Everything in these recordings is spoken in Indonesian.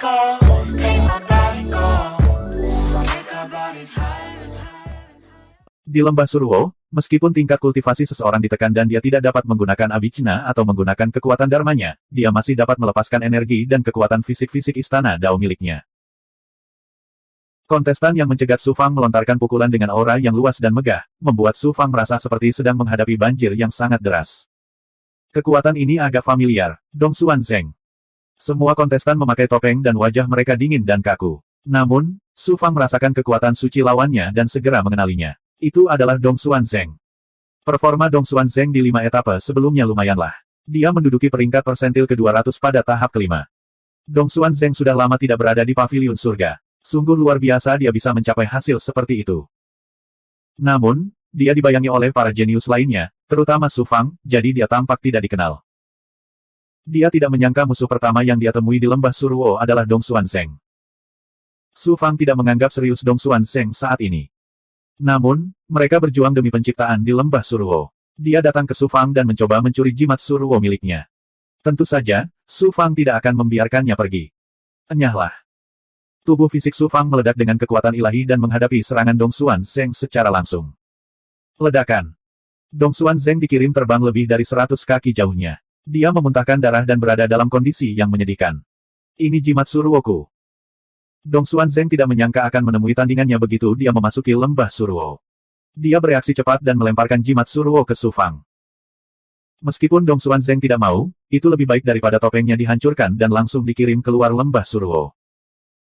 go, make my body go, take our bodies higher and higher. Di lembah Suruo, meskipun tingkat kultivasi seseorang ditekan dan dia tidak dapat menggunakan abhijna atau menggunakan kekuatan dharmanya, dia masih dapat melepaskan energi dan kekuatan fisik-fisik istana Dao miliknya. Kontestan yang mencegat Su Fang melontarkan pukulan dengan aura yang luas dan megah, membuat Su Fang merasa seperti sedang menghadapi banjir yang sangat deras. Kekuatan ini agak familiar, Dongsuan Zeng. Semua kontestan memakai topeng dan wajah mereka dingin dan kaku. Namun, Su Fang merasakan kekuatan suci lawannya dan segera mengenalinya. Itu adalah Dongsuan Zeng. Performa Dongsuan Zeng di 5 etape sebelumnya lumayanlah. Dia menduduki peringkat persentil ke-200 pada tahap kelima. Dongsuan Zeng sudah lama tidak berada di paviliun surga. Sungguh luar biasa dia bisa mencapai hasil seperti itu. Namun, dia dibayangi oleh para jenius lainnya, terutama Su Fang, jadi dia tampak tidak dikenal. Dia tidak menyangka musuh pertama yang dia temui di lembah Suruo adalah Dongsuan Zeng. Su Fang tidak menganggap serius Dongsuan Zeng saat ini. Namun, mereka berjuang demi penciptaan di lembah Suruo. Dia datang ke Su Fang dan mencoba mencuri jimat Suruo miliknya. Tentu saja, Su Fang tidak akan membiarkannya pergi. Enyahlah. Tubuh fisik Su Fang meledak dengan kekuatan ilahi dan menghadapi serangan Dongsuan Zeng secara langsung. Ledakan. Dongsuan Zeng dikirim terbang lebih dari 100 kaki jauhnya. Dia memuntahkan darah dan berada dalam kondisi yang menyedihkan. Ini jimat Suruoku. Dongsuan Zeng tidak menyangka akan menemui tandingannya begitu dia memasuki lembah Suruo. Dia bereaksi cepat dan melemparkan jimat Suruo ke Su Fang. Meskipun Dongsuan Zeng tidak mau, itu lebih baik daripada topengnya dihancurkan dan langsung dikirim keluar lembah Suruo.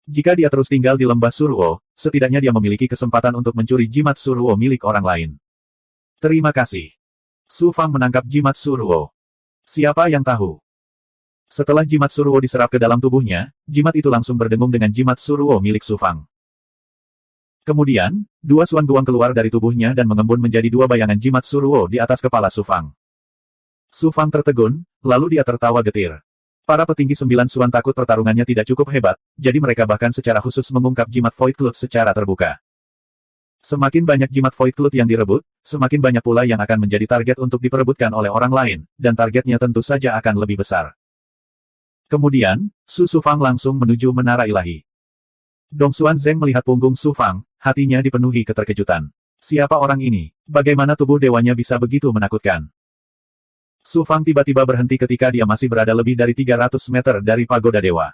Jika dia terus tinggal di lembah Suruo, setidaknya dia memiliki kesempatan untuk mencuri jimat Suruo milik orang lain. Terima kasih. Su Fang menangkap jimat Suruo. Siapa yang tahu? Setelah jimat Suruo diserap ke dalam tubuhnya, jimat itu langsung berdengung dengan jimat Suruo milik Su Fang. Kemudian, 2 Suan Guang keluar dari tubuhnya dan mengembun menjadi 2 bayangan jimat Suruo di atas kepala Su Fang. Su Fang tertegun, lalu dia tertawa getir. Para petinggi 9 Suan takut pertarungannya tidak cukup hebat, jadi mereka bahkan secara khusus mengungkap jimat Void Cloud secara terbuka. Semakin banyak jimat Void Cloud yang direbut, semakin banyak pula yang akan menjadi target untuk diperebutkan oleh orang lain, dan targetnya tentu saja akan lebih besar. Kemudian, Su Fang langsung menuju menara ilahi. Dongsuan Zeng melihat punggung Su Fang, hatinya dipenuhi keterkejutan. Siapa orang ini? Bagaimana tubuh dewanya bisa begitu menakutkan? Su Fang tiba-tiba berhenti ketika dia masih berada lebih dari 300 meter dari pagoda dewa.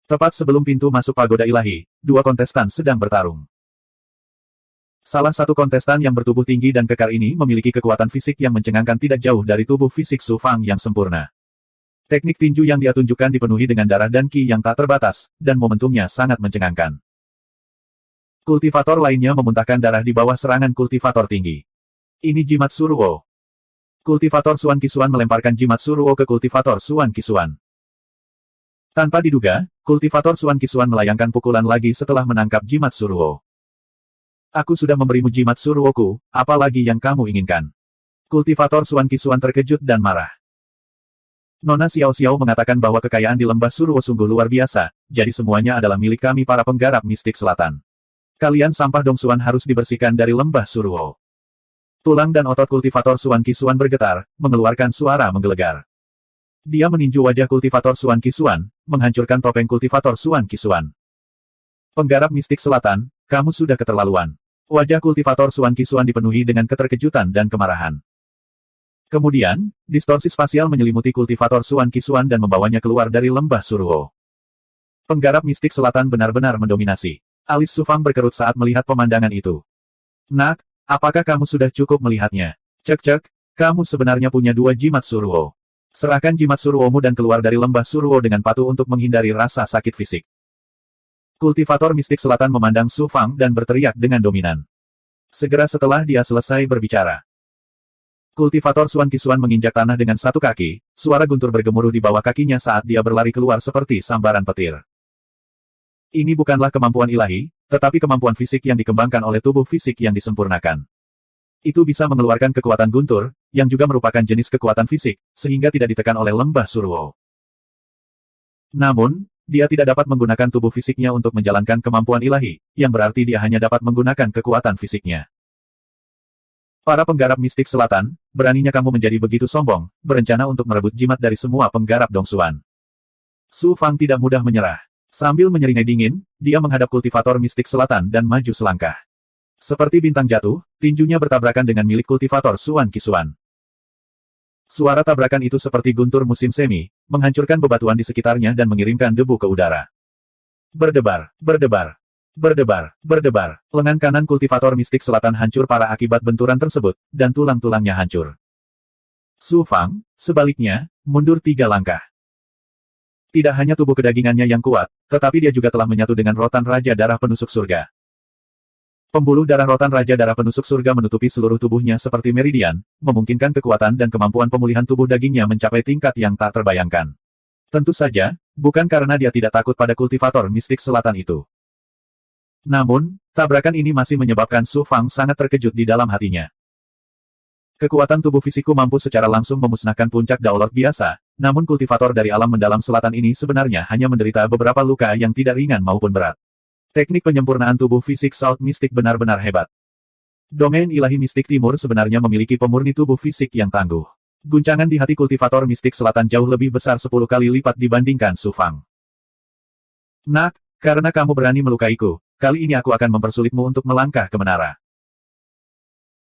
Tepat sebelum pintu masuk pagoda ilahi, 2 kontestan sedang bertarung. Salah satu kontestan yang bertubuh tinggi dan kekar ini memiliki kekuatan fisik yang mencengangkan tidak jauh dari tubuh fisik Su Fang yang sempurna. Teknik tinju yang dia tunjukkan dipenuhi dengan darah dan ki yang tak terbatas, dan momentumnya sangat mencengangkan. Kultivator lainnya memuntahkan darah di bawah serangan kultivator tinggi. Ini jimat Suruo. Kultivator Suan Kisuan melemparkan jimat Suruo ke kultivator Suan Kisuan. Tanpa diduga, kultivator Suan Kisuan melayangkan pukulan lagi setelah menangkap jimat Suruo. Aku sudah memberimu jimat Suruoku, apalagi yang kamu inginkan? Kultivator Suan Kisuan terkejut dan marah. Nona Xiao Xiao mengatakan bahwa kekayaan di lembah Suruo sungguh luar biasa, jadi semuanya adalah milik kami para penggarap mistik selatan. Kalian sampah Dongsuan harus dibersihkan dari lembah Suruo. Tulang dan otot kultivator Suan Kisuan bergetar, mengeluarkan suara menggelegar. Dia meninju wajah kultivator Suan Kisuan, menghancurkan topeng kultivator Suan Kisuan. Penggarap mistik selatan, kamu sudah keterlaluan. Wajah kultivator Suan Kisuan dipenuhi dengan keterkejutan dan kemarahan. Kemudian, distorsi spasial menyelimuti kultivator Suan Kisuan dan membawanya keluar dari lembah Suruo. Penggarap mistik selatan benar-benar mendominasi. Alis Su Fang berkerut saat melihat pemandangan itu. Nak, apakah kamu sudah cukup melihatnya? Cek-cek, kamu sebenarnya punya 2 jimat Suruo. Serahkan jimat Suruomu dan keluar dari lembah Suruo dengan patuh untuk menghindari rasa sakit fisik. Kultivator mistik selatan memandang Su Fang dan berteriak dengan dominan. Segera setelah dia selesai berbicara. Kultivator Suan Kisuan menginjak tanah dengan 1 kaki, suara guntur bergemuruh di bawah kakinya saat dia berlari keluar seperti sambaran petir. Ini bukanlah kemampuan ilahi, tetapi kemampuan fisik yang dikembangkan oleh tubuh fisik yang disempurnakan. Itu bisa mengeluarkan kekuatan guntur, yang juga merupakan jenis kekuatan fisik, sehingga tidak ditekan oleh lembah Suruo. Namun, dia tidak dapat menggunakan tubuh fisiknya untuk menjalankan kemampuan ilahi, yang berarti dia hanya dapat menggunakan kekuatan fisiknya. Para penggarap mistik selatan, beraninya kamu menjadi begitu sombong, berencana untuk merebut jimat dari semua penggarap Dongsuan. Su Fang tidak mudah menyerah. Sambil menyeringai dingin, dia menghadap kultivator mistik selatan dan maju selangkah. Seperti bintang jatuh, tinjunya bertabrakan dengan milik kultivator Suan Kisuan. Suara tabrakan itu seperti guntur musim semi, menghancurkan bebatuan di sekitarnya dan mengirimkan debu ke udara. Berdebar, berdebar, berdebar, berdebar. Lengan kanan kultivator mistik selatan hancur parah akibat benturan tersebut, dan tulang-tulangnya hancur. Su Fang, sebaliknya, mundur 3 langkah. Tidak hanya tubuh kedagingannya yang kuat, tetapi dia juga telah menyatu dengan rotan Raja Darah Penusuk Surga. Pembuluh darah rotan Raja Darah Penusuk Surga menutupi seluruh tubuhnya seperti meridian, memungkinkan kekuatan dan kemampuan pemulihan tubuh dagingnya mencapai tingkat yang tak terbayangkan. Tentu saja, bukan karena dia tidak takut pada kultivator mistik selatan itu. Namun, tabrakan ini masih menyebabkan Su Fang sangat terkejut di dalam hatinya. Kekuatan tubuh fisikku mampu secara langsung memusnahkan puncak Daolord biasa, namun kultivator dari alam mendalam selatan ini sebenarnya hanya menderita beberapa luka yang tidak ringan maupun berat. Teknik penyempurnaan tubuh fisik Salt Mistik benar-benar hebat. Domain ilahi mistik timur sebenarnya memiliki pemurni tubuh fisik yang tangguh. Guncangan di hati kultivator mistik selatan jauh lebih besar 10 kali lipat dibandingkan Su Fang. Nak, karena kamu berani melukaiku, kali ini aku akan mempersulitmu untuk melangkah ke menara.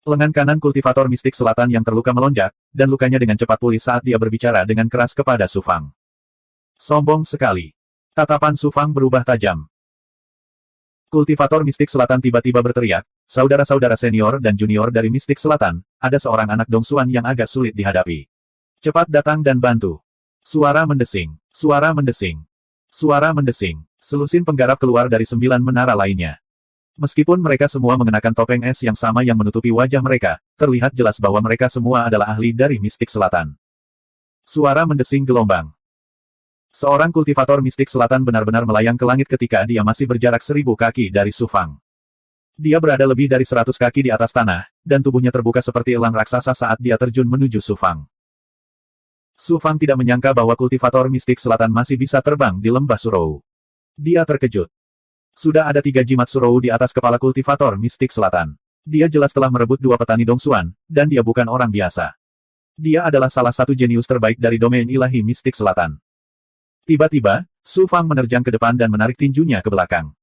Lengan kanan kultivator mistik selatan yang terluka melonjak, dan lukanya dengan cepat pulih saat dia berbicara dengan keras kepada Su Fang. Sombong sekali. Tatapan Su Fang berubah tajam. Kultivator mistik selatan tiba-tiba berteriak, saudara-saudara senior dan junior dari mistik selatan, ada seorang anak Dongsuan yang agak sulit dihadapi. Cepat datang dan bantu. Suara mendesing, suara mendesing, suara mendesing. Selusin penggarap keluar dari 9 menara lainnya. Meskipun mereka semua mengenakan topeng es yang sama yang menutupi wajah mereka, terlihat jelas bahwa mereka semua adalah ahli dari mistik selatan. Suara mendesing gelombang. Seorang kultivator mistik selatan benar-benar melayang ke langit ketika dia masih berjarak 1000 kaki dari Su Fang. Dia berada lebih dari 100 kaki di atas tanah, dan tubuhnya terbuka seperti elang raksasa saat dia terjun menuju Su Fang. Su Fang tidak menyangka bahwa kultivator mistik selatan masih bisa terbang di lembah Surou. Dia terkejut. Sudah ada 3 jimat Surou di atas kepala kultivator mistik selatan. Dia jelas telah merebut 2 petani Dongsuan, dan dia bukan orang biasa. Dia adalah salah satu jenius terbaik dari domain ilahi mistik selatan. Tiba-tiba, Su Fang menerjang ke depan dan menarik tinjunya ke belakang.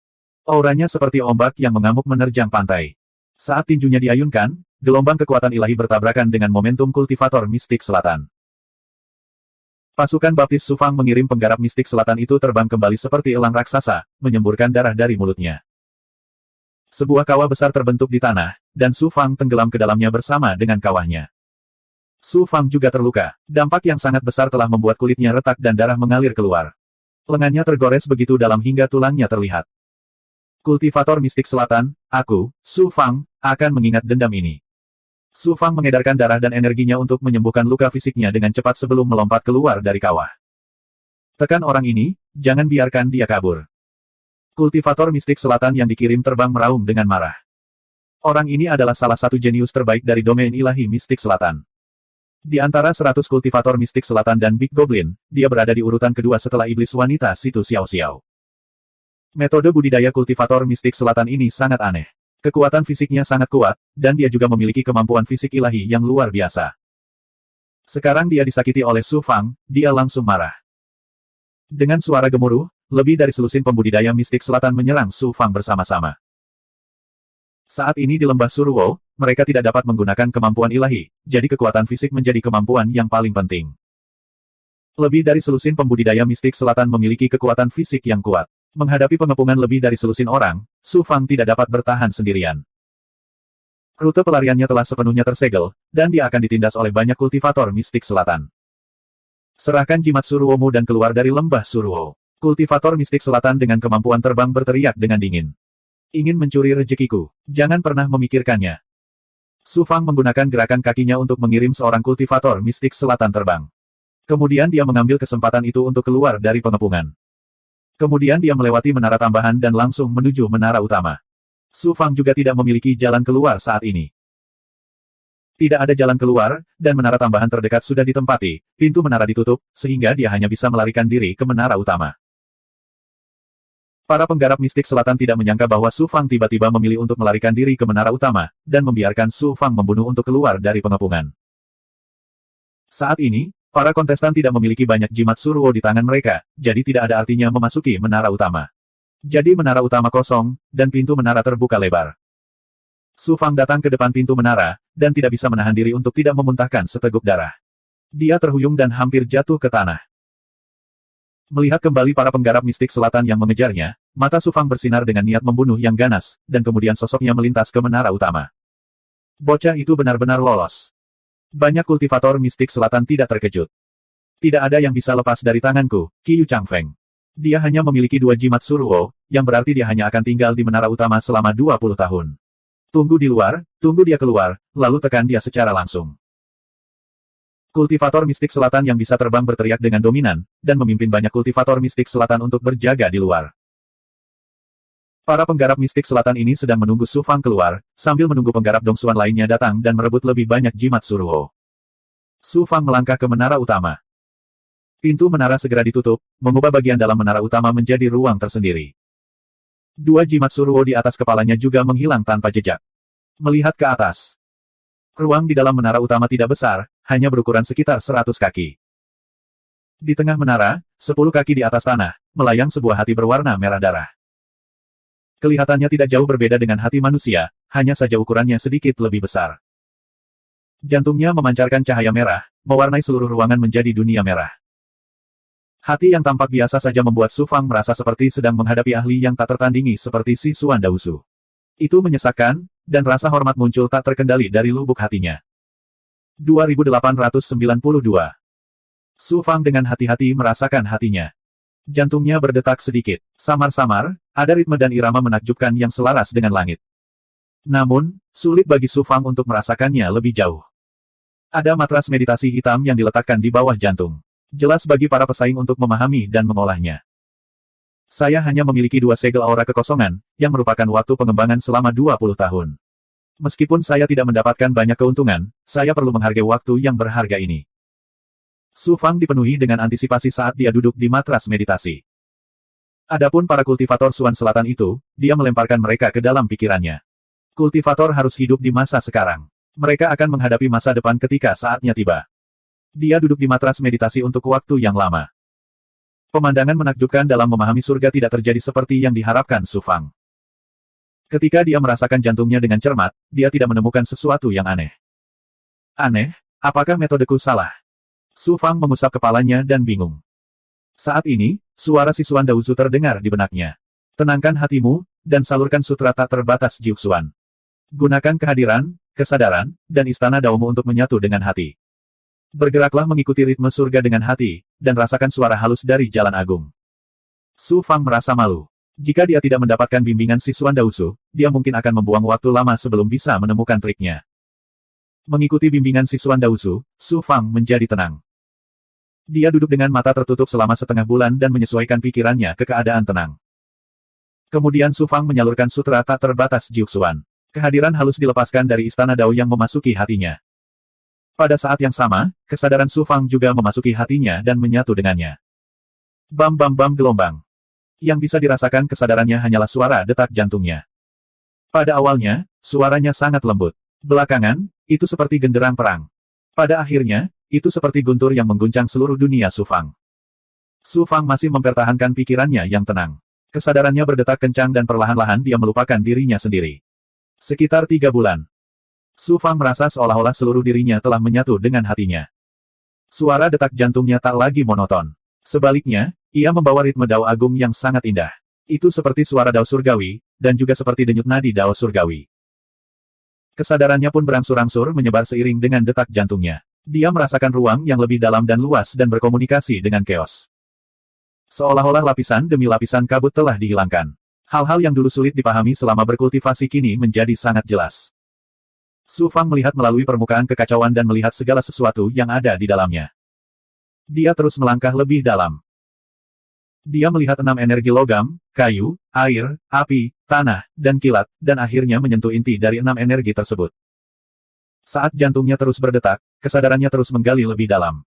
Auranya seperti ombak yang mengamuk menerjang pantai. Saat tinjunya diayunkan, gelombang kekuatan ilahi bertabrakan dengan momentum kultivator mistik selatan. Pasukan baptis Su Fang mengirim penggarap mistik selatan itu terbang kembali seperti elang raksasa, menyemburkan darah dari mulutnya. Sebuah kawah besar terbentuk di tanah, dan Su Fang tenggelam ke dalamnya bersama dengan kawahnya. Su Fang juga terluka. Dampak yang sangat besar telah membuat kulitnya retak dan darah mengalir keluar. Lengannya tergores begitu dalam hingga tulangnya terlihat. Kultivator mistik selatan, aku, Su Fang, akan mengingat dendam ini. Su Fang mengedarkan darah dan energinya untuk menyembuhkan luka fisiknya dengan cepat sebelum melompat keluar dari kawah. Tekan orang ini, jangan biarkan dia kabur. Kultivator mistik selatan yang dikirim terbang meraung dengan marah. Orang ini adalah salah satu jenius terbaik dari domain ilahi mistik selatan. Di antara 100 kultivator mistik selatan dan Big Goblin, dia berada di urutan kedua setelah iblis wanita situ Xiao Xiao. Metode budidaya kultivator mistik selatan ini sangat aneh. Kekuatan fisiknya sangat kuat, dan dia juga memiliki kemampuan fisik ilahi yang luar biasa. Sekarang dia disakiti oleh Su Fang, dia langsung marah. Dengan suara gemuruh, lebih dari selusin pembudidaya mistik selatan menyerang Su Fang bersama-sama. Saat ini di lembah Suruo, mereka tidak dapat menggunakan kemampuan ilahi, jadi kekuatan fisik menjadi kemampuan yang paling penting. Lebih dari selusin pembudidaya mistik selatan memiliki kekuatan fisik yang kuat. Menghadapi pengepungan lebih dari selusin orang, Su Fang tidak dapat bertahan sendirian. Rute pelariannya telah sepenuhnya tersegel, dan dia akan ditindas oleh banyak kultivator mistik selatan. Serahkan jimat Suruomu dan keluar dari lembah Suruo. Kultivator mistik selatan dengan kemampuan terbang berteriak dengan dingin. Ingin mencuri rezekiku, jangan pernah memikirkannya. Su Fang menggunakan gerakan kakinya untuk mengirim seorang kultivator mistik selatan terbang. Kemudian dia mengambil kesempatan itu untuk keluar dari pengepungan. Kemudian dia melewati menara tambahan dan langsung menuju menara utama. Su Fang juga tidak memiliki jalan keluar saat ini. Tidak ada jalan keluar, dan menara tambahan terdekat sudah ditempati, pintu menara ditutup, sehingga dia hanya bisa melarikan diri ke menara utama. Para penggarap mistik selatan tidak menyangka bahwa Su Fang tiba-tiba memilih untuk melarikan diri ke menara utama, dan membiarkan Su Fang membunuh untuk keluar dari pengepungan. Saat ini, Para kontestan tidak memiliki banyak jimat suruo di tangan mereka, jadi tidak ada artinya memasuki menara utama. Jadi menara utama kosong, dan pintu menara terbuka lebar. Su Fang datang ke depan pintu menara, dan tidak bisa menahan diri untuk tidak memuntahkan seteguk darah. Dia terhuyung dan hampir jatuh ke tanah. Melihat kembali para penggarap mistik selatan yang mengejarnya, mata Su Fang bersinar dengan niat membunuh yang ganas, dan kemudian sosoknya melintas ke menara utama. Bocah itu benar-benar lolos. Banyak kultivator mistik selatan tidak terkejut. Tidak ada yang bisa lepas dari tanganku, Qiyu Changfeng. Dia hanya memiliki 2 jimat suruo, yang berarti dia hanya akan tinggal di menara utama selama 20 tahun. Tunggu di luar, tunggu dia keluar, lalu tekan dia secara langsung. Kultivator mistik selatan yang bisa terbang berteriak dengan dominan, dan memimpin banyak kultivator mistik selatan untuk berjaga di luar. Para penggarap mistik selatan ini sedang menunggu Su Fang keluar, sambil menunggu penggarap Dongsuan lainnya datang dan merebut lebih banyak jimat suruo. Su Fang melangkah ke menara utama. Pintu menara segera ditutup, mengubah bagian dalam menara utama menjadi ruang tersendiri. 2 jimat suruo di atas kepalanya juga menghilang tanpa jejak. Melihat ke atas. Ruang di dalam menara utama tidak besar, hanya berukuran sekitar 100 kaki. Di tengah menara, 10 kaki di atas tanah, melayang sebuah hati berwarna merah darah. Kelihatannya tidak jauh berbeda dengan hati manusia, hanya saja ukurannya sedikit lebih besar. Jantungnya memancarkan cahaya merah, mewarnai seluruh ruangan menjadi dunia merah. Hati yang tampak biasa saja membuat Su Fang merasa seperti sedang menghadapi ahli yang tak tertandingi seperti si Xuan Daosu. Itu menyesakkan, dan rasa hormat muncul tak terkendali dari lubuk hatinya. 2892. Su Fang dengan hati-hati merasakan hatinya. Jantungnya berdetak sedikit. Samar-samar, ada ritme dan irama menakjubkan yang selaras dengan langit. Namun, sulit bagi Su Fang untuk merasakannya lebih jauh. Ada matras meditasi hitam yang diletakkan di bawah jantung. Jelas bagi para pesaing untuk memahami dan mengolahnya. Saya hanya memiliki 2 segel aura kekosongan, yang merupakan waktu pengembangan selama 20 tahun. Meskipun saya tidak mendapatkan banyak keuntungan, saya perlu menghargai waktu yang berharga ini. Su Fang dipenuhi dengan antisipasi saat dia duduk di matras meditasi. Adapun para kultivator Suan Selatan itu, dia melemparkan mereka ke dalam pikirannya. Kultivator harus hidup di masa sekarang. Mereka akan menghadapi masa depan ketika saatnya tiba. Dia duduk di matras meditasi untuk waktu yang lama. Pemandangan menakjubkan dalam memahami surga tidak terjadi seperti yang diharapkan Su Fang. Ketika dia merasakan jantungnya dengan cermat, dia tidak menemukan sesuatu yang aneh. Aneh? Apakah metodeku salah? Su Fang mengusap kepalanya dan bingung. Saat ini, suara si Xuan Daosu terdengar di benaknya. Tenangkan hatimu, dan salurkan sutra tak terbatas Jiuxuan. Gunakan kehadiran, kesadaran, dan istana Daomu untuk menyatu dengan hati. Bergeraklah mengikuti ritme surga dengan hati, dan rasakan suara halus dari Jalan Agung. Su Fang merasa malu. Jika dia tidak mendapatkan bimbingan si Xuan Daosu, dia mungkin akan membuang waktu lama sebelum bisa menemukan triknya. Mengikuti bimbingan si Xuan Daosu, Su Fang menjadi tenang. Dia duduk dengan mata tertutup selama setengah bulan dan menyesuaikan pikirannya ke keadaan tenang. Kemudian Su Fang menyalurkan sutra tak terbatas Jiuxuan. Kehadiran halus dilepaskan dari istana Dao yang memasuki hatinya. Pada saat yang sama, kesadaran Su Fang juga memasuki hatinya dan menyatu dengannya. Bam bam bam gelombang. Yang bisa dirasakan kesadarannya hanyalah suara detak jantungnya. Pada awalnya, suaranya sangat lembut. Belakangan, itu seperti genderang perang. Pada akhirnya, itu seperti guntur yang mengguncang seluruh dunia Su Fang. Su Fang masih mempertahankan pikirannya yang tenang. Kesadarannya berdetak kencang dan perlahan-lahan dia melupakan dirinya sendiri. Sekitar 3 bulan. Su Fang merasa seolah-olah seluruh dirinya telah menyatu dengan hatinya. Suara detak jantungnya tak lagi monoton. Sebaliknya, ia membawa ritme Dao Agung yang sangat indah. Itu seperti suara Dao Surgawi, dan juga seperti denyut nadi Dao Surgawi. Kesadarannya pun berangsur-angsur menyebar seiring dengan detak jantungnya. Dia merasakan ruang yang lebih dalam dan luas dan berkomunikasi dengan chaos. Seolah-olah lapisan demi lapisan kabut telah dihilangkan. Hal-hal yang dulu sulit dipahami selama berkultivasi kini menjadi sangat jelas. Su Fang melihat melalui permukaan kekacauan dan melihat segala sesuatu yang ada di dalamnya. Dia terus melangkah lebih dalam. Dia melihat 6 energi logam, kayu, air, api, tanah, dan kilat, dan akhirnya menyentuh inti dari 6 energi tersebut. Saat jantungnya terus berdetak, kesadarannya terus menggali lebih dalam.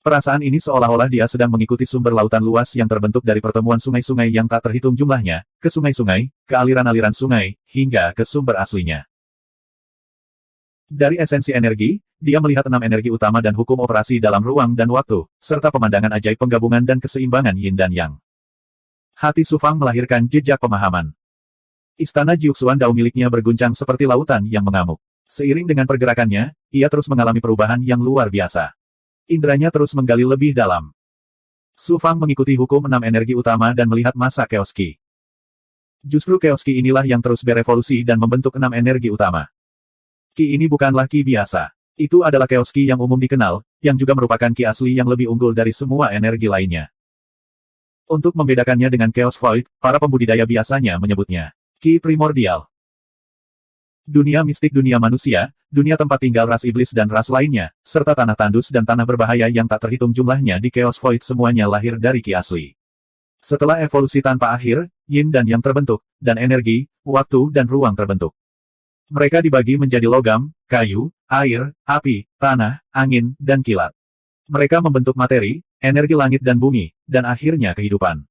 Perasaan ini seolah-olah dia sedang mengikuti sumber lautan luas yang terbentuk dari pertemuan sungai-sungai yang tak terhitung jumlahnya, ke sungai-sungai, ke aliran-aliran sungai, hingga ke sumber aslinya. Dari esensi energi, dia melihat 6 energi utama dan hukum operasi dalam ruang dan waktu, serta pemandangan ajaib penggabungan dan keseimbangan yin dan yang. Hati Su Fang melahirkan jejak pemahaman. Istana Jiuxuan Dao miliknya berguncang seperti lautan yang mengamuk. Seiring dengan pergerakannya, ia terus mengalami perubahan yang luar biasa. Indranya terus menggali lebih dalam. Su Fang mengikuti hukum 6 energi utama dan melihat masa Chaos Qi. Justru Chaos Qi inilah yang terus berevolusi dan membentuk 6 energi utama. Qi ini bukanlah Qi biasa. Itu adalah Chaos Qi yang umum dikenal, yang juga merupakan Qi asli yang lebih unggul dari semua energi lainnya. Untuk membedakannya dengan Chaos Void, para pembudidaya biasanya menyebutnya Qi primordial. Dunia mistik dunia manusia, dunia tempat tinggal ras iblis dan ras lainnya, serta tanah tandus dan tanah berbahaya yang tak terhitung jumlahnya di Chaos Void semuanya lahir dari Qi asli. Setelah evolusi tanpa akhir, yin dan yang terbentuk, dan energi, waktu dan ruang terbentuk. Mereka dibagi menjadi logam, kayu, air, api, tanah, angin, dan kilat. Mereka membentuk materi, energi langit dan bumi, dan akhirnya kehidupan.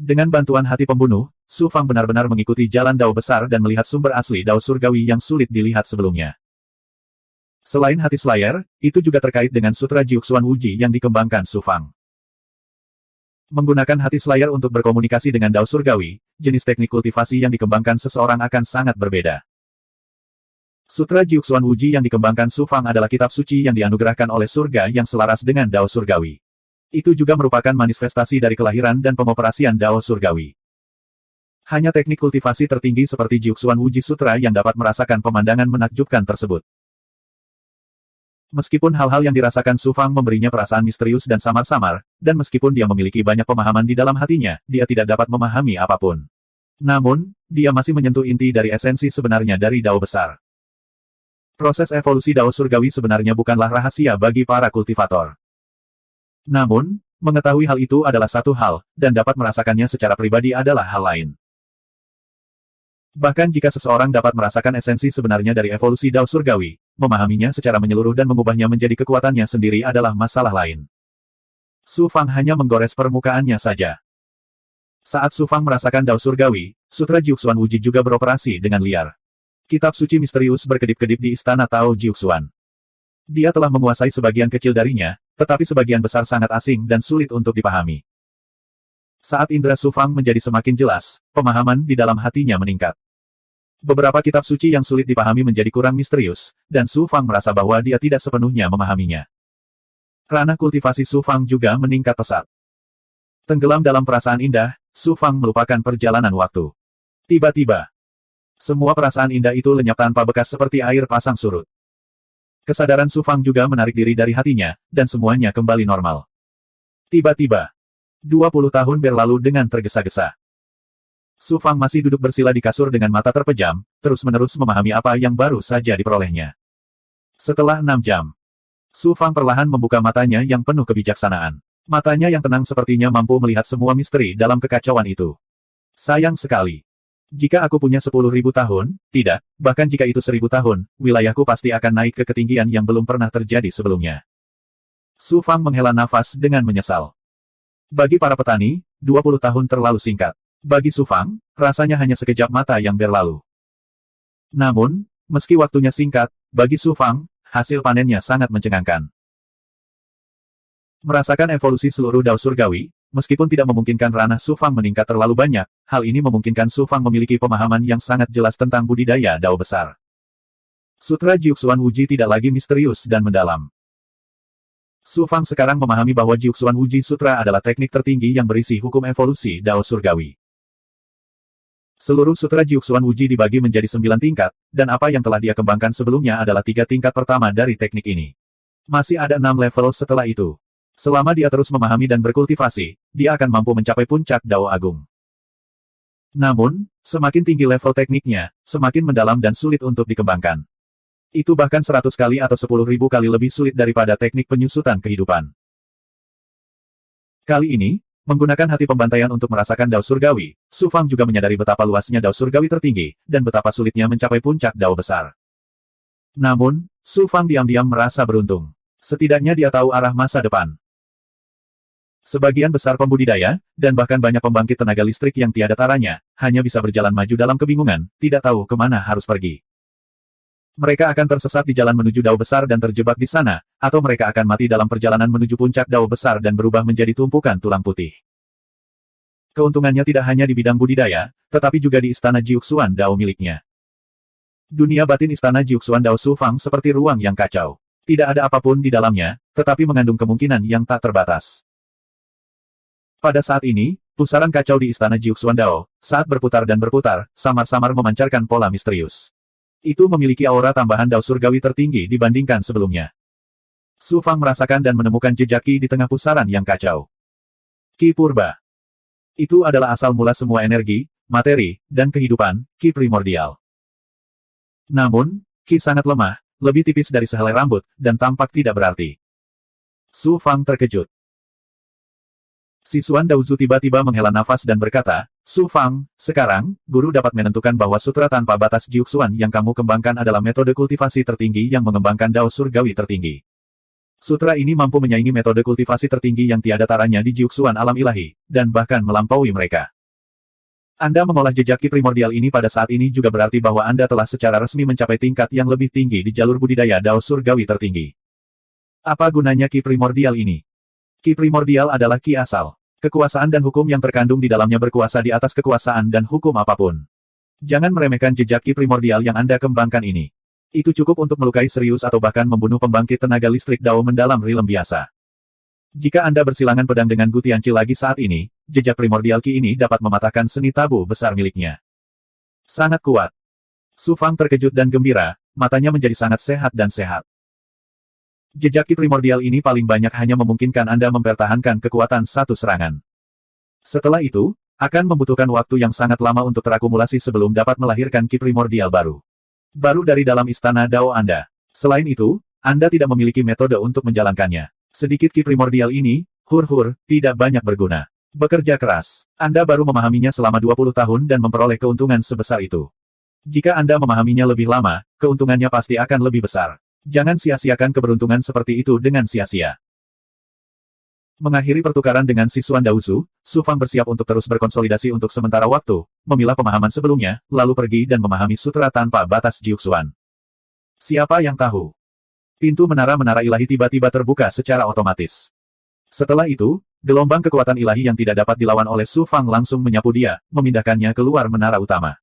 Dengan bantuan hati pembunuh, Su Fang benar-benar mengikuti jalan Dao besar dan melihat sumber asli Dao surgawi yang sulit dilihat sebelumnya. Selain hati Slayer, itu juga terkait dengan Sutra Jiuxuan Wuji yang dikembangkan Su Fang. Menggunakan hati Slayer untuk berkomunikasi dengan Dao surgawi, jenis teknik kultivasi yang dikembangkan seseorang akan sangat berbeda. Sutra Jiuxuan Wuji yang dikembangkan Su Fang adalah kitab suci yang dianugerahkan oleh surga yang selaras dengan Dao surgawi. Itu juga merupakan manifestasi dari kelahiran dan pengoperasian Dao surgawi. Hanya teknik kultivasi tertinggi seperti Jiuxuan Wuji Sutra yang dapat merasakan pemandangan menakjubkan tersebut. Meskipun hal-hal yang dirasakan Su Fang memberinya perasaan misterius dan samar-samar, dan meskipun dia memiliki banyak pemahaman di dalam hatinya, dia tidak dapat memahami apapun. Namun, dia masih menyentuh inti dari esensi sebenarnya dari Dao besar. Proses evolusi Dao surgawi sebenarnya bukanlah rahasia bagi para kultivator. Namun, mengetahui hal itu adalah satu hal, dan dapat merasakannya secara pribadi adalah hal lain. Bahkan jika seseorang dapat merasakan esensi sebenarnya dari evolusi Dao surgawi, memahaminya secara menyeluruh dan mengubahnya menjadi kekuatannya sendiri adalah masalah lain. Su Fang hanya menggores permukaannya saja. Saat Su Fang merasakan Dao surgawi, Sutra Jiuxuan Wuji juga beroperasi dengan liar. Kitab suci misterius berkedip-kedip di istana Tao Jiuxuan. Dia telah menguasai sebagian kecil darinya, tetapi sebagian besar sangat asing dan sulit untuk dipahami. Saat indera Su Fang menjadi semakin jelas, pemahaman di dalam hatinya meningkat. Beberapa kitab suci yang sulit dipahami menjadi kurang misterius, dan Su Fang merasa bahwa dia tidak sepenuhnya memahaminya. Ranah kultivasi Su Fang juga meningkat pesat. Tenggelam dalam perasaan indah, Su Fang melupakan perjalanan waktu. Tiba-tiba, semua perasaan indah itu lenyap tanpa bekas seperti air pasang surut. Kesadaran Su Fang juga menarik diri dari hatinya, dan semuanya kembali normal. Tiba-tiba, 20 tahun berlalu dengan tergesa-gesa. Su Fang masih duduk bersila di kasur dengan mata terpejam, terus-menerus memahami apa yang baru saja diperolehnya. Setelah 6 jam, Su Fang perlahan membuka matanya yang penuh kebijaksanaan. Matanya yang tenang sepertinya mampu melihat semua misteri dalam kekacauan itu. Sayang sekali. Jika aku punya 10.000 tahun, tidak, bahkan jika itu 1.000 tahun, wilayahku pasti akan naik ke ketinggian yang belum pernah terjadi sebelumnya. Su Fang menghela nafas dengan menyesal. Bagi para petani, 20 tahun terlalu singkat. Bagi Su Fang, rasanya hanya sekejap mata yang berlalu. Namun, meski waktunya singkat, bagi Su Fang, hasil panennya sangat mencengangkan. Merasakan evolusi seluruh Dao surgawi, meskipun tidak memungkinkan ranah Su Fang meningkat terlalu banyak, hal ini memungkinkan Su Fang memiliki pemahaman yang sangat jelas tentang budidaya Dao besar. Sutra Jiuxuan Wuji tidak lagi misterius dan mendalam. Su Fang sekarang memahami bahwa Jiuxuan Wuji Sutra adalah teknik tertinggi yang berisi hukum evolusi Dao surgawi. Seluruh Sutra Jiuxuan Wuji dibagi menjadi 9 tingkat, dan apa yang telah dia kembangkan sebelumnya adalah 3 tingkat pertama dari teknik ini. Masih ada 6 level setelah itu. Selama dia terus memahami dan berkultivasi, dia akan mampu mencapai puncak Dao Agung. Namun, semakin tinggi level tekniknya, semakin mendalam dan sulit untuk dikembangkan. Itu bahkan 100 kali atau 10.000 kali lebih sulit daripada teknik penyusutan kehidupan. Kali ini, menggunakan hati pembantaian untuk merasakan Dao surgawi, Su Fang juga menyadari betapa luasnya Dao surgawi tertinggi, dan betapa sulitnya mencapai puncak Dao besar. Namun, Su Fang diam-diam merasa beruntung. Setidaknya dia tahu arah masa depan. Sebagian besar pembudidaya, dan bahkan banyak pembangkit tenaga listrik yang tiada taranya, hanya bisa berjalan maju dalam kebingungan, tidak tahu kemana harus pergi. Mereka akan tersesat di jalan menuju Dao Besar dan terjebak di sana, atau mereka akan mati dalam perjalanan menuju puncak Dao Besar dan berubah menjadi tumpukan tulang putih. Keuntungannya tidak hanya di bidang budidaya, tetapi juga di istana Jiuxuan Dao miliknya. Dunia batin istana Jiuxuan Dao Sufang seperti ruang yang kacau. Tidak ada apapun di dalamnya, tetapi mengandung kemungkinan yang tak terbatas. Pada saat ini, pusaran kacau di istana Jiuxuan Dao, saat berputar dan berputar, samar-samar memancarkan pola misterius. Itu memiliki aura tambahan Dao surgawi tertinggi dibandingkan sebelumnya. Su Fang merasakan dan menemukan jejak Qi di tengah pusaran yang kacau. Qi purba. Itu adalah asal mula semua energi, materi, dan kehidupan, Qi primordial. Namun, Qi sangat lemah, lebih tipis dari sehelai rambut, dan tampak tidak berarti. Su Fang terkejut. Siswan Daozu tiba-tiba menghela nafas dan berkata, Su Fang, sekarang, guru dapat menentukan bahwa sutra tanpa batas Jiuxuan yang kamu kembangkan adalah metode kultivasi tertinggi yang mengembangkan Dao surgawi tertinggi. Sutra ini mampu menyaingi metode kultivasi tertinggi yang tiada taranya di Jiuxuan alam ilahi, dan bahkan melampaui mereka. Anda mengolah jejak Qi primordial ini pada saat ini juga berarti bahwa Anda telah secara resmi mencapai tingkat yang lebih tinggi di jalur budidaya Dao surgawi tertinggi. Apa gunanya Qi primordial ini? Qi primordial adalah Qi asal. Kekuasaan dan hukum yang terkandung di dalamnya berkuasa di atas kekuasaan dan hukum apapun. Jangan meremehkan jejak Qi primordial yang Anda kembangkan ini. Itu cukup untuk melukai serius atau bahkan membunuh pembangkit tenaga listrik Dao mendalam realm biasa. Jika Anda bersilangan pedang dengan Gu Tianqi lagi saat ini, jejak primordial Qi ini dapat mematahkan seni tabu besar miliknya. Sangat kuat. Su Fang terkejut dan gembira, matanya menjadi sangat sehat dan sehat. Jejak Qi primordial ini paling banyak hanya memungkinkan Anda mempertahankan kekuatan satu serangan. Setelah itu, akan membutuhkan waktu yang sangat lama untuk terakumulasi sebelum dapat melahirkan Qi primordial baru. Baru dari dalam istana Dao Anda. Selain itu, Anda tidak memiliki metode untuk menjalankannya. Sedikit Qi primordial ini, tidak banyak berguna. Bekerja keras. Anda baru memahaminya selama 20 tahun dan memperoleh keuntungan sebesar itu. Jika Anda memahaminya lebih lama, keuntungannya pasti akan lebih besar. Jangan sia-siakan keberuntungan seperti itu dengan sia-sia. Mengakhiri pertukaran dengan siswan Daozu, Su Fang bersiap untuk terus berkonsolidasi untuk sementara waktu, memilah pemahaman sebelumnya, lalu pergi dan memahami sutra tanpa batas Jiuxuan. Siapa yang tahu? Pintu menara-menara ilahi tiba-tiba terbuka secara otomatis. Setelah itu, gelombang kekuatan ilahi yang tidak dapat dilawan oleh Su Fang langsung menyapu dia, memindahkannya keluar menara utama.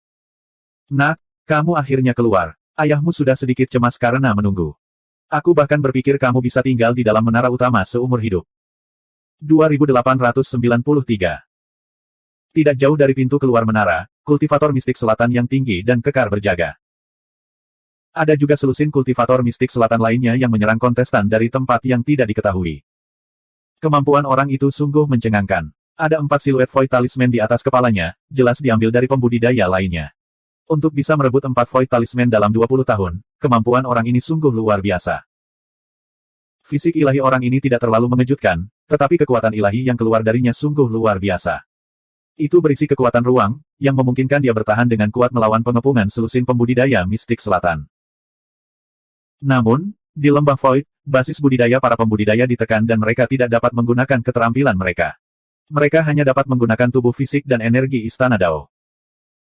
Nak, kamu akhirnya keluar. Ayahmu sudah sedikit cemas karena menunggu. Aku bahkan berpikir kamu bisa tinggal di dalam menara utama seumur hidup. 2893. Tidak jauh dari pintu keluar menara, kultivator mistik selatan yang tinggi dan kekar berjaga. Ada juga selusin kultivator mistik selatan lainnya yang menyerang kontestan dari tempat yang tidak diketahui. Kemampuan orang itu sungguh mencengangkan. Ada 4 siluet void talisman di atas kepalanya, jelas diambil dari pembudidaya lainnya. Untuk bisa merebut 4 void talisman dalam 20 tahun, kemampuan orang ini sungguh luar biasa. Fisik ilahi orang ini tidak terlalu mengejutkan, tetapi kekuatan ilahi yang keluar darinya sungguh luar biasa. Itu berisi kekuatan ruang, yang memungkinkan dia bertahan dengan kuat melawan pengepungan selusin pembudidaya mistik selatan. Namun, di lembah Void, basis budidaya para pembudidaya ditekan dan mereka tidak dapat menggunakan keterampilan mereka. Mereka hanya dapat menggunakan tubuh fisik dan energi istana Dao.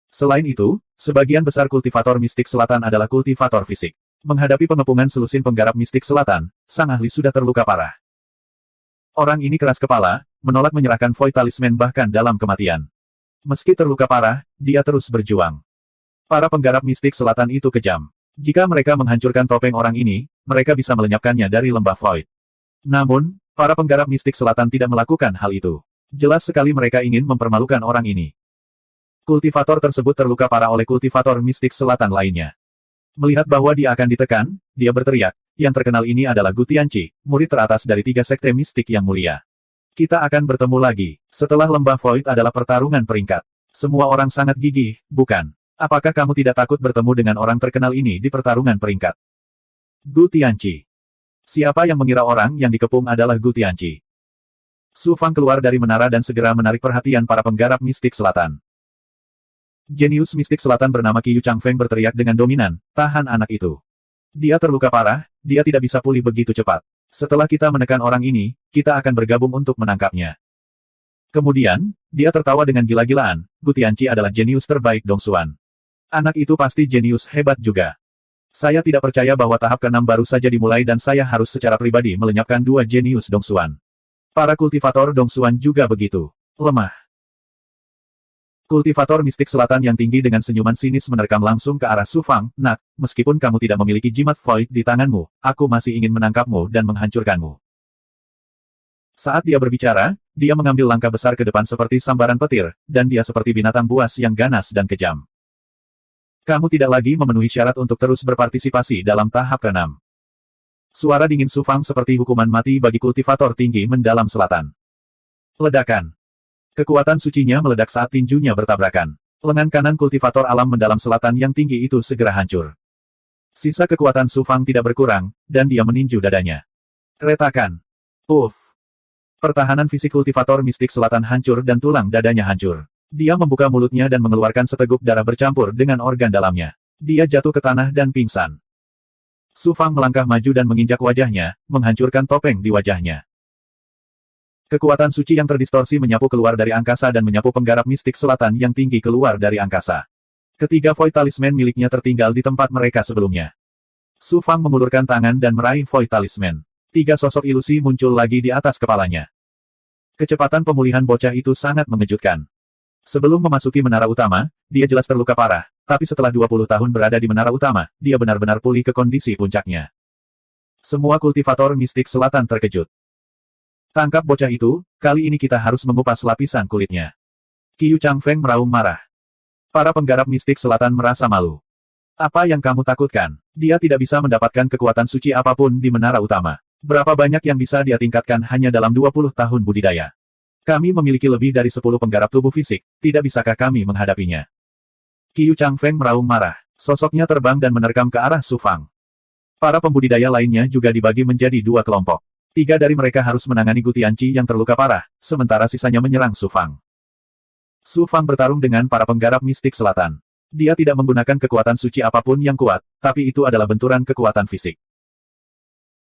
Selain itu, sebagian besar kultivator mistik selatan adalah kultivator fisik. Menghadapi pengepungan selusin penggarap mistik selatan, sang ahli sudah terluka parah. Orang ini keras kepala, menolak menyerahkan Void Talisman bahkan dalam kematian. Meski terluka parah, dia terus berjuang. Para penggarap mistik selatan itu kejam. Jika mereka menghancurkan topeng orang ini, mereka bisa melenyapkannya dari lembah Void. Namun, para penggarap mistik selatan tidak melakukan hal itu. Jelas sekali mereka ingin mempermalukan orang ini. Kultivator tersebut terluka parah oleh kultivator mistik selatan lainnya. Melihat bahwa dia akan ditekan, dia berteriak, yang terkenal ini adalah Gu Tianqi, murid teratas dari 3 sekte mistik yang mulia. Kita akan bertemu lagi. Setelah lembah Void adalah pertarungan peringkat. Semua orang sangat gigih, bukan? Apakah kamu tidak takut bertemu dengan orang terkenal ini di pertarungan peringkat? Gu Tianqi. Siapa yang mengira orang yang dikepung adalah Gu Tianqi? Su Fang keluar dari menara dan segera menarik perhatian para penggarap mistik selatan. Jenius mistik selatan bernama Qiu Changfeng berteriak dengan dominan, tahan anak itu. Dia terluka parah, dia tidak bisa pulih begitu cepat. Setelah kita menekan orang ini, kita akan bergabung untuk menangkapnya. Kemudian, dia tertawa dengan gila-gilaan, Gu Tianqi adalah jenius terbaik Dongsuan. Anak itu pasti jenius hebat juga. Saya tidak percaya bahwa tahap ke-6 baru saja dimulai dan saya harus secara pribadi melenyapkan dua jenius Dongsuan. Para kultivator Dongsuan juga begitu lemah. Kultivator mistik selatan yang tinggi dengan senyuman sinis menerkam langsung ke arah Su Fang. Nak, meskipun kamu tidak memiliki jimat void di tanganmu, aku masih ingin menangkapmu dan menghancurkanmu. Saat dia berbicara, dia mengambil langkah besar ke depan seperti sambaran petir, dan dia seperti binatang buas yang ganas dan kejam. Kamu tidak lagi memenuhi syarat untuk terus berpartisipasi dalam tahap ke-6. Suara dingin Su Fang seperti hukuman mati bagi kultivator tinggi mendalam selatan. Ledakan. Kekuatan sucinya meledak saat tinjunya bertabrakan. Lengan kanan kultivator alam mendalam selatan yang tinggi itu segera hancur. Sisa kekuatan Su Fang tidak berkurang, dan dia meninju dadanya. Retakan. Uff. Pertahanan fisik kultivator mistik selatan hancur dan tulang dadanya hancur. Dia membuka mulutnya dan mengeluarkan seteguk darah bercampur dengan organ dalamnya. Dia jatuh ke tanah dan pingsan. Su Fang melangkah maju dan menginjak wajahnya, menghancurkan topeng di wajahnya. Kekuatan suci yang terdistorsi menyapu keluar dari angkasa dan menyapu penggarap mistik selatan yang tinggi keluar dari angkasa. Ketiga Void Talisman miliknya tertinggal di tempat mereka sebelumnya. Su Fang mengulurkan tangan dan meraih Void Talisman. Tiga sosok ilusi muncul lagi di atas kepalanya. Kecepatan pemulihan bocah itu sangat mengejutkan. Sebelum memasuki menara utama, dia jelas terluka parah, tapi setelah 20 tahun berada di menara utama, dia benar-benar pulih ke kondisi puncaknya. Semua kultivator mistik selatan terkejut. Tangkap bocah itu, kali ini kita harus mengupas lapisan kulitnya. Qiu Changfeng meraung marah. Para penggarap mistik selatan merasa malu. Apa yang kamu takutkan? Dia tidak bisa mendapatkan kekuatan suci apapun di menara utama. Berapa banyak yang bisa dia tingkatkan hanya dalam 20 tahun budidaya? Kami memiliki lebih dari 10 penggarap tubuh fisik, tidak bisakah kami menghadapinya? Qiu Changfeng meraung marah. Sosoknya terbang dan menerkam ke arah Su Fang. Para pembudidaya lainnya juga dibagi menjadi dua kelompok. 3 dari mereka harus menangani Gu Tianqi yang terluka parah, sementara sisanya menyerang Su Fang. Su Fang bertarung dengan para penggarap mistik selatan. Dia tidak menggunakan kekuatan suci apapun yang kuat, tapi itu adalah benturan kekuatan fisik.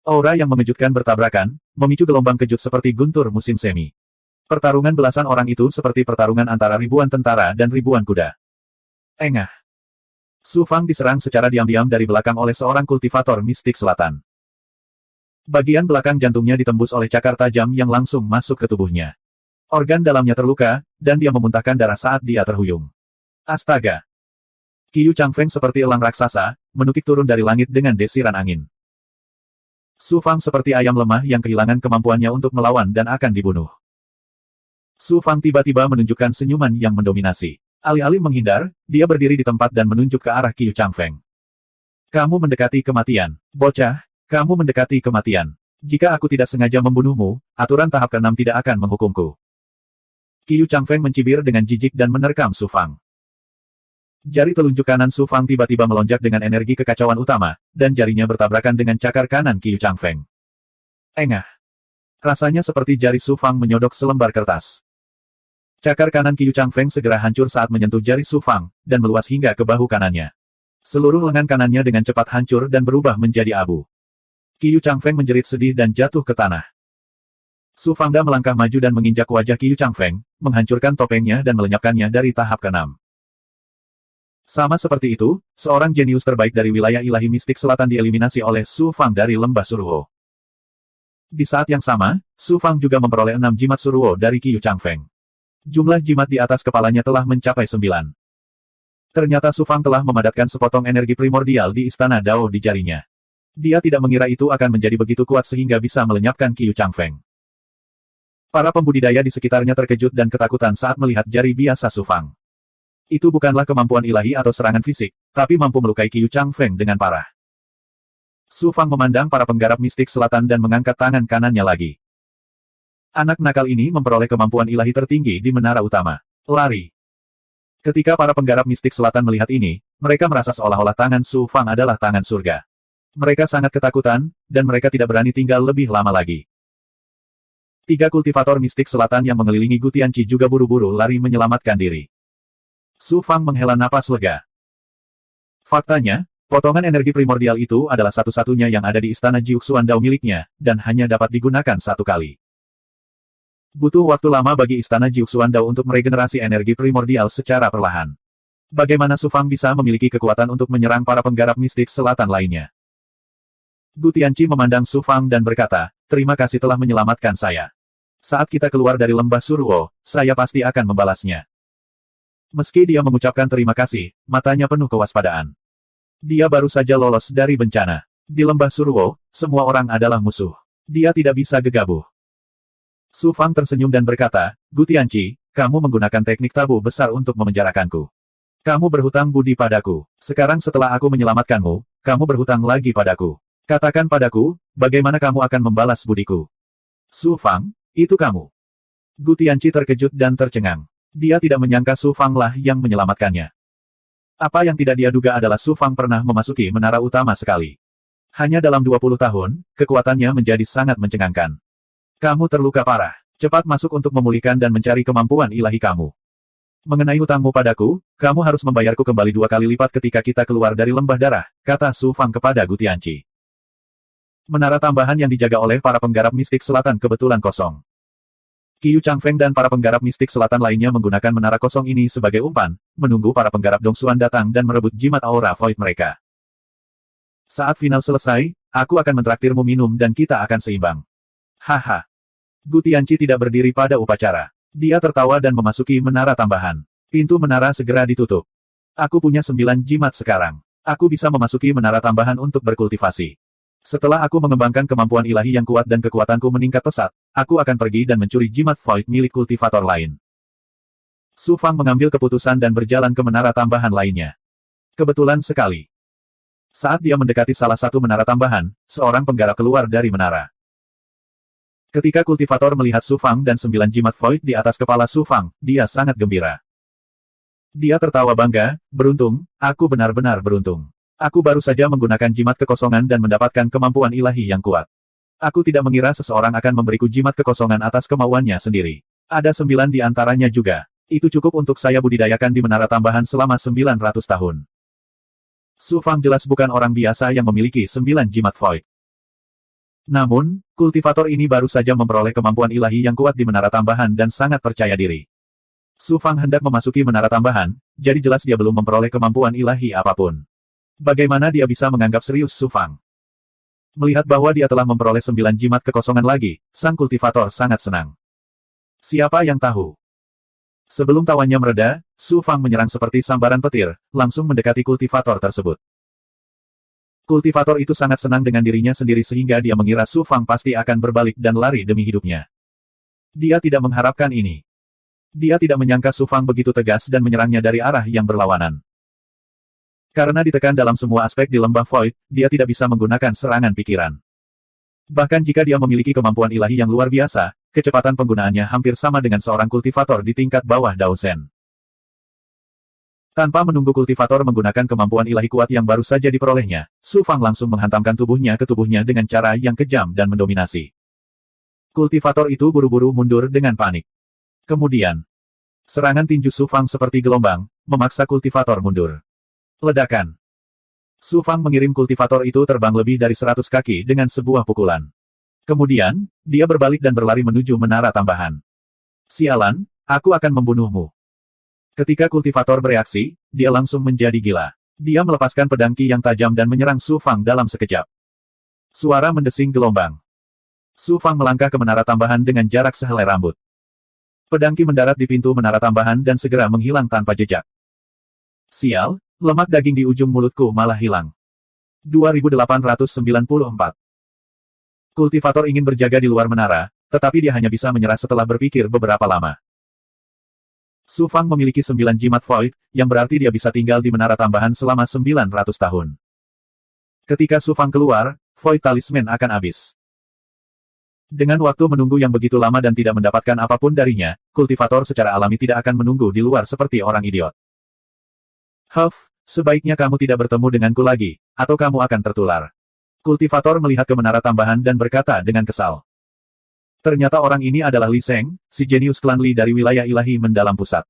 Aura yang mengejutkan bertabrakan, memicu gelombang kejut seperti guntur musim semi. Pertarungan belasan orang itu seperti pertarungan antara ribuan tentara dan ribuan kuda. Engah. Su Fang diserang secara diam-diam dari belakang oleh seorang kultivator mistik selatan. Bagian belakang jantungnya ditembus oleh cakar tajam yang langsung masuk ke tubuhnya. Organ dalamnya terluka, dan dia memuntahkan darah saat dia terhuyung. Astaga! Qiu Changfeng seperti elang raksasa, menukik turun dari langit dengan desiran angin. Su Fang seperti ayam lemah yang kehilangan kemampuannya untuk melawan dan akan dibunuh. Su Fang tiba-tiba menunjukkan senyuman yang mendominasi. Alih-alih menghindar, dia berdiri di tempat dan menunjuk ke arah Qiu Changfeng. Kamu mendekati kematian, bocah. Kamu mendekati kematian. Jika aku tidak sengaja membunuhmu, aturan tahap ke-6 tidak akan menghukumku. Qiu Changfeng mencibir dengan jijik dan menerkam Su Fang. Jari telunjuk kanan Su Fang tiba-tiba melonjak dengan energi kekacauan utama, dan jarinya bertabrakan dengan cakar kanan Qiu Changfeng. Engah. Rasanya seperti jari Su Fang menyodok selembar kertas. Cakar kanan Qiu Changfeng segera hancur saat menyentuh jari Su Fang, dan meluas hingga ke bahu kanannya. Seluruh lengan kanannya dengan cepat hancur dan berubah menjadi abu. Qiu Changfeng menjerit sedih dan jatuh ke tanah. Su Fangda melangkah maju dan menginjak wajah Qiu Changfeng, menghancurkan topengnya dan melenyapkannya dari tahap ke-6. Sama seperti itu, seorang jenius terbaik dari wilayah ilahi mistik selatan dieliminasi oleh Su Fang dari lembah Suruo. Di saat yang sama, Su Fang juga memperoleh 6 jimat Suruo dari Qiu Changfeng. Jumlah jimat di atas kepalanya telah mencapai 9. Ternyata Su Fang telah memadatkan sepotong energi primordial di istana Dao di jarinya. Dia tidak mengira itu akan menjadi begitu kuat sehingga bisa melenyapkan Qiu Changfeng. Para pembudidaya di sekitarnya terkejut dan ketakutan saat melihat jari biasa Su Fang. Itu bukanlah kemampuan ilahi atau serangan fisik, tapi mampu melukai Qiu Changfeng dengan parah. Su Fang memandang para penggarap mistik selatan dan mengangkat tangan kanannya lagi. Anak nakal ini memperoleh kemampuan ilahi tertinggi di menara utama. Lari. Ketika para penggarap mistik selatan melihat ini, mereka merasa seolah-olah tangan Su Fang adalah tangan surga. Mereka sangat ketakutan, dan mereka tidak berani tinggal lebih lama lagi. 3 kultivator mistik selatan yang mengelilingi Gu Tianqi juga buru-buru lari menyelamatkan diri. Su Fang menghela napas lega. Faktanya, potongan energi primordial itu adalah satu-satunya yang ada di istana Jiuxuan Dao miliknya, dan hanya dapat digunakan 1 kali. Butuh waktu lama bagi istana Jiuxuan Dao untuk meregenerasi energi primordial secara perlahan. Bagaimana Su Fang bisa memiliki kekuatan untuk menyerang para penggarap mistik selatan lainnya? Gu Tianqi memandang Su Fang dan berkata, terima kasih telah menyelamatkan saya. Saat kita keluar dari lembah Suruo, saya pasti akan membalasnya. Meski dia mengucapkan terima kasih, matanya penuh kewaspadaan. Dia baru saja lolos dari bencana. Di lembah Suruo, semua orang adalah musuh. Dia tidak bisa gegabah. Su Fang tersenyum dan berkata, Gu Tianqi, kamu menggunakan teknik tabu besar untuk memenjarakanku. Kamu berhutang budi padaku. Sekarang setelah aku menyelamatkanmu, kamu berhutang lagi padaku. Katakan padaku, bagaimana kamu akan membalas budiku? Su Fang, itu kamu. Gu Tianqi terkejut dan tercengang. Dia tidak menyangka Su Fang lah yang menyelamatkannya. Apa yang tidak dia duga adalah Su Fang pernah memasuki menara utama sekali. Hanya dalam 20 tahun, kekuatannya menjadi sangat mencengangkan. Kamu terluka parah. Cepat masuk untuk memulihkan dan mencari kemampuan ilahi kamu. Mengenai hutangmu padaku, kamu harus membayarku kembali 2 kali lipat ketika kita keluar dari lembah darah, kata Su Fang kepada Gu Tianqi. Menara tambahan yang dijaga oleh para penggarap mistik selatan kebetulan kosong. Qiu Changfeng dan para penggarap mistik selatan lainnya menggunakan menara kosong ini sebagai umpan, menunggu para penggarap Dongsuan datang dan merebut jimat aura void mereka. Saat final selesai, aku akan mentraktirmu minum dan kita akan seimbang. Haha. Gu Tianqi tidak berdiri pada upacara. Dia tertawa dan memasuki menara tambahan. Pintu menara segera ditutup. Aku punya 9 jimat sekarang. Aku bisa memasuki menara tambahan untuk berkultivasi. Setelah aku mengembangkan kemampuan ilahi yang kuat dan kekuatanku meningkat pesat, aku akan pergi dan mencuri jimat void milik kultivator lain. Su Fang mengambil keputusan dan berjalan ke menara tambahan lainnya. Kebetulan sekali. Saat dia mendekati salah satu menara tambahan, seorang penggarap keluar dari menara. Ketika kultivator melihat Su Fang dan 9 jimat void di atas kepala Su Fang, dia sangat gembira. Dia tertawa bangga, beruntung, aku benar-benar beruntung. Aku baru saja menggunakan jimat kekosongan dan mendapatkan kemampuan ilahi yang kuat. Aku tidak mengira seseorang akan memberiku jimat kekosongan atas kemauannya sendiri. Ada 9 di antaranya juga. Itu cukup untuk saya budidayakan di menara tambahan selama 900 tahun. Su Fang jelas bukan orang biasa yang memiliki 9 jimat void. Namun, kultivator ini baru saja memperoleh kemampuan ilahi yang kuat di menara tambahan dan sangat percaya diri. Su Fang hendak memasuki menara tambahan, jadi jelas dia belum memperoleh kemampuan ilahi apapun. Bagaimana dia bisa menganggap serius Su Fang? Melihat bahwa dia telah memperoleh 9 jimat kekosongan lagi, sang kultivator sangat senang. Siapa yang tahu? Sebelum tawanya mereda, Su Fang menyerang seperti sambaran petir, langsung mendekati kultivator tersebut. Kultivator itu sangat senang dengan dirinya sendiri sehingga dia mengira Su Fang pasti akan berbalik dan lari demi hidupnya. Dia tidak mengharapkan ini. Dia tidak menyangka Su Fang begitu tegas dan menyerangnya dari arah yang berlawanan. Karena ditekan dalam semua aspek di lembah void, dia tidak bisa menggunakan serangan pikiran. Bahkan jika dia memiliki kemampuan ilahi yang luar biasa, kecepatan penggunaannya hampir sama dengan seorang kultivator di tingkat bawah Dao Zhen. Tanpa menunggu kultivator menggunakan kemampuan ilahi kuat yang baru saja diperolehnya, Su Fang langsung menghantamkan tubuhnya ke tubuhnya dengan cara yang kejam dan mendominasi. Kultivator itu buru-buru mundur dengan panik. Kemudian, serangan tinju Su Fang seperti gelombang, memaksa kultivator mundur. Ledakan. Su Fang mengirim kultivator itu terbang lebih dari 100 kaki dengan sebuah pukulan. Kemudian, dia berbalik dan berlari menuju menara tambahan. Sialan, aku akan membunuhmu. Ketika kultivator bereaksi, dia langsung menjadi gila. Dia melepaskan pedang Qi yang tajam dan menyerang Su Fang dalam sekejap. Suara mendesing gelombang. Su Fang melangkah ke menara tambahan dengan jarak sehelai rambut. Pedang Qi mendarat di pintu menara tambahan dan segera menghilang tanpa jejak. Sial, lemak daging di ujung mulutku malah hilang. 2894. Kultivator ingin berjaga di luar menara, tetapi dia hanya bisa menyerah setelah berpikir beberapa lama. Su Fang memiliki 9 jimat void, yang berarti dia bisa tinggal di menara tambahan selama 900 tahun. Ketika Su Fang keluar, void talisman akan habis. Dengan waktu menunggu yang begitu lama dan tidak mendapatkan apapun darinya, kultivator secara alami tidak akan menunggu di luar seperti orang idiot. Huff, sebaiknya kamu tidak bertemu denganku lagi, atau kamu akan tertular. Kultivator melihat ke menara tambahan dan berkata dengan kesal. Ternyata orang ini adalah Li Sheng, si jenius klan Li dari wilayah ilahi mendalam pusat.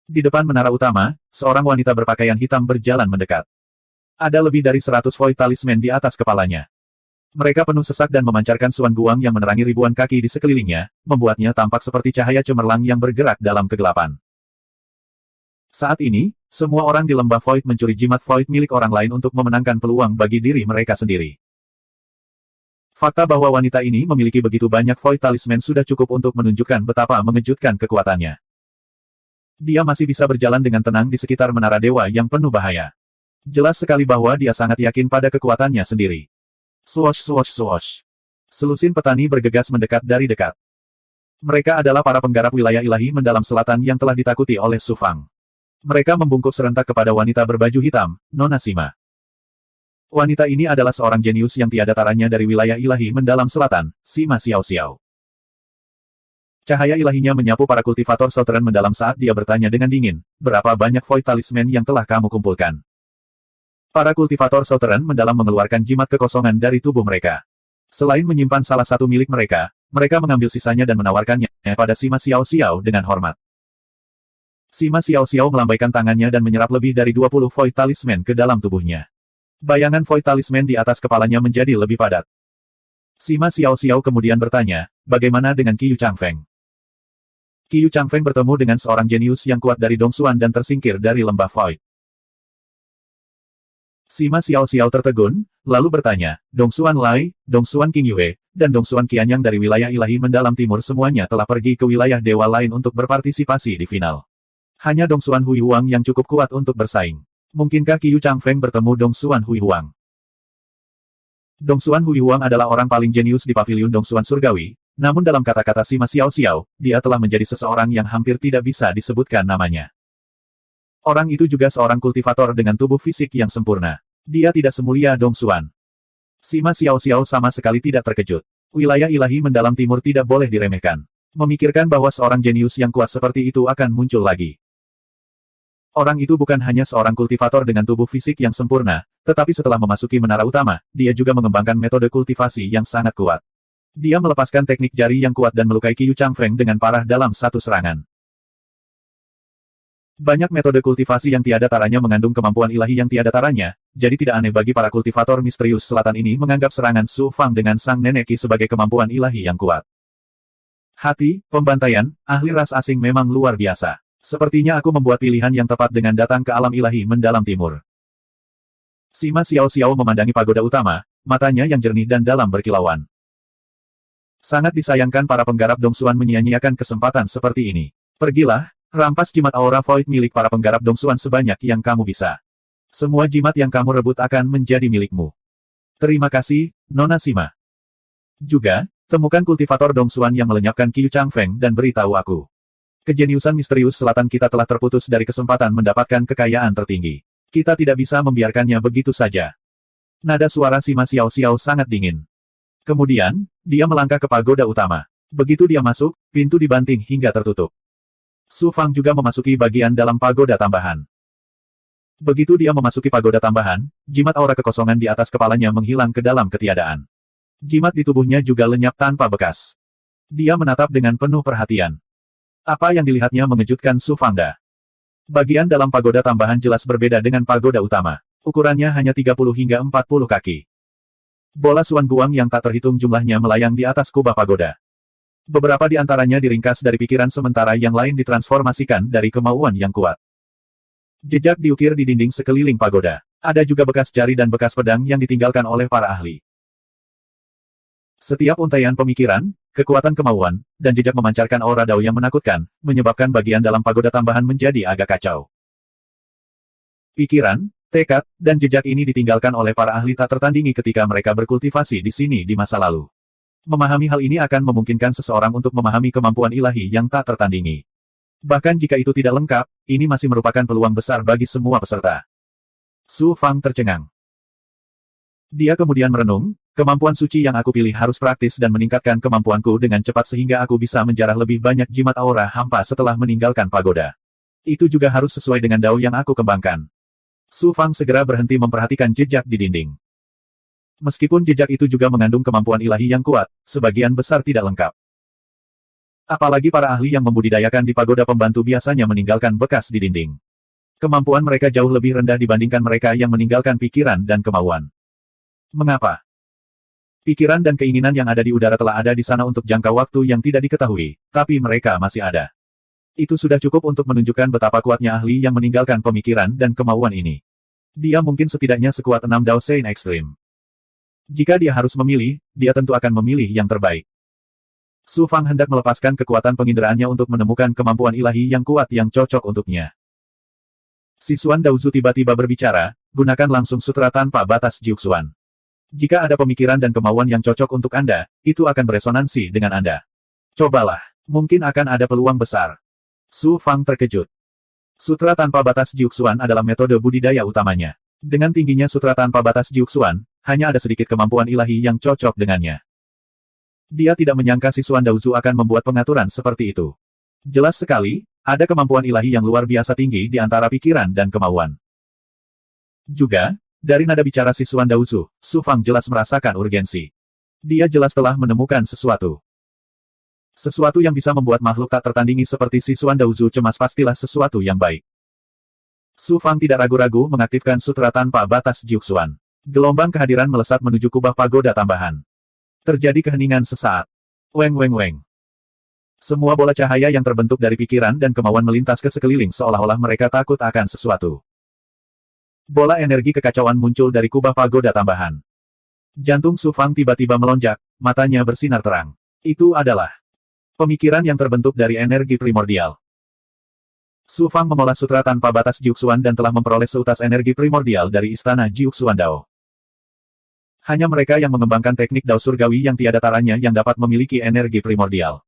Di depan menara utama, seorang wanita berpakaian hitam berjalan mendekat. Ada lebih dari 100 void talisman di atas kepalanya. Mereka penuh sesak dan memancarkan suan guang yang menerangi ribuan kaki di sekelilingnya, membuatnya tampak seperti cahaya cemerlang yang bergerak dalam kegelapan. Saat ini, semua orang di lembah Void mencuri jimat Void milik orang lain untuk memenangkan peluang bagi diri mereka sendiri. Fakta bahwa wanita ini memiliki begitu banyak Void Talisman sudah cukup untuk menunjukkan betapa mengejutkan kekuatannya. Dia masih bisa berjalan dengan tenang di sekitar menara dewa yang penuh bahaya. Jelas sekali bahwa dia sangat yakin pada kekuatannya sendiri. Swosh swosh swosh. Selusin petani bergegas mendekat dari dekat. Mereka adalah para penggarap wilayah ilahi mendalam selatan yang telah ditakuti oleh Su Fang. Mereka membungkuk serentak kepada wanita berbaju hitam, Nona Sima. Wanita ini adalah seorang jenius yang tiada taranya dari wilayah ilahi mendalam selatan, Sima Xiao Xiao. Cahaya ilahinya menyapu para kultivator Southern mendalam saat dia bertanya dengan dingin, berapa banyak Void Talisman yang telah kamu kumpulkan? Para kultivator Southern mendalam mengeluarkan jimat kekosongan dari tubuh mereka. Selain menyimpan salah satu milik mereka, mereka mengambil sisanya dan menawarkannya pada Sima Xiao Xiao dengan hormat. Sima Xiao Xiao melambaikan tangannya dan menyerap lebih dari 20 Void Talisman ke dalam tubuhnya. Bayangan Void Talisman di atas kepalanya menjadi lebih padat. Sima Xiao Xiao kemudian bertanya, bagaimana dengan Qiu Changfeng? Qiu Changfeng bertemu dengan seorang jenius yang kuat dari Dongsuan dan tersingkir dari lembah Void. Sima Xiao Xiao tertegun, lalu bertanya, Dongsuan Lai, Dongsuan King Yue, dan Dongsuan Qianyang dari wilayah ilahi mendalam timur semuanya telah pergi ke wilayah dewa lain untuk berpartisipasi di final. Hanya Dongsuan Hui Huang yang cukup kuat untuk bersaing. Mungkinkah Qiu Changfeng bertemu Dongsuan Hui Huang? Dongsuan Hui Huang adalah orang paling jenius di paviliun Dongsuan Surgawi, namun dalam kata-kata Sima Xiao Xiao, dia telah menjadi seseorang yang hampir tidak bisa disebutkan namanya. Orang itu juga seorang kultivator dengan tubuh fisik yang sempurna. Dia tidak semulia Dongsuan. Sima Xiao Xiao sama sekali tidak terkejut. Wilayah ilahi mendalam timur tidak boleh diremehkan. Memikirkan bahwa seorang jenius yang kuat seperti itu akan muncul lagi. Orang itu bukan hanya seorang kultivator dengan tubuh fisik yang sempurna, tetapi setelah memasuki menara utama, dia juga mengembangkan metode kultivasi yang sangat kuat. Dia melepaskan teknik jari yang kuat dan melukai Qiu Changfeng dengan parah dalam satu serangan. Banyak metode kultivasi yang tiada taranya mengandung kemampuan ilahi yang tiada taranya, jadi tidak aneh bagi para kultivator misterius selatan ini menganggap serangan Su Fang dengan sang nenek Qi sebagai kemampuan ilahi yang kuat. Hati, pembantaian, ahli ras asing memang luar biasa. Sepertinya aku membuat pilihan yang tepat dengan datang ke alam ilahi mendalam timur. Sima Xiao Xiao memandangi pagoda utama, matanya yang jernih dan dalam berkilauan. Sangat disayangkan para penggarap Dongsuan menyia-nyiakan kesempatan seperti ini. Pergilah, rampas jimat aura void milik para penggarap Dongsuan sebanyak yang kamu bisa. Semua jimat yang kamu rebut akan menjadi milikmu. Terima kasih, Nona Sima. Juga, temukan kultivator Dongsuan yang melenyapkan Qiu Changfeng dan beritahu aku. Kejeniusan misterius selatan kita telah terputus dari kesempatan mendapatkan kekayaan tertinggi. Kita tidak bisa membiarkannya begitu saja. Nada suara Sima Xiao Xiao sangat dingin. Kemudian, dia melangkah ke pagoda utama. Begitu dia masuk, pintu dibanting hingga tertutup. Su Fang juga memasuki bagian dalam pagoda tambahan. Begitu dia memasuki pagoda tambahan, jimat aura kekosongan di atas kepalanya menghilang ke dalam ketiadaan. Jimat di tubuhnya juga lenyap tanpa bekas. Dia menatap dengan penuh perhatian. Apa yang dilihatnya mengejutkan Su Fangda. Bagian dalam pagoda tambahan jelas berbeda dengan pagoda utama. Ukurannya hanya 30 hingga 40 kaki. Bola Suan Guang yang tak terhitung jumlahnya melayang di atas kubah pagoda. Beberapa di antaranya diringkas dari pikiran sementara yang lain ditransformasikan dari kemauan yang kuat. Jejak diukir di dinding sekeliling pagoda. Ada juga bekas jari dan bekas pedang yang ditinggalkan oleh para ahli. Setiap untaian pemikiran, kekuatan kemauan, dan jejak memancarkan aura dao yang menakutkan, menyebabkan bagian dalam pagoda tambahan menjadi agak kacau. Pikiran, tekad, dan jejak ini ditinggalkan oleh para ahli tak tertandingi ketika mereka berkultivasi di sini di masa lalu. Memahami hal ini akan memungkinkan seseorang untuk memahami kemampuan ilahi yang tak tertandingi. Bahkan jika itu tidak lengkap, ini masih merupakan peluang besar bagi semua peserta. Su Fang tercengang. Dia kemudian merenung, kemampuan suci yang aku pilih harus praktis dan meningkatkan kemampuanku dengan cepat sehingga aku bisa menjarah lebih banyak jimat aura hampa setelah meninggalkan pagoda. Itu juga harus sesuai dengan dao yang aku kembangkan. Su Fang segera berhenti memperhatikan jejak di dinding. Meskipun jejak itu juga mengandung kemampuan ilahi yang kuat, sebagian besar tidak lengkap. Apalagi para ahli yang membudidayakan di pagoda pembantu biasanya meninggalkan bekas di dinding. Kemampuan mereka jauh lebih rendah dibandingkan mereka yang meninggalkan pikiran dan kemauan. Mengapa? Pikiran dan keinginan yang ada di udara telah ada di sana untuk jangka waktu yang tidak diketahui, tapi mereka masih ada. Itu sudah cukup untuk menunjukkan betapa kuatnya ahli yang meninggalkan pemikiran dan kemauan ini. Dia mungkin setidaknya sekuat 6 Dao Sein ekstrim. Jika dia harus memilih, dia tentu akan memilih yang terbaik. Su Fang hendak melepaskan kekuatan penginderaannya untuk menemukan kemampuan ilahi yang kuat yang cocok untuknya. Sisuan Daozu tiba-tiba berbicara, gunakan langsung sutra tanpa batas Jiuxuan. Jika ada pemikiran dan kemauan yang cocok untuk Anda, itu akan beresonansi dengan Anda. Cobalah, mungkin akan ada peluang besar. Su Fang terkejut. Sutra tanpa batas Jiuxuan adalah metode budidaya utamanya. Dengan tingginya sutra tanpa batas Jiuxuan, hanya ada sedikit kemampuan ilahi yang cocok dengannya. Dia tidak menyangka siswan Daozu akan membuat pengaturan seperti itu. Jelas sekali, ada kemampuan ilahi yang luar biasa tinggi di antara pikiran dan kemauan. Juga, dari nada bicara siswan Daozu, Su Fang jelas merasakan urgensi. Dia jelas telah menemukan sesuatu. Sesuatu yang bisa membuat makhluk tak tertandingi seperti siswan Daozu cemas pastilah sesuatu yang baik. Su Fang tidak ragu-ragu mengaktifkan sutra tanpa batas Jiuxuan. Gelombang kehadiran melesat menuju kubah pagoda tambahan. Terjadi keheningan sesaat. Weng weng weng. Semua bola cahaya yang terbentuk dari pikiran dan kemauan melintas ke sekeliling seolah-olah mereka takut akan sesuatu. Bola energi kekacauan muncul dari kubah pagoda tambahan. Jantung Su Fang tiba-tiba melonjak, matanya bersinar terang. Itu adalah pemikiran yang terbentuk dari energi primordial. Su Fang mengolah sutra tanpa batas Jiuxuan dan telah memperoleh seutas energi primordial dari istana Jiuxuan Dao. Hanya mereka yang mengembangkan teknik Dao surgawi yang tiada taranya yang dapat memiliki energi primordial.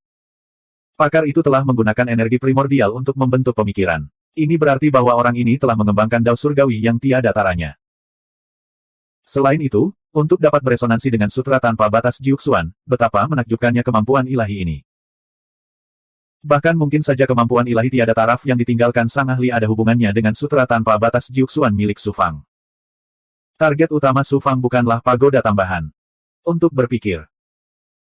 Pakar itu telah menggunakan energi primordial untuk membentuk pemikiran. Ini berarti bahwa orang ini telah mengembangkan Dao surgawi yang tiada taranya. Selain itu, untuk dapat beresonansi dengan sutra tanpa batas Jiuxuan, betapa menakjubkannya kemampuan ilahi ini. Bahkan mungkin saja kemampuan ilahi tiada taraf yang ditinggalkan sang ahli ada hubungannya dengan sutra tanpa batas Jiuxuan milik Su Fang. Target utama Su Fang bukanlah pagoda tambahan. Untuk berpikir.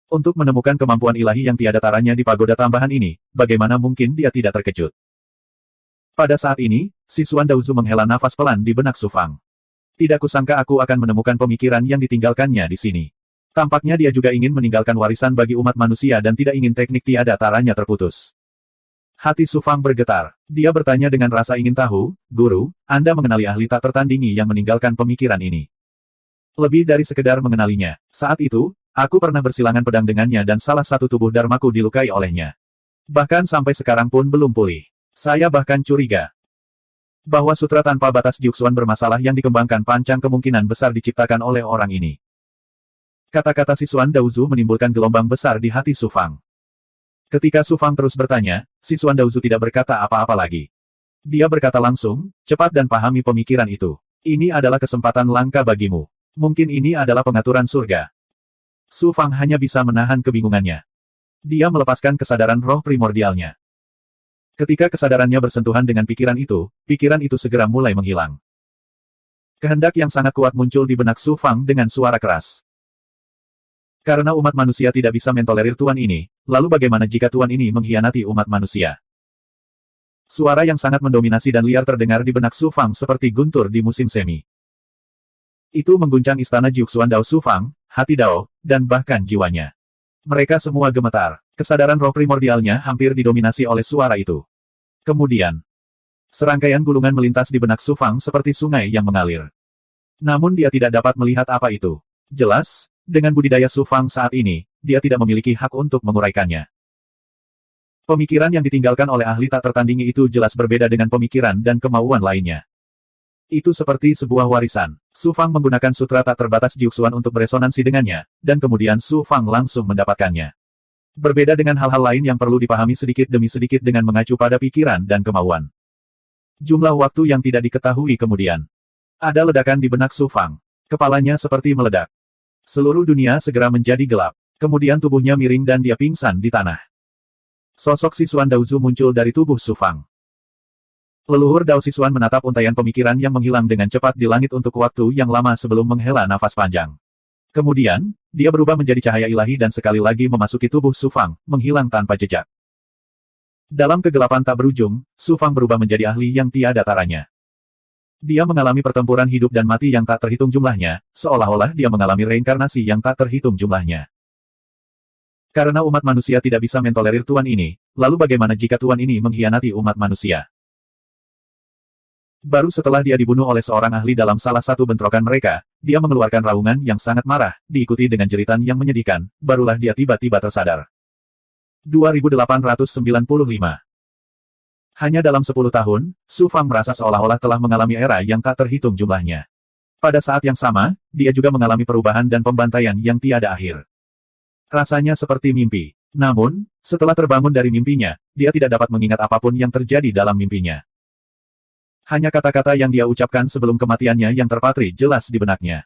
Untuk menemukan kemampuan ilahi yang tiada taranya di pagoda tambahan ini, bagaimana mungkin dia tidak terkejut? Pada saat ini, siswan Daozu menghela nafas pelan di benak Su Fang. Tidak kusangka aku akan menemukan pemikiran yang ditinggalkannya di sini. Tampaknya dia juga ingin meninggalkan warisan bagi umat manusia dan tidak ingin teknik tiada taranya terputus. Hati Su Fang bergetar. Dia bertanya dengan rasa ingin tahu, Guru, Anda mengenali ahli tak tertandingi yang meninggalkan pemikiran ini. Lebih dari sekedar mengenalinya. Saat itu, aku pernah bersilangan pedang dengannya dan salah satu tubuh Dharmaku dilukai olehnya. Bahkan sampai sekarang pun belum pulih. Saya bahkan curiga bahwa sutra tanpa batas Jiuxuan bermasalah yang dikembangkan pancang kemungkinan besar diciptakan oleh orang ini. Kata-kata siswan Daozu menimbulkan gelombang besar di hati Su Fang. Ketika Su Fang terus bertanya, siswan Daozu tidak berkata apa-apa lagi. Dia berkata langsung, cepat dan pahami pemikiran itu. Ini adalah kesempatan langka bagimu. Mungkin ini adalah pengaturan surga. Su Fang hanya bisa menahan kebingungannya. Dia melepaskan kesadaran roh primordialnya. Ketika kesadarannya bersentuhan dengan pikiran itu segera mulai menghilang. Kehendak yang sangat kuat muncul di benak Su Fang dengan suara keras. Karena umat manusia tidak bisa mentolerir Tuan ini, lalu bagaimana jika Tuan ini mengkhianati umat manusia? Suara yang sangat mendominasi dan liar terdengar di benak Su Fang seperti guntur di musim semi. Itu mengguncang istana Jiuxuan Dao Su Fang, hati Dao, dan bahkan jiwanya. Mereka semua gemetar. Kesadaran roh primordialnya hampir didominasi oleh suara itu. Kemudian, serangkaian gulungan melintas di benak Su Fang seperti sungai yang mengalir. Namun dia tidak dapat melihat apa itu. Jelas, dengan budidaya Su Fang saat ini, dia tidak memiliki hak untuk menguraikannya. Pemikiran yang ditinggalkan oleh ahli tak tertandingi itu jelas berbeda dengan pemikiran dan kemauan lainnya. Itu seperti sebuah warisan. Su Fang menggunakan sutra tak terbatas Jiuxuan untuk beresonansi dengannya, dan kemudian Su Fang langsung mendapatkannya. Berbeda dengan hal-hal lain yang perlu dipahami sedikit demi sedikit dengan mengacu pada pikiran dan kemauan. Jumlah waktu yang tidak diketahui kemudian. Ada ledakan di benak Su Fang. Kepalanya seperti meledak. Seluruh dunia segera menjadi gelap. Kemudian tubuhnya miring dan dia pingsan di tanah. Sosok siswan Daozu muncul dari tubuh Su Fang. Leluhur Dao siswan menatap untaian pemikiran yang menghilang dengan cepat di langit untuk waktu yang lama sebelum menghela nafas panjang. Kemudian, dia berubah menjadi cahaya ilahi dan sekali lagi memasuki tubuh Su Fang, menghilang tanpa jejak. Dalam kegelapan tak berujung, Su Fang berubah menjadi ahli yang tiada taranya. Dia mengalami pertempuran hidup dan mati yang tak terhitung jumlahnya, seolah-olah dia mengalami reinkarnasi yang tak terhitung jumlahnya. Karena umat manusia tidak bisa mentolerir tuan ini, lalu bagaimana jika tuan ini mengkhianati umat manusia? Baru setelah dia dibunuh oleh seorang ahli dalam salah satu bentrokan mereka, dia mengeluarkan raungan yang sangat marah, diikuti dengan jeritan yang menyedihkan, barulah dia tiba-tiba tersadar. 2895. Hanya dalam 10 tahun, Su Fang merasa seolah-olah telah mengalami era yang tak terhitung jumlahnya. Pada saat yang sama, dia juga mengalami perubahan dan pembantaian yang tiada akhir. Rasanya seperti mimpi. Namun, setelah terbangun dari mimpinya, dia tidak dapat mengingat apapun yang terjadi dalam mimpinya. Hanya kata-kata yang dia ucapkan sebelum kematiannya yang terpatri jelas di benaknya.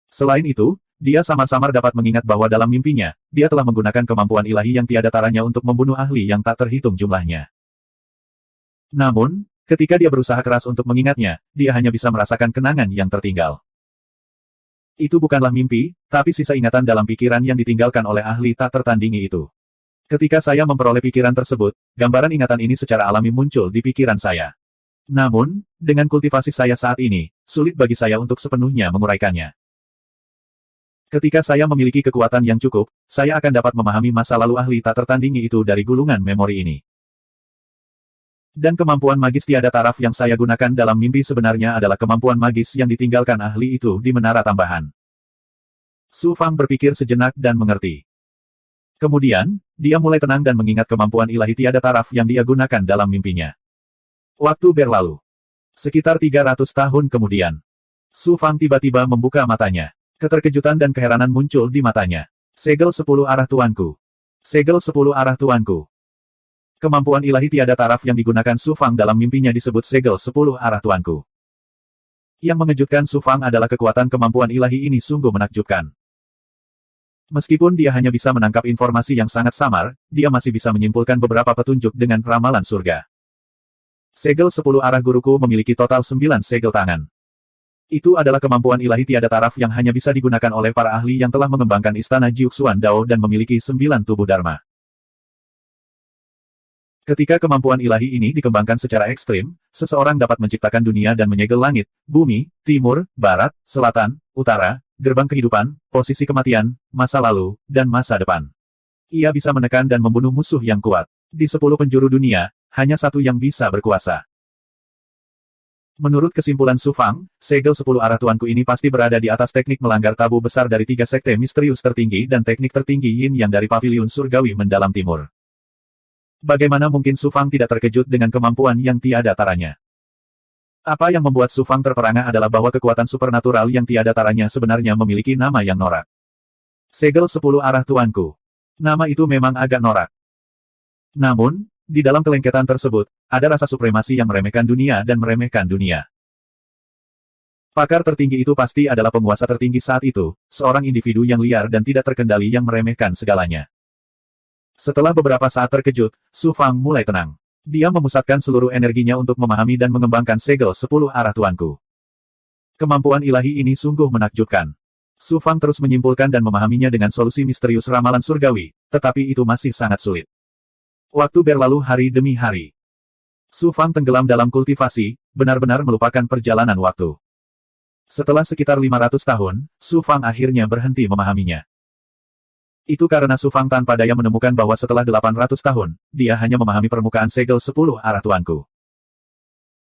Selain itu, dia samar-samar dapat mengingat bahwa dalam mimpinya, dia telah menggunakan kemampuan ilahi yang tiada taranya untuk membunuh ahli yang tak terhitung jumlahnya. Namun, ketika dia berusaha keras untuk mengingatnya, dia hanya bisa merasakan kenangan yang tertinggal. Itu bukanlah mimpi, tapi sisa ingatan dalam pikiran yang ditinggalkan oleh ahli tak tertandingi itu. Ketika saya memperoleh pikiran tersebut, gambaran ingatan ini secara alami muncul di pikiran saya. Namun, dengan kultivasi saya saat ini, sulit bagi saya untuk sepenuhnya menguraikannya. Ketika saya memiliki kekuatan yang cukup, saya akan dapat memahami masa lalu ahli tak tertandingi itu dari gulungan memori ini. Dan kemampuan magis tiada taraf yang saya gunakan dalam mimpi sebenarnya adalah kemampuan magis yang ditinggalkan ahli itu di menara tambahan. Su Fang berpikir sejenak dan mengerti. Kemudian, dia mulai tenang dan mengingat kemampuan ilahi tiada taraf yang dia gunakan dalam mimpinya. Waktu berlalu. Sekitar 300 tahun kemudian. Su Fang tiba-tiba membuka matanya. Keterkejutan dan keheranan muncul di matanya. Segel 10 arah tuanku. Segel 10 arah tuanku. Kemampuan ilahi tiada taraf yang digunakan Su Fang dalam mimpinya disebut segel 10 arah tuanku. Yang mengejutkan Su Fang adalah kekuatan kemampuan ilahi ini sungguh menakjubkan. Meskipun dia hanya bisa menangkap informasi yang sangat samar, dia masih bisa menyimpulkan beberapa petunjuk dengan ramalan surga. Segel 10 arah guruku memiliki total 9 segel tangan. Itu adalah kemampuan ilahi tiada taraf yang hanya bisa digunakan oleh para ahli yang telah mengembangkan istana Jiuxuan Dao dan memiliki 9 tubuh Dharma. Ketika kemampuan ilahi ini dikembangkan secara ekstrim, seseorang dapat menciptakan dunia dan menyegel langit, bumi, timur, barat, selatan, utara, gerbang kehidupan, posisi kematian, masa lalu, dan masa depan. Ia bisa menekan dan membunuh musuh yang kuat. Di 10 penjuru dunia, hanya satu yang bisa berkuasa. Menurut kesimpulan Su Fang, segel 10 arah tuanku ini pasti berada di atas teknik melanggar tabu besar dari 3 sekte misterius tertinggi dan teknik tertinggi Yin yang dari paviliun surgawi mendalam timur. Bagaimana mungkin Su Fang tidak terkejut dengan kemampuan yang tiada taranya? Apa yang membuat Su Fang terperangah adalah bahwa kekuatan supernatural yang tiada taranya sebenarnya memiliki nama yang norak. Segel 10 arah tuanku. Nama itu memang agak norak. Namun, di dalam kelengketan tersebut, ada rasa supremasi yang meremehkan dunia dan meremehkan dunia. Pakar tertinggi itu pasti adalah penguasa tertinggi saat itu, seorang individu yang liar dan tidak terkendali yang meremehkan segalanya. Setelah beberapa saat terkejut, Su Fang mulai tenang. Dia memusatkan seluruh energinya untuk memahami dan mengembangkan segel 10 arah tuanku. Kemampuan ilahi ini sungguh menakjubkan. Su Fang terus menyimpulkan dan memahaminya dengan solusi misterius ramalan surgawi, tetapi itu masih sangat sulit. Waktu berlalu hari demi hari. Su Fang tenggelam dalam kultivasi, benar-benar melupakan perjalanan waktu. Setelah sekitar 500 tahun, Su Fang akhirnya berhenti memahaminya. Itu karena Su Fang tanpa daya menemukan bahwa setelah 800 tahun, dia hanya memahami permukaan segel 10 arah tuanku.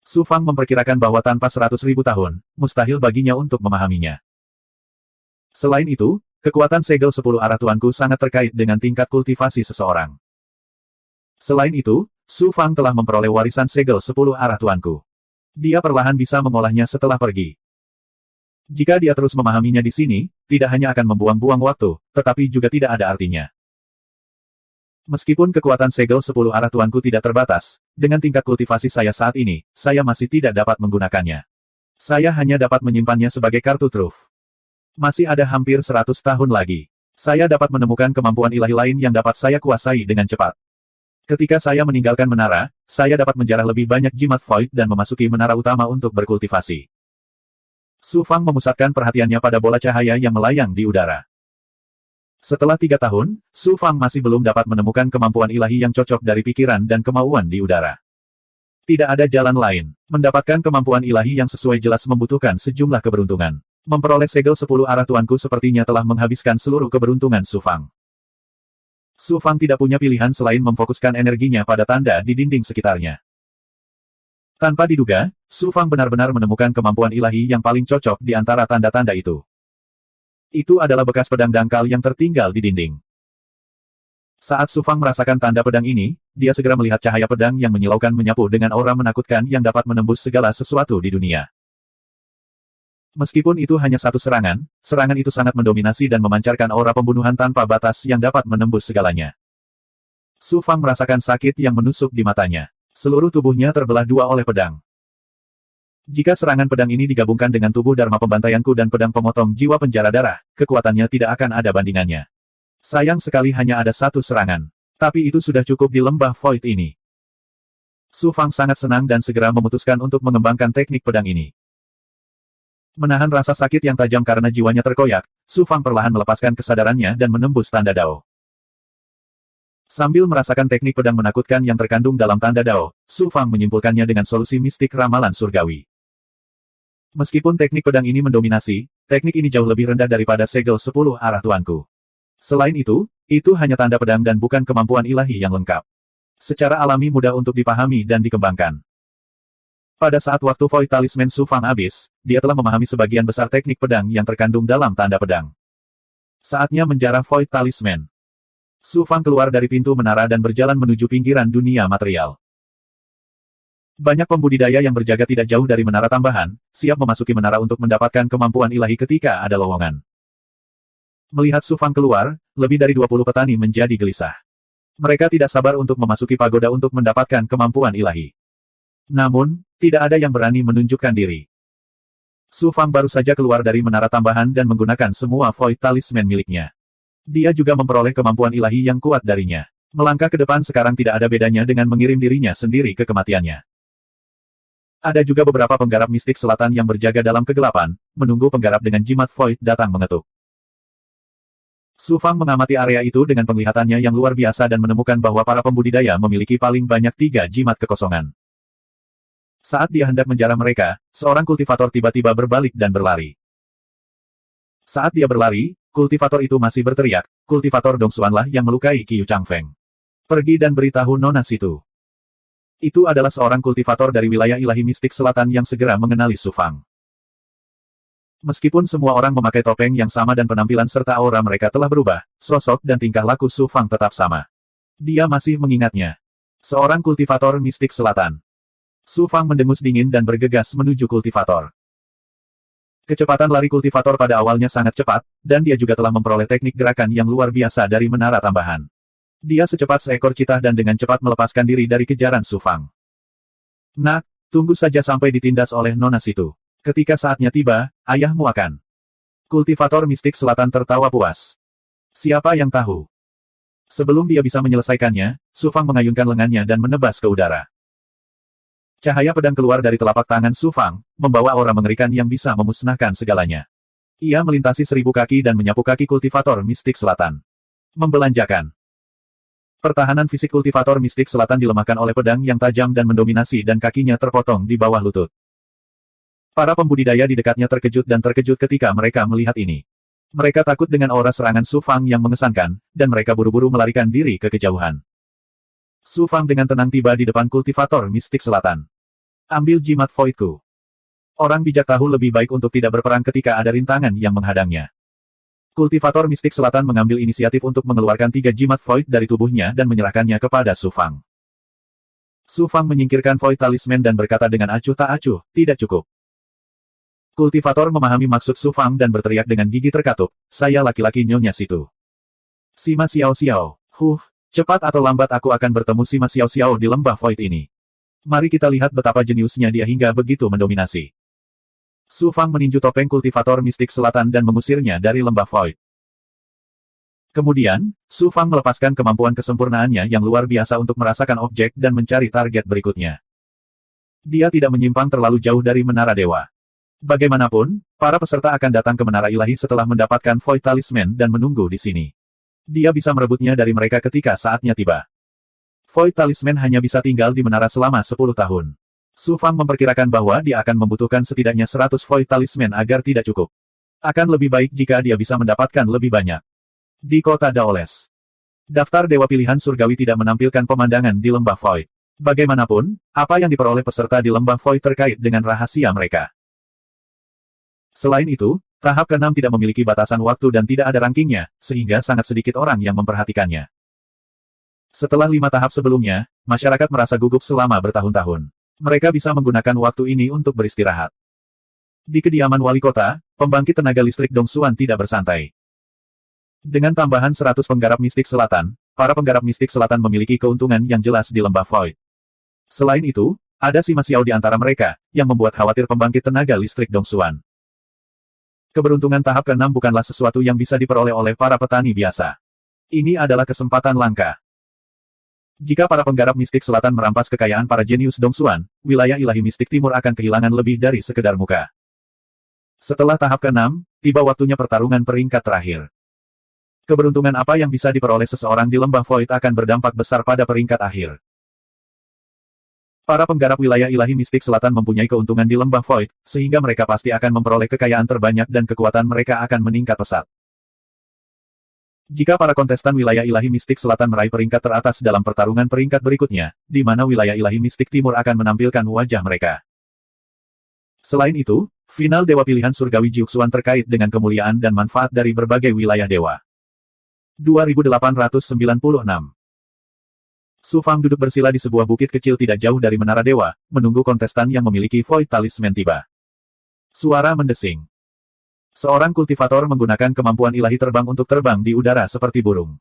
Su Fang memperkirakan bahwa tanpa 100.000 tahun, mustahil baginya untuk memahaminya. Selain itu, kekuatan segel 10 arah tuanku sangat terkait dengan tingkat kultivasi seseorang. Selain itu, Su Fang telah memperoleh warisan segel 10 arah tuanku. Dia perlahan bisa mengolahnya setelah pergi. Jika dia terus memahaminya di sini, tidak hanya akan membuang-buang waktu, tetapi juga tidak ada artinya. Meskipun kekuatan segel 10 arah tuanku tidak terbatas, dengan tingkat kultivasi saya saat ini, saya masih tidak dapat menggunakannya. Saya hanya dapat menyimpannya sebagai kartu truf. Masih ada hampir 100 tahun lagi. Saya dapat menemukan kemampuan ilahi lain yang dapat saya kuasai dengan cepat. Ketika saya meninggalkan menara, saya dapat menjarah lebih banyak jimat void dan memasuki menara utama untuk berkultivasi. Su Fang memusatkan perhatiannya pada bola cahaya yang melayang di udara. Setelah 3 tahun, Su Fang masih belum dapat menemukan kemampuan ilahi yang cocok dari pikiran dan kemauan di udara. Tidak ada jalan lain. Mendapatkan kemampuan ilahi yang sesuai jelas membutuhkan sejumlah keberuntungan. Memperoleh segel 10 arah tuanku sepertinya telah menghabiskan seluruh keberuntungan Su Fang. Su Fang tidak punya pilihan selain memfokuskan energinya pada tanda di dinding sekitarnya. Tanpa diduga, Su Fang benar-benar menemukan kemampuan ilahi yang paling cocok di antara tanda-tanda itu. Itu adalah bekas pedang dangkal yang tertinggal di dinding. Saat Su Fang merasakan tanda pedang ini, dia segera melihat cahaya pedang yang menyilaukan menyapu dengan aura menakutkan yang dapat menembus segala sesuatu di dunia. Meskipun itu hanya satu serangan, serangan itu sangat mendominasi dan memancarkan aura pembunuhan tanpa batas yang dapat menembus segalanya. Su Fang merasakan sakit yang menusuk di matanya. Seluruh tubuhnya terbelah dua oleh pedang. Jika serangan pedang ini digabungkan dengan tubuh Dharma Pembantaianku dan pedang pemotong jiwa penjara darah, kekuatannya tidak akan ada bandingannya. Sayang sekali hanya ada satu serangan. Tapi itu sudah cukup di lembah Void ini. Su Fang sangat senang dan segera memutuskan untuk mengembangkan teknik pedang ini. Menahan rasa sakit yang tajam karena jiwanya terkoyak, Su Fang perlahan melepaskan kesadarannya dan menembus tanda Dao. Sambil merasakan teknik pedang menakutkan yang terkandung dalam tanda Dao, Su Fang menyimpulkannya dengan solusi mistik ramalan surgawi. Meskipun teknik pedang ini mendominasi, teknik ini jauh lebih rendah daripada segel 10 arah tuanku. Selain itu hanya tanda pedang dan bukan kemampuan ilahi yang lengkap. Secara alami mudah untuk dipahami dan dikembangkan. Pada saat waktu Void Talisman Su Fang habis, dia telah memahami sebagian besar teknik pedang yang terkandung dalam tanda pedang. Saatnya menjarah Void Talisman. Su Fang keluar dari pintu menara dan berjalan menuju pinggiran dunia material. Banyak pembudidaya yang berjaga tidak jauh dari menara tambahan, siap memasuki menara untuk mendapatkan kemampuan ilahi ketika ada lowongan. Melihat Su Fang keluar, lebih dari 20 petani menjadi gelisah. Mereka tidak sabar untuk memasuki pagoda untuk mendapatkan kemampuan ilahi. Namun, tidak ada yang berani menunjukkan diri. Su Fang baru saja keluar dari menara tambahan dan menggunakan semua Void Talisman miliknya. Dia juga memperoleh kemampuan ilahi yang kuat darinya. Melangkah ke depan sekarang tidak ada bedanya dengan mengirim dirinya sendiri ke kematiannya. Ada juga beberapa penggarap mistik selatan yang berjaga dalam kegelapan, menunggu penggarap dengan jimat Void datang mengetuk. Su Fang mengamati area itu dengan penglihatannya yang luar biasa dan menemukan bahwa para pembudidaya memiliki paling banyak 3 jimat kekosongan. Saat dia hendak menjarah mereka, seorang kultivator tiba-tiba berbalik dan berlari. Saat dia berlari, kultivator itu masih berteriak, kultivator Dongsuanlah yang melukai Qiu Changfeng. Pergi dan beritahu Nona situ. Itu adalah seorang kultivator dari wilayah ilahi mistik selatan yang segera mengenali Su Fang. Meskipun semua orang memakai topeng yang sama dan penampilan serta aura mereka telah berubah, sosok dan tingkah laku Su Fang tetap sama. Dia masih mengingatnya. Seorang kultivator mistik selatan. Su Fang mendengus dingin dan bergegas menuju kultivator. Kecepatan lari kultivator pada awalnya sangat cepat, dan dia juga telah memperoleh teknik gerakan yang luar biasa dari menara tambahan. Dia secepat seekor citah dan dengan cepat melepaskan diri dari kejaran Su Fang. Nak, tunggu saja sampai ditindas oleh Nona situ. Ketika saatnya tiba, ayahmu akan. Kultivator mistik selatan tertawa puas. Siapa yang tahu? Sebelum dia bisa menyelesaikannya, Su Fang mengayunkan lengannya dan menebas ke udara. Cahaya pedang keluar dari telapak tangan Su Fang, membawa aura mengerikan yang bisa memusnahkan segalanya. Ia melintasi 1000 kaki dan menyapu kaki kultivator mistik selatan. Membelanjakan. Pertahanan fisik kultivator mistik selatan dilemahkan oleh pedang yang tajam dan mendominasi dan kakinya terpotong di bawah lutut. Para pembudidaya di dekatnya terkejut dan terkejut ketika mereka melihat ini. Mereka takut dengan aura serangan Su Fang yang mengesankan, dan mereka buru-buru melarikan diri ke kejauhan. Su Fang dengan tenang tiba di depan kultivator mistik selatan. Ambil jimat Voidku. Orang bijak tahu lebih baik untuk tidak berperang ketika ada rintangan yang menghadangnya. Kultivator mistik selatan mengambil inisiatif untuk mengeluarkan 3 jimat Void dari tubuhnya dan menyerahkannya kepada Su Fang. Su Fang menyingkirkan Void Talisman dan berkata dengan acuh tak acuh, tidak cukup. Kultivator memahami maksud Su Fang dan berteriak dengan gigi terkatup, saya laki-laki nyonya situ. Sima Xiao Xiao, cepat atau lambat aku akan bertemu Sima Xiao Xiao di lembah Void ini. Mari kita lihat betapa jeniusnya dia hingga begitu mendominasi. Su Fang meninju topeng kultivator mistik selatan dan mengusirnya dari lembah Void. Kemudian, Su Fang melepaskan kemampuan kesempurnaannya yang luar biasa untuk merasakan objek dan mencari target berikutnya. Dia tidak menyimpang terlalu jauh dari Menara Dewa. Bagaimanapun, para peserta akan datang ke Menara Ilahi setelah mendapatkan Void Talisman dan menunggu di sini. Dia bisa merebutnya dari mereka ketika saatnya tiba. Void Talisman hanya bisa tinggal di menara selama 10 tahun. Su Fang memperkirakan bahwa dia akan membutuhkan setidaknya 100 Void Talisman agar tidak cukup. Akan lebih baik jika dia bisa mendapatkan lebih banyak. Di kota Daoles. Daftar dewa pilihan surgawi tidak menampilkan pemandangan di lembah Void. Bagaimanapun, apa yang diperoleh peserta di lembah Void terkait dengan rahasia mereka. Selain itu, tahap ke-6 tidak memiliki batasan waktu dan tidak ada rankingnya, sehingga sangat sedikit orang yang memperhatikannya. Setelah 5 tahap sebelumnya, masyarakat merasa gugup selama bertahun-tahun. Mereka bisa menggunakan waktu ini untuk beristirahat. Di kediaman wali kota, pembangkit tenaga listrik Dongsuan tidak bersantai. Dengan tambahan 100 penggarap mistik selatan, para penggarap mistik selatan memiliki keuntungan yang jelas di lembah Void. Selain itu, ada Sima Xiao di antara mereka, yang membuat khawatir pembangkit tenaga listrik Dongsuan. Keberuntungan tahap ke-6 bukanlah sesuatu yang bisa diperoleh oleh para petani biasa. Ini adalah kesempatan langka. Jika para penggarap mistik selatan merampas kekayaan para jenius Dongsuan, wilayah ilahi mistik timur akan kehilangan lebih dari sekedar muka. Setelah tahap ke-6, tiba waktunya pertarungan peringkat terakhir. Keberuntungan apa yang bisa diperoleh seseorang di lembah Void akan berdampak besar pada peringkat akhir. Para penggarap wilayah ilahi mistik selatan mempunyai keuntungan di lembah Void, sehingga mereka pasti akan memperoleh kekayaan terbanyak dan kekuatan mereka akan meningkat pesat. Jika para kontestan wilayah ilahi mistik selatan meraih peringkat teratas dalam pertarungan peringkat berikutnya, di mana wilayah ilahi mistik timur akan menampilkan wajah mereka. Selain itu, final dewa pilihan surgawi Jiuxuan terkait dengan kemuliaan dan manfaat dari berbagai wilayah dewa. 2896 Su Fang duduk bersila di sebuah bukit kecil tidak jauh dari Menara Dewa, menunggu kontestan yang memiliki Void Talisman tiba. Suara mendesing. Seorang kultivator menggunakan kemampuan ilahi terbang untuk terbang di udara seperti burung.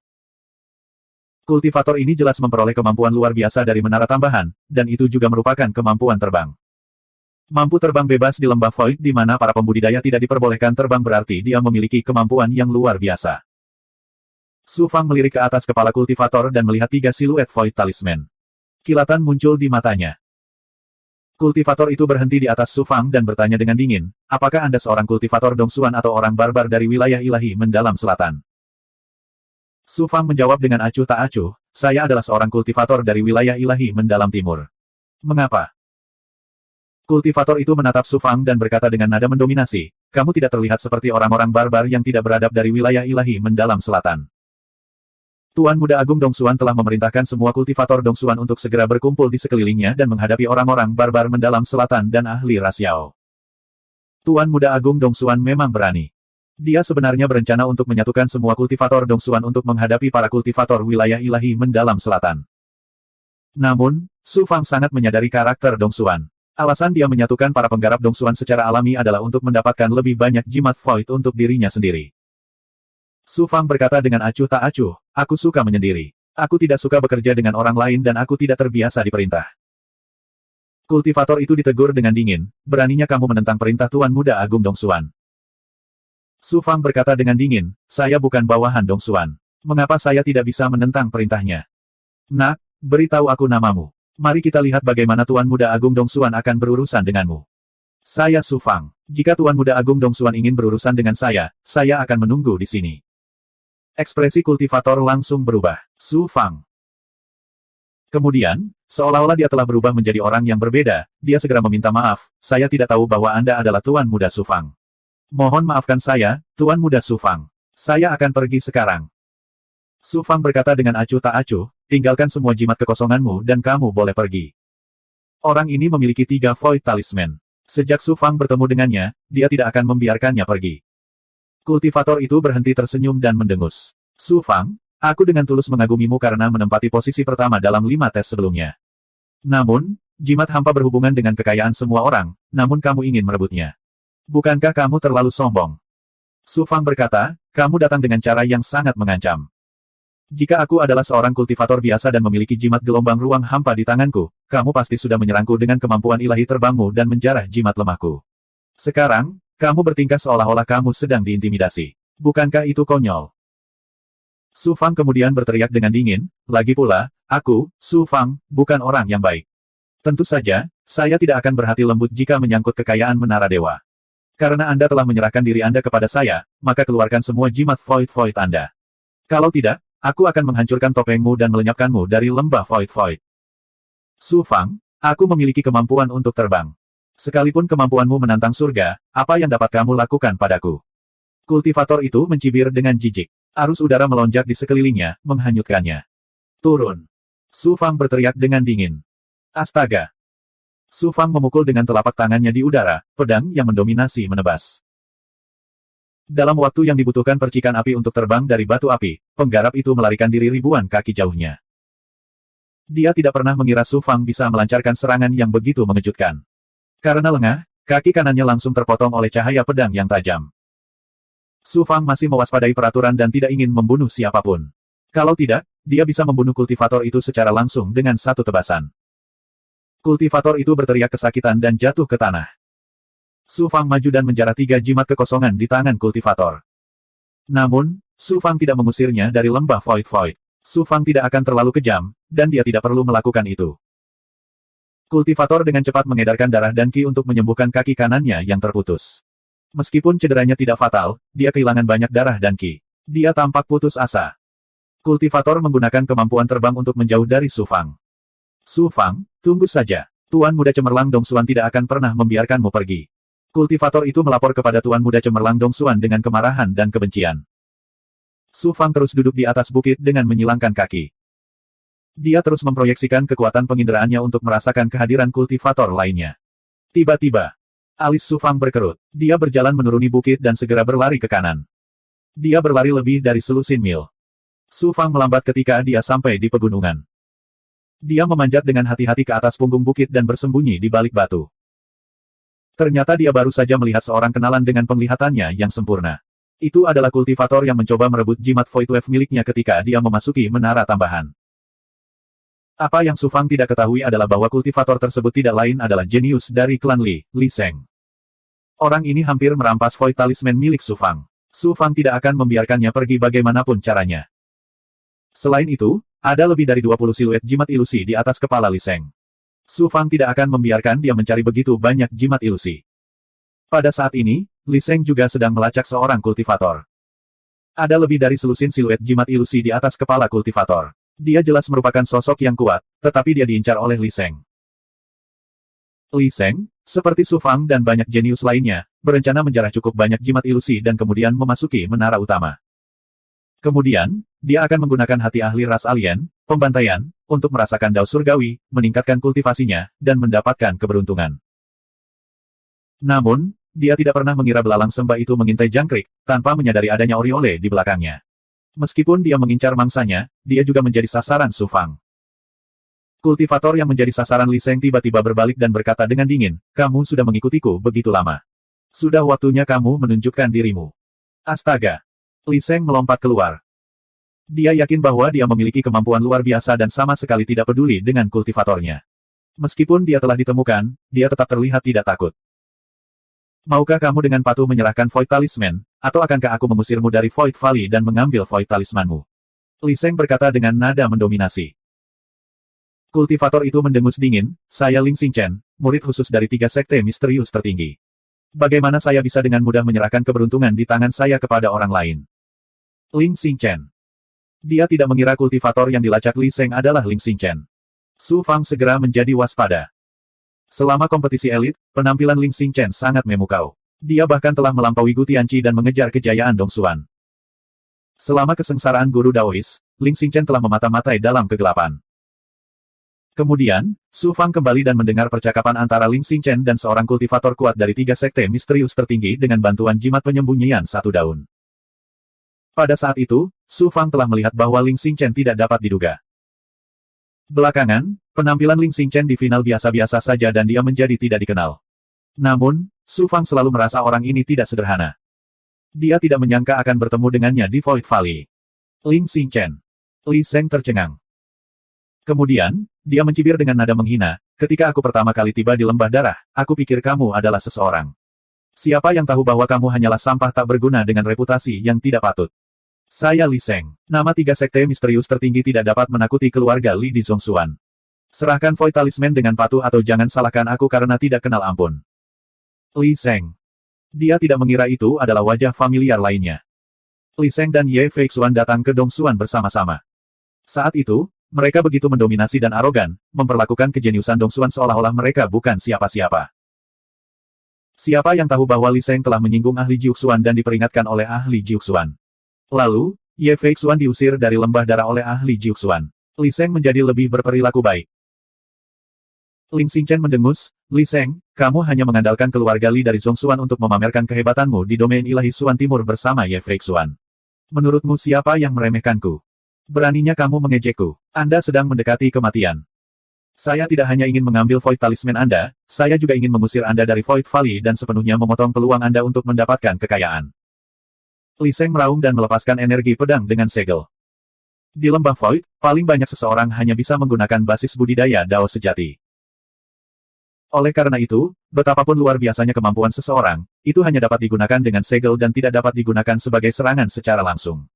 Kultivator ini jelas memperoleh kemampuan luar biasa dari menara tambahan, dan itu juga merupakan kemampuan terbang. Mampu terbang bebas di lembah Void di mana para pembudidaya tidak diperbolehkan terbang berarti dia memiliki kemampuan yang luar biasa. Su Fang melirik ke atas kepala kultivator dan melihat 3 siluet Void Talisman. Kilatan muncul di matanya. Kultivator itu berhenti di atas Su Fang dan bertanya dengan dingin, apakah Anda seorang kultivator Dongsuan atau orang barbar dari wilayah ilahi mendalam selatan? Su Fang menjawab dengan acuh tak acuh, saya adalah seorang kultivator dari wilayah ilahi mendalam timur. Mengapa? Kultivator itu menatap Su Fang dan berkata dengan nada mendominasi, kamu tidak terlihat seperti orang-orang barbar yang tidak beradab dari wilayah ilahi mendalam selatan. Tuan Muda Agung Dongsuan telah memerintahkan semua kultivator Dongsuan untuk segera berkumpul di sekelilingnya dan menghadapi orang-orang barbar mendalam selatan dan ahli ras Yao. Tuan Muda Agung Dongsuan memang berani. Dia sebenarnya berencana untuk menyatukan semua kultivator Dongsuan untuk menghadapi para kultivator wilayah ilahi mendalam selatan. Namun, Su Fang sangat menyadari karakter Dongsuan. Alasan dia menyatukan para penggarap Dongsuan secara alami adalah untuk mendapatkan lebih banyak jimat Void untuk dirinya sendiri. Su Fang berkata dengan acuh tak acuh, aku suka menyendiri. Aku tidak suka bekerja dengan orang lain dan aku tidak terbiasa diperintah. Kultivator itu ditegur dengan dingin, beraninya kamu menentang perintah Tuan Muda Agung Dongsuan. Su Fang berkata dengan dingin, saya bukan bawahan Dongsuan. Mengapa saya tidak bisa menentang perintahnya? Nak, beritahu aku namamu. Mari kita lihat bagaimana Tuan Muda Agung Dongsuan akan berurusan denganmu. Saya Su Fang. Jika Tuan Muda Agung Dongsuan ingin berurusan dengan saya akan menunggu di sini. Ekspresi kultivator langsung berubah. Su Fang. Kemudian, seolah-olah dia telah berubah menjadi orang yang berbeda, dia segera meminta maaf, saya tidak tahu bahwa Anda adalah Tuan Muda Su Fang. Mohon maafkan saya, Tuan Muda Su Fang. Saya akan pergi sekarang. Su Fang berkata dengan acuh tak acuh, tinggalkan semua jimat kekosonganmu dan kamu boleh pergi. Orang ini memiliki 3 Void Talisman. Sejak Su Fang bertemu dengannya, dia tidak akan membiarkannya pergi. Kultivator itu berhenti tersenyum dan mendengus. Su Fang, aku dengan tulus mengagumimu karena menempati posisi pertama dalam 5 tes sebelumnya. Namun, jimat hampa berhubungan dengan kekayaan semua orang, namun kamu ingin merebutnya. Bukankah kamu terlalu sombong? Su Fang berkata, kamu datang dengan cara yang sangat mengancam. Jika aku adalah seorang kultivator biasa dan memiliki jimat gelombang ruang hampa di tanganku, kamu pasti sudah menyerangku dengan kemampuan ilahi terbangmu dan menjarah jimat lemahku. Sekarang, kamu bertingkah seolah-olah kamu sedang diintimidasi. Bukankah itu konyol? Su Fang kemudian berteriak dengan dingin, lagi pula, aku, Su Fang, bukan orang yang baik. Tentu saja, saya tidak akan berhati lembut jika menyangkut kekayaan Menara Dewa. Karena Anda telah menyerahkan diri Anda kepada saya, maka keluarkan semua jimat Void Anda. Kalau tidak, aku akan menghancurkan topengmu dan melenyapkanmu dari lembah Void. Su Fang, aku memiliki kemampuan untuk terbang. Sekalipun kemampuanmu menantang surga, apa yang dapat kamu lakukan padaku? Kultivator itu mencibir dengan jijik. Arus udara melonjak di sekelilingnya, menghanyutkannya. Turun. Su Fang berteriak dengan dingin. Astaga! Su Fang memukul dengan telapak tangannya di udara, pedang yang mendominasi menebas. Dalam waktu yang dibutuhkan percikan api untuk terbang dari batu api, penggarap itu melarikan diri ribuan kaki jauhnya. Dia tidak pernah mengira Su Fang bisa melancarkan serangan yang begitu mengejutkan. Karena lengah, kaki kanannya langsung terpotong oleh cahaya pedang yang tajam. Su Fang masih mewaspadai peraturan dan tidak ingin membunuh siapapun. Kalau tidak, dia bisa membunuh kultivator itu secara langsung dengan satu tebasan. Kultivator itu berteriak kesakitan dan jatuh ke tanah. Su Fang maju dan menjarah 3 jimat kekosongan di tangan kultivator. Namun, Su Fang tidak mengusirnya dari lembah Void Void. Su Fang tidak akan terlalu kejam, dan dia tidak perlu melakukan itu. Kultivator dengan cepat mengedarkan darah dan ki untuk menyembuhkan kaki kanannya yang terputus. Meskipun cederanya tidak fatal, dia kehilangan banyak darah dan ki. Dia tampak putus asa. Kultivator menggunakan kemampuan terbang untuk menjauh dari Su Fang. Su Fang, tunggu saja. Tuan Muda Cemerlang Dongsuan tidak akan pernah membiarkanmu pergi. Kultivator itu melapor kepada Tuan Muda Cemerlang Dongsuan dengan kemarahan dan kebencian. Su Fang terus duduk di atas bukit dengan menyilangkan kaki. Dia terus memproyeksikan kekuatan penginderaannya untuk merasakan kehadiran kultivator lainnya. Tiba-tiba, alis Su Fang berkerut. Dia berjalan menuruni bukit dan segera berlari ke kanan. Dia berlari lebih dari selusin mil. Su Fang melambat ketika dia sampai di pegunungan. Dia memanjat dengan hati-hati ke atas punggung bukit dan bersembunyi di balik batu. Ternyata dia baru saja melihat seorang kenalan dengan penglihatannya yang sempurna. Itu adalah kultivator yang mencoba merebut jimat Void Wave miliknya ketika dia memasuki menara tambahan. Apa yang Su Fang tidak ketahui adalah bahwa kultivator tersebut tidak lain adalah jenius dari klan Li Sheng. Orang ini hampir merampas Void Talisman milik Su Fang. Su Fang tidak akan membiarkannya pergi bagaimanapun caranya. Selain itu, ada lebih dari 20 siluet jimat ilusi di atas kepala Li Sheng. Su Fang tidak akan membiarkan dia mencari begitu banyak jimat ilusi. Pada saat ini, Li Sheng juga sedang melacak seorang kultivator. Ada lebih dari selusin siluet jimat ilusi di atas kepala kultivator. Dia jelas merupakan sosok yang kuat, tetapi dia diincar oleh Li Sheng. Li Sheng, seperti Su Fang dan banyak jenius lainnya, berencana menjarah cukup banyak jimat ilusi dan kemudian memasuki menara utama. Kemudian, dia akan menggunakan hati ahli ras alien, pembantaian, untuk merasakan dao surgawi, meningkatkan kultivasinya, dan mendapatkan keberuntungan. Namun, dia tidak pernah mengira belalang sembah itu mengintai jangkrik, tanpa menyadari adanya Oriole di belakangnya. Meskipun dia mengincar mangsanya, dia juga menjadi sasaran Su Fang. Kultivator yang menjadi sasaran Li Sheng tiba-tiba berbalik dan berkata dengan dingin, "Kamu sudah mengikutiku begitu lama. Sudah waktunya kamu menunjukkan dirimu." Astaga! Li Sheng melompat keluar. Dia yakin bahwa dia memiliki kemampuan luar biasa dan sama sekali tidak peduli dengan kultivatornya. Meskipun dia telah ditemukan, dia tetap terlihat tidak takut. Maukah kamu dengan patuh menyerahkan Void Talisman, atau akankah aku mengusirmu dari Void Valley dan mengambil Void Talismanmu? Li Sheng berkata dengan nada mendominasi. Kultivator itu mendengus dingin, "Saya Ling Xingchen, murid khusus dari 3 sekte misterius tertinggi. Bagaimana saya bisa dengan mudah menyerahkan keberuntungan di tangan saya kepada orang lain?" Ling Xingchen. Dia tidak mengira kultivator yang dilacak Li Sheng adalah Ling Xingchen. Su Fang segera menjadi waspada. Selama kompetisi elit, penampilan Ling Xingchen sangat memukau. Dia bahkan telah melampaui Gu Tianqi dan mengejar kejayaan Dongsuan. Selama kesengsaraan guru Daois, Ling Xingchen telah memata-matai dalam kegelapan. Kemudian, Su Fang kembali dan mendengar percakapan antara Ling Xingchen dan seorang kultivator kuat dari 3 sekte misterius tertinggi dengan bantuan jimat penyembunyian 1 daun. Pada saat itu, Su Fang telah melihat bahwa Ling Xingchen tidak dapat diduga. Belakangan, penampilan Ling Xingchen di final biasa-biasa saja dan dia menjadi tidak dikenal. Namun, Su Fang selalu merasa orang ini tidak sederhana. Dia tidak menyangka akan bertemu dengannya di Void Valley. Ling Xingchen. Li Sheng tercengang. Kemudian, dia mencibir dengan nada menghina, "Ketika aku pertama kali tiba di lembah darah, aku pikir kamu adalah seseorang. Siapa yang tahu bahwa kamu hanyalah sampah tak berguna dengan reputasi yang tidak patut. Saya Li Sheng. Nama 3 sekte misterius tertinggi tidak dapat menakuti keluarga Li di Zhongxuan. Serahkan Void Talisman dengan patuh atau jangan salahkan aku karena tidak kenal ampun." Li Sheng. Dia tidak mengira itu adalah wajah familiar lainnya. Li Sheng dan Ye Feixuan datang ke Dongsuan bersama-sama. Saat itu, mereka begitu mendominasi dan arogan, memperlakukan kejeniusan Dongsuan seolah-olah mereka bukan siapa-siapa. Siapa yang tahu bahwa Li Sheng telah menyinggung ahli Jiuxuan dan diperingatkan oleh ahli Jiuxuan? Lalu, Ye Feixuan diusir dari lembah darah oleh ahli Jiuxuan. Li Seng menjadi lebih berperilaku baik. Ling Xingchen mendengus, Li Seng, kamu hanya mengandalkan keluarga Li dari Zhongxuan untuk memamerkan kehebatanmu di domain ilahi Xuan Timur bersama Ye Feixuan. Menurutmu siapa yang meremehkanku? Beraninya kamu mengejekku. Anda sedang mendekati kematian. Saya tidak hanya ingin mengambil Void Talisman Anda, saya juga ingin mengusir Anda dari Void Valley dan sepenuhnya memotong peluang Anda untuk mendapatkan kekayaan. Li Seng meraung dan melepaskan energi pedang dengan segel. Di lembah Void, paling banyak seseorang hanya bisa menggunakan basis budidaya Dao sejati. Oleh karena itu, betapapun luar biasanya kemampuan seseorang, itu hanya dapat digunakan dengan segel dan tidak dapat digunakan sebagai serangan secara langsung.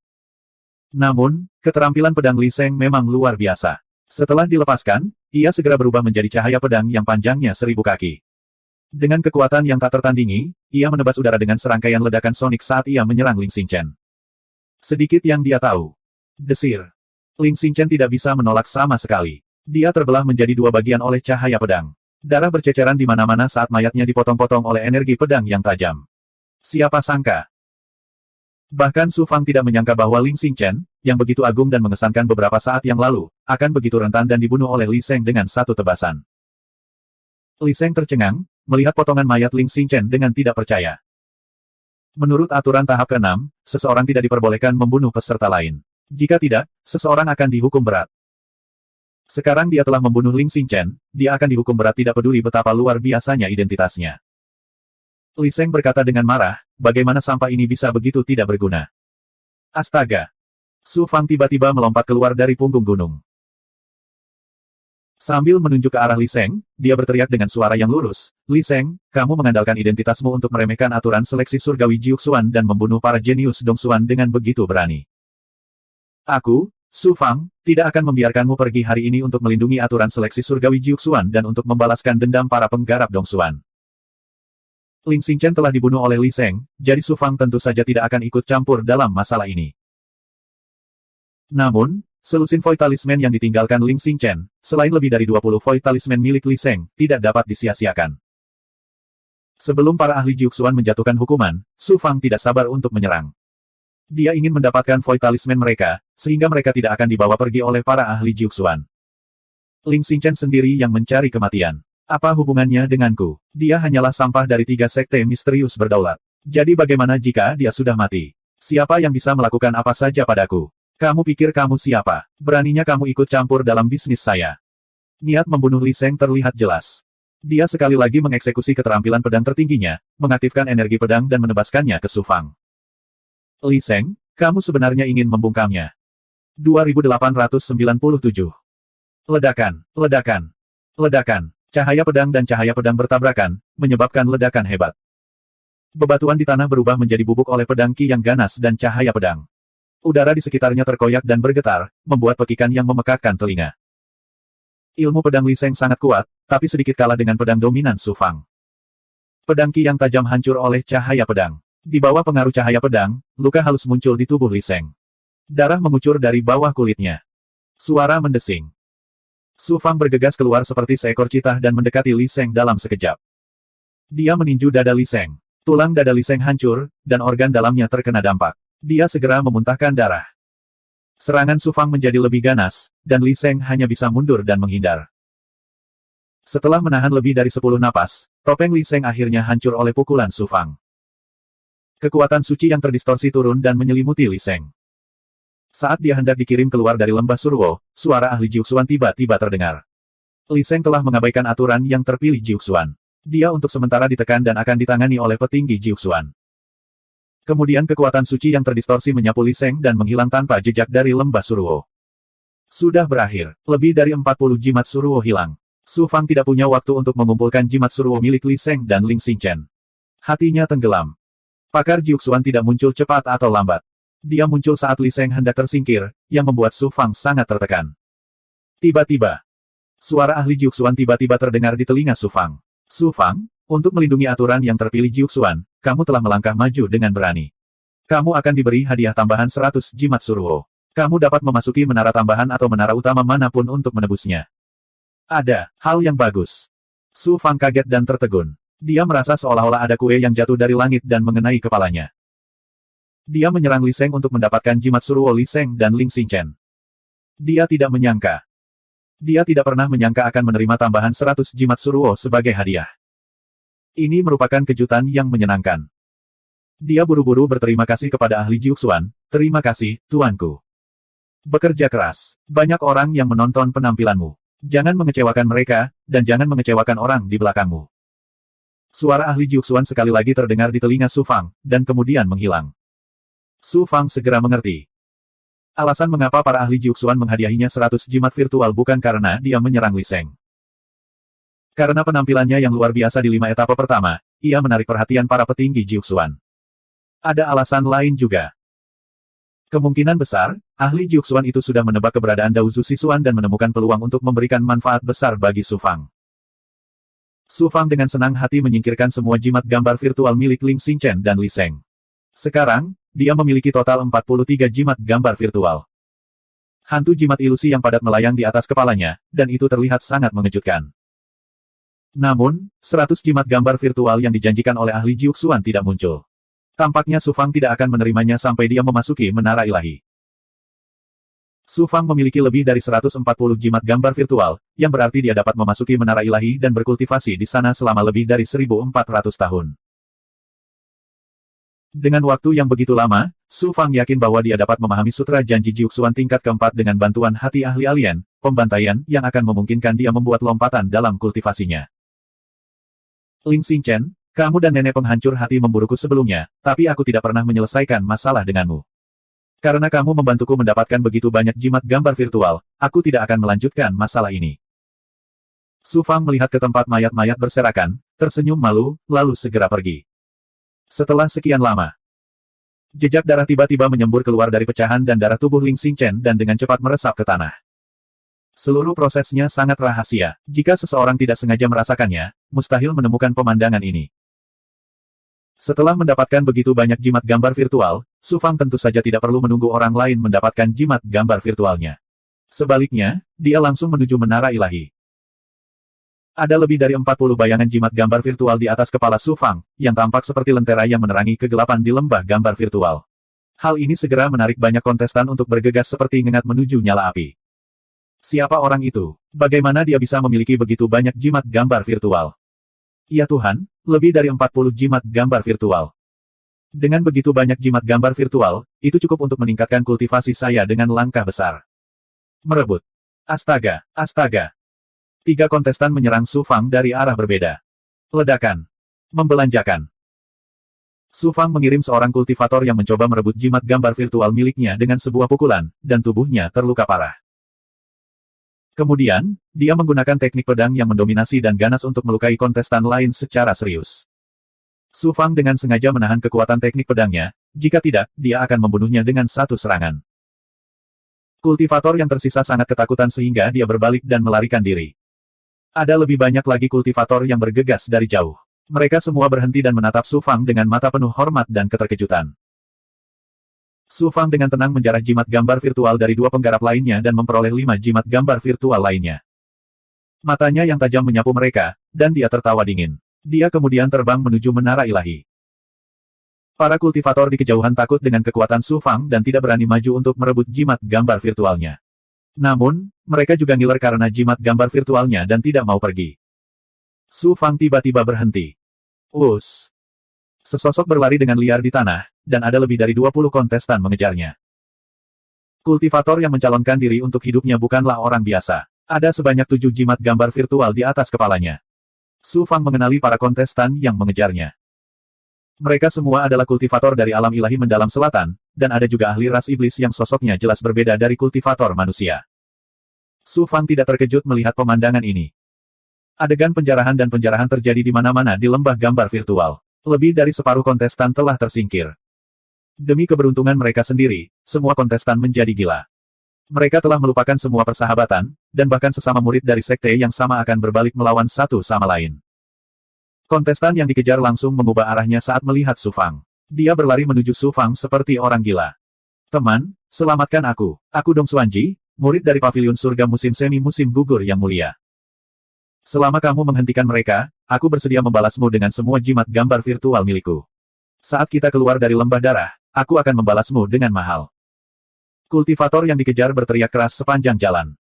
Namun, keterampilan pedang Li Seng memang luar biasa. Setelah dilepaskan, ia segera berubah menjadi cahaya pedang yang panjangnya 1000 kaki. Dengan kekuatan yang tak tertandingi, ia menebas udara dengan serangkaian ledakan sonik saat ia menyerang Ling Xingchen. Sedikit yang dia tahu. Desir. Ling Xingchen tidak bisa menolak sama sekali. Dia terbelah menjadi dua bagian oleh cahaya pedang. Darah berceceran di mana-mana saat mayatnya dipotong-potong oleh energi pedang yang tajam. Siapa sangka? Bahkan Su Fang tidak menyangka bahwa Ling Xingchen, yang begitu agung dan mengesankan beberapa saat yang lalu, akan begitu rentan dan dibunuh oleh Li Seng dengan satu tebasan. Li Seng tercengang, melihat potongan mayat Ling Xingchen dengan tidak percaya. Menurut aturan tahap ke-6, seseorang tidak diperbolehkan membunuh peserta lain. Jika tidak, seseorang akan dihukum berat. Sekarang dia telah membunuh Ling Xingchen, dia akan dihukum berat tidak peduli betapa luar biasanya identitasnya. Li Seng berkata dengan marah, bagaimana sampah ini bisa begitu tidak berguna. Astaga! Su Fang tiba-tiba melompat keluar dari punggung gunung. Sambil menunjuk ke arah Li Seng, dia berteriak dengan suara yang lurus, Li Seng, kamu mengandalkan identitasmu untuk meremehkan aturan seleksi surgawi Jiuxuan dan membunuh para jenius Dongxuan dengan begitu berani. Aku, Su Fang, tidak akan membiarkanmu pergi hari ini untuk melindungi aturan seleksi surgawi Jiuxuan dan untuk membalaskan dendam para penggarap Dongxuan. Ling Xingchen telah dibunuh oleh Li Seng, jadi Su Fang tentu saja tidak akan ikut campur dalam masalah ini. Namun, selusin Void Talisman yang ditinggalkan Ling Xingchen, selain lebih dari 20 Void Talisman milik Li Seng, tidak dapat disia-siakan. Sebelum para ahli Jiuxuan menjatuhkan hukuman, Su Fang tidak sabar untuk menyerang. Dia ingin mendapatkan Void Talisman mereka, sehingga mereka tidak akan dibawa pergi oleh para ahli Jiuxuan. Ling Xingchen sendiri yang mencari kematian. Apa hubungannya denganku? Dia hanyalah sampah dari 3 sekte misterius berdaulat. Jadi bagaimana jika dia sudah mati? Siapa yang bisa melakukan apa saja padaku? Kamu pikir kamu siapa? Beraninya kamu ikut campur dalam bisnis saya. Niat membunuh Li Seng terlihat jelas. Dia sekali lagi mengeksekusi keterampilan pedang tertingginya, mengaktifkan energi pedang dan menebaskannya ke Su Fang. Li Seng, kamu sebenarnya ingin membungkamnya. 2897. Ledakan, ledakan, ledakan. Cahaya pedang dan cahaya pedang bertabrakan, menyebabkan ledakan hebat. Bebatuan di tanah berubah menjadi bubuk oleh pedang ki yang ganas dan cahaya pedang. Udara di sekitarnya terkoyak dan bergetar, membuat pekikan yang memekakkan telinga. Ilmu pedang Li Seng sangat kuat, tapi sedikit kalah dengan pedang dominan Su Fang. Pedang ki yang tajam hancur oleh cahaya pedang. Di bawah pengaruh cahaya pedang, luka halus muncul di tubuh Li Seng. Darah mengucur dari bawah kulitnya. Suara mendesing. Su Fang bergegas keluar seperti seekor citah dan mendekati Li Seng dalam sekejap. Dia meninju dada Li Seng. Tulang dada Li Seng hancur, dan organ dalamnya terkena dampak. Dia segera memuntahkan darah. Serangan Su Fang menjadi lebih ganas, dan Li Seng hanya bisa mundur dan menghindar. Setelah menahan lebih dari 10 napas, topeng Li Seng akhirnya hancur oleh pukulan Su Fang. Kekuatan suci yang terdistorsi turun dan menyelimuti Li Seng. Saat dia hendak dikirim keluar dari lembah Suruo, suara ahli Jiuxuan tiba-tiba terdengar. Li Seng telah mengabaikan aturan yang terpilih Jiuxuan. Dia untuk sementara ditekan dan akan ditangani oleh petinggi Jiuxuan. Kemudian kekuatan suci yang terdistorsi menyapu Li Seng dan menghilang tanpa jejak dari lembah Suruo. Sudah berakhir, lebih dari 40 jimat Suruo hilang. Su Fang tidak punya waktu untuk mengumpulkan jimat Suruo milik Li Seng dan Ling Xingchen. Hatinya tenggelam. Pakar Jiuxuan tidak muncul cepat atau lambat. Dia muncul saat Li Seng hendak tersingkir, yang membuat Su Fang sangat tertekan. Tiba-tiba, suara ahli Jiuxuan tiba-tiba terdengar di telinga Su Fang. Su Fang, untuk melindungi aturan yang terpilih Jiuxuan, kamu telah melangkah maju dengan berani. Kamu akan diberi hadiah tambahan 100 jimat Suruo. Kamu dapat memasuki menara tambahan atau menara utama manapun untuk menebusnya. Ada hal yang bagus. Su Fang kaget dan tertegun. Dia merasa seolah-olah ada kue yang jatuh dari langit dan mengenai kepalanya. Dia menyerang Li Seng untuk mendapatkan jimat Suruo Li Seng dan Ling Xingchen. Dia tidak menyangka. Dia tidak pernah menyangka akan menerima tambahan 100 jimat Suruo sebagai hadiah. Ini merupakan kejutan yang menyenangkan. Dia buru-buru berterima kasih kepada ahli Jiuxuan. Terima kasih, tuanku. Bekerja keras. Banyak orang yang menonton penampilanmu. Jangan mengecewakan mereka, dan jangan mengecewakan orang di belakangmu. Suara ahli Jiuxuan sekali lagi terdengar di telinga Su Fang, dan kemudian menghilang. Su Fang segera mengerti. Alasan mengapa para ahli Jiuxuan menghadiahinya 100 jimat virtual bukan karena dia menyerang Li Seng. Karena penampilannya yang luar biasa di 5 etapa pertama, ia menarik perhatian para petinggi Jiuxuan. Ada alasan lain juga. Kemungkinan besar, ahli Jiuxuan itu sudah menebak keberadaan Daozu Sisuan dan menemukan peluang untuk memberikan manfaat besar bagi Su Fang. Su Fang dengan senang hati menyingkirkan semua jimat gambar virtual milik Ling Xingchen dan Li Seng. Sekarang, dia memiliki total 43 jimat gambar virtual. Hantu jimat ilusi yang padat melayang di atas kepalanya, dan itu terlihat sangat mengejutkan. Namun, 100 jimat gambar virtual yang dijanjikan oleh ahli Jiuxuan tidak muncul. Tampaknya Su Fang tidak akan menerimanya sampai dia memasuki menara ilahi. Su Fang memiliki lebih dari 140 jimat gambar virtual, yang berarti dia dapat memasuki menara ilahi dan berkultivasi di sana selama lebih dari 1400 tahun. Dengan waktu yang begitu lama, Su Fang yakin bahwa dia dapat memahami sutra janji Jiuxuan tingkat keempat dengan bantuan hati ahli alien, pembantaian yang akan memungkinkan dia membuat lompatan dalam kultivasinya. Ling Xingchen, kamu dan nenek penghancur hati memburuku sebelumnya, tapi aku tidak pernah menyelesaikan masalah denganmu. Karena kamu membantuku mendapatkan begitu banyak jimat gambar virtual, aku tidak akan melanjutkan masalah ini. Su Fang melihat ke tempat mayat-mayat berserakan, tersenyum malu, lalu segera pergi. Setelah sekian lama, jejak darah tiba-tiba menyembur keluar dari pecahan dan darah tubuh Ling Xingchen dan dengan cepat meresap ke tanah. Seluruh prosesnya sangat rahasia. Jika seseorang tidak sengaja merasakannya, mustahil menemukan pemandangan ini. Setelah mendapatkan begitu banyak jimat gambar virtual, Su Fang tentu saja tidak perlu menunggu orang lain mendapatkan jimat gambar virtualnya. Sebaliknya, dia langsung menuju menara ilahi. Ada lebih dari 40 bayangan jimat gambar virtual di atas kepala Su Fang, yang tampak seperti lentera yang menerangi kegelapan di lembah gambar virtual. Hal ini segera menarik banyak kontestan untuk bergegas seperti ngengat menuju nyala api. Siapa orang itu? Bagaimana dia bisa memiliki begitu banyak jimat gambar virtual? Ya Tuhan, lebih dari 40 jimat gambar virtual. Dengan begitu banyak jimat gambar virtual, itu cukup untuk meningkatkan kultivasi saya dengan langkah besar. Merebut. Astaga, astaga. 3 kontestan menyerang Su Fang dari arah berbeda. Ledakan. Membelanjakan. Su Fang mengirim seorang kultivator yang mencoba merebut jimat gambar virtual miliknya dengan sebuah pukulan, dan tubuhnya terluka parah. Kemudian, dia menggunakan teknik pedang yang mendominasi dan ganas untuk melukai kontestan lain secara serius. Su Fang dengan sengaja menahan kekuatan teknik pedangnya, jika tidak, dia akan membunuhnya dengan satu serangan. Kultivator yang tersisa sangat ketakutan sehingga dia berbalik dan melarikan diri. Ada lebih banyak lagi kultivator yang bergegas dari jauh. Mereka semua berhenti dan menatap Su Fang dengan mata penuh hormat dan keterkejutan. Su Fang dengan tenang menjarah jimat gambar virtual dari 2 penggarap lainnya dan memperoleh 5 jimat gambar virtual lainnya. Matanya yang tajam menyapu mereka, dan dia tertawa dingin. Dia kemudian terbang menuju menara ilahi. Para kultivator di kejauhan takut dengan kekuatan Su Fang dan tidak berani maju untuk merebut jimat gambar virtualnya. Namun, mereka juga ngiler karena jimat gambar virtualnya dan tidak mau pergi. Su Fang tiba-tiba berhenti. Us! Sesosok berlari dengan liar di tanah, dan ada lebih dari 20 kontestan mengejarnya. Kultivator yang mencalonkan diri untuk hidupnya bukanlah orang biasa. Ada sebanyak 7 jimat gambar virtual di atas kepalanya. Su Fang mengenali para kontestan yang mengejarnya. Mereka semua adalah kultivator dari alam ilahi mendalam selatan, dan ada juga ahli ras iblis yang sosoknya jelas berbeda dari kultivator manusia. Su Fang tidak terkejut melihat pemandangan ini. Adegan penjarahan dan penjarahan terjadi di mana-mana di lembah gambar virtual. Lebih dari separuh kontestan telah tersingkir. Demi keberuntungan mereka sendiri, semua kontestan menjadi gila. Mereka telah melupakan semua persahabatan, dan bahkan sesama murid dari sekte yang sama akan berbalik melawan satu sama lain. Kontestan yang dikejar langsung mengubah arahnya saat melihat Su Fang. Dia berlari menuju Su Fang seperti orang gila. Teman, selamatkan aku. Aku Dong Xuanji, murid dari Paviliun Surga musim semi musim gugur yang mulia. Selama kamu menghentikan mereka, aku bersedia membalasmu dengan semua jimat gambar virtual milikku. Saat kita keluar dari lembah darah, aku akan membalasmu dengan mahal. Kultivator yang dikejar berteriak keras sepanjang jalan.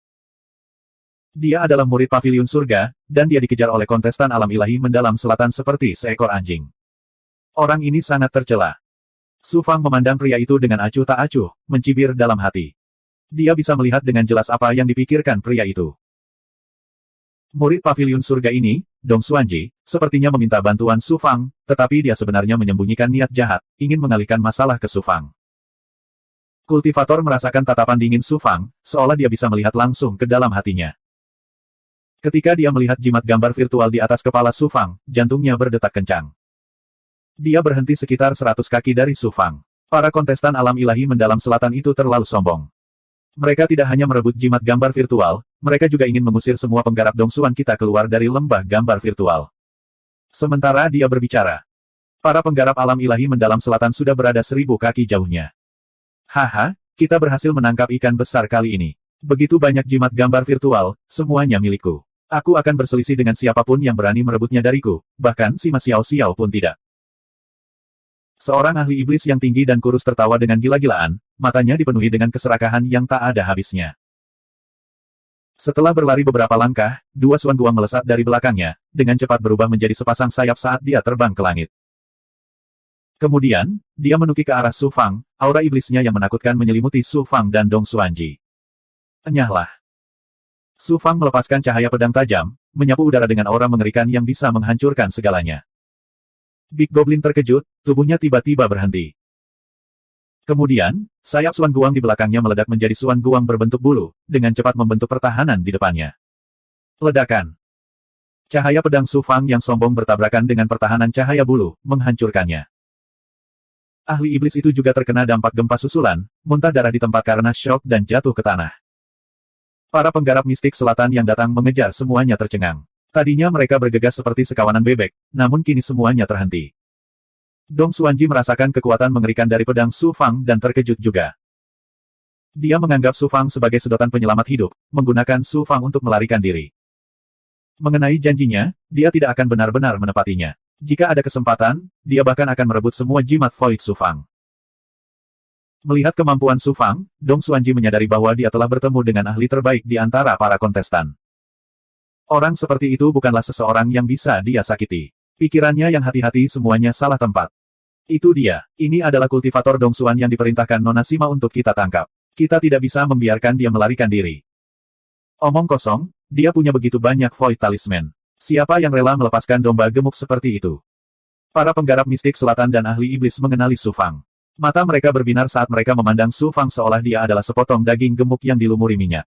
Dia adalah murid paviliun surga, dan dia dikejar oleh kontestan alam ilahi mendalam selatan seperti seekor anjing. Orang ini sangat tercela. Su Fang memandang pria itu dengan acuh tak acuh, mencibir dalam hati. Dia bisa melihat dengan jelas apa yang dipikirkan pria itu. Murid paviliun surga ini, Dong Xuanji, sepertinya meminta bantuan Su Fang, tetapi dia sebenarnya menyembunyikan niat jahat, ingin mengalihkan masalah ke Su Fang. Kultivator merasakan tatapan dingin Su Fang, seolah dia bisa melihat langsung ke dalam hatinya. Ketika dia melihat jimat gambar virtual di atas kepala Su Fang, jantungnya berdetak kencang. Dia berhenti sekitar 100 kaki dari Su Fang. Para kontestan alam ilahi mendalam selatan itu terlalu sombong. Mereka tidak hanya merebut jimat gambar virtual, mereka juga ingin mengusir semua penggarap Dongsuan kita keluar dari lembah gambar virtual. Sementara dia berbicara, para penggarap alam ilahi mendalam selatan sudah berada 1000 kaki jauhnya. Haha, kita berhasil menangkap ikan besar kali ini. Begitu banyak jimat gambar virtual, semuanya milikku. Aku akan berselisih dengan siapapun yang berani merebutnya dariku, bahkan si Ma Xiao Xiao pun tidak. Seorang ahli iblis yang tinggi dan kurus tertawa dengan gila-gilaan, matanya dipenuhi dengan keserakahan yang tak ada habisnya. Setelah berlari beberapa langkah, dua Suan Guang melesat dari belakangnya, dengan cepat berubah menjadi sepasang sayap saat dia terbang ke langit. Kemudian, dia menukik ke arah Su Fang, aura iblisnya yang menakutkan menyelimuti Su Fang dan Dong Xuanji. Enyahlah. Su Fang melepaskan cahaya pedang tajam, menyapu udara dengan aura mengerikan yang bisa menghancurkan segalanya. Big Goblin terkejut, tubuhnya tiba-tiba berhenti. Kemudian, sayap Suan Guang di belakangnya meledak menjadi Suan Guang berbentuk bulu, dengan cepat membentuk pertahanan di depannya. Ledakan. Cahaya pedang Su Fang yang sombong bertabrakan dengan pertahanan cahaya bulu, menghancurkannya. Ahli iblis itu juga terkena dampak gempa susulan, muntah darah di tempat karena syok dan jatuh ke tanah. Para penggarap mistik selatan yang datang mengejar semuanya tercengang. Tadinya mereka bergegas seperti sekawanan bebek, namun kini semuanya terhenti. Dong Xuanji merasakan kekuatan mengerikan dari pedang Su Fang dan terkejut juga. Dia menganggap Su Fang sebagai sedotan penyelamat hidup, menggunakan Su Fang untuk melarikan diri. Mengenai janjinya, dia tidak akan benar-benar menepatinya. Jika ada kesempatan, dia bahkan akan merebut semua jimat Void Su Fang. Melihat kemampuan Su Fang, Dong Xuanji menyadari bahwa dia telah bertemu dengan ahli terbaik di antara para kontestan. Orang seperti itu bukanlah seseorang yang bisa dia sakiti. Pikirannya yang hati-hati semuanya salah tempat. Itu dia. Ini adalah kultivator Dongsuan yang diperintahkan Nona Sima untuk kita tangkap. Kita tidak bisa membiarkan dia melarikan diri. Omong kosong, dia punya begitu banyak Void Talisman. Siapa yang rela melepaskan domba gemuk seperti itu? Para penggarap mistik selatan dan ahli iblis mengenali Su Fang. Mata mereka berbinar saat mereka memandang Su Fang seolah dia adalah sepotong daging gemuk yang dilumuri minyak.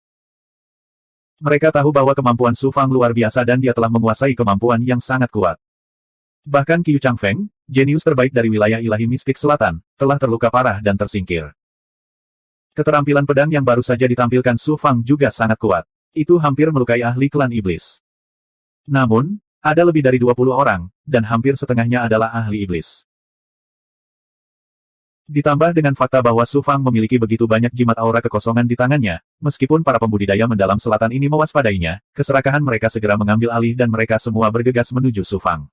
Mereka tahu bahwa kemampuan Su Fang luar biasa dan dia telah menguasai kemampuan yang sangat kuat. Bahkan Qiu Changfeng, jenius terbaik dari wilayah ilahi mistik selatan, telah terluka parah dan tersingkir. Keterampilan pedang yang baru saja ditampilkan Su Fang juga sangat kuat. Itu hampir melukai ahli klan iblis. Namun, ada lebih dari 20 orang, dan hampir setengahnya adalah ahli iblis. Ditambah dengan fakta bahwa Su Fang memiliki begitu banyak jimat aura kekosongan di tangannya, meskipun para pembudidaya mendalam selatan ini mewaspadainya, keserakahan mereka segera mengambil alih dan mereka semua bergegas menuju Su Fang.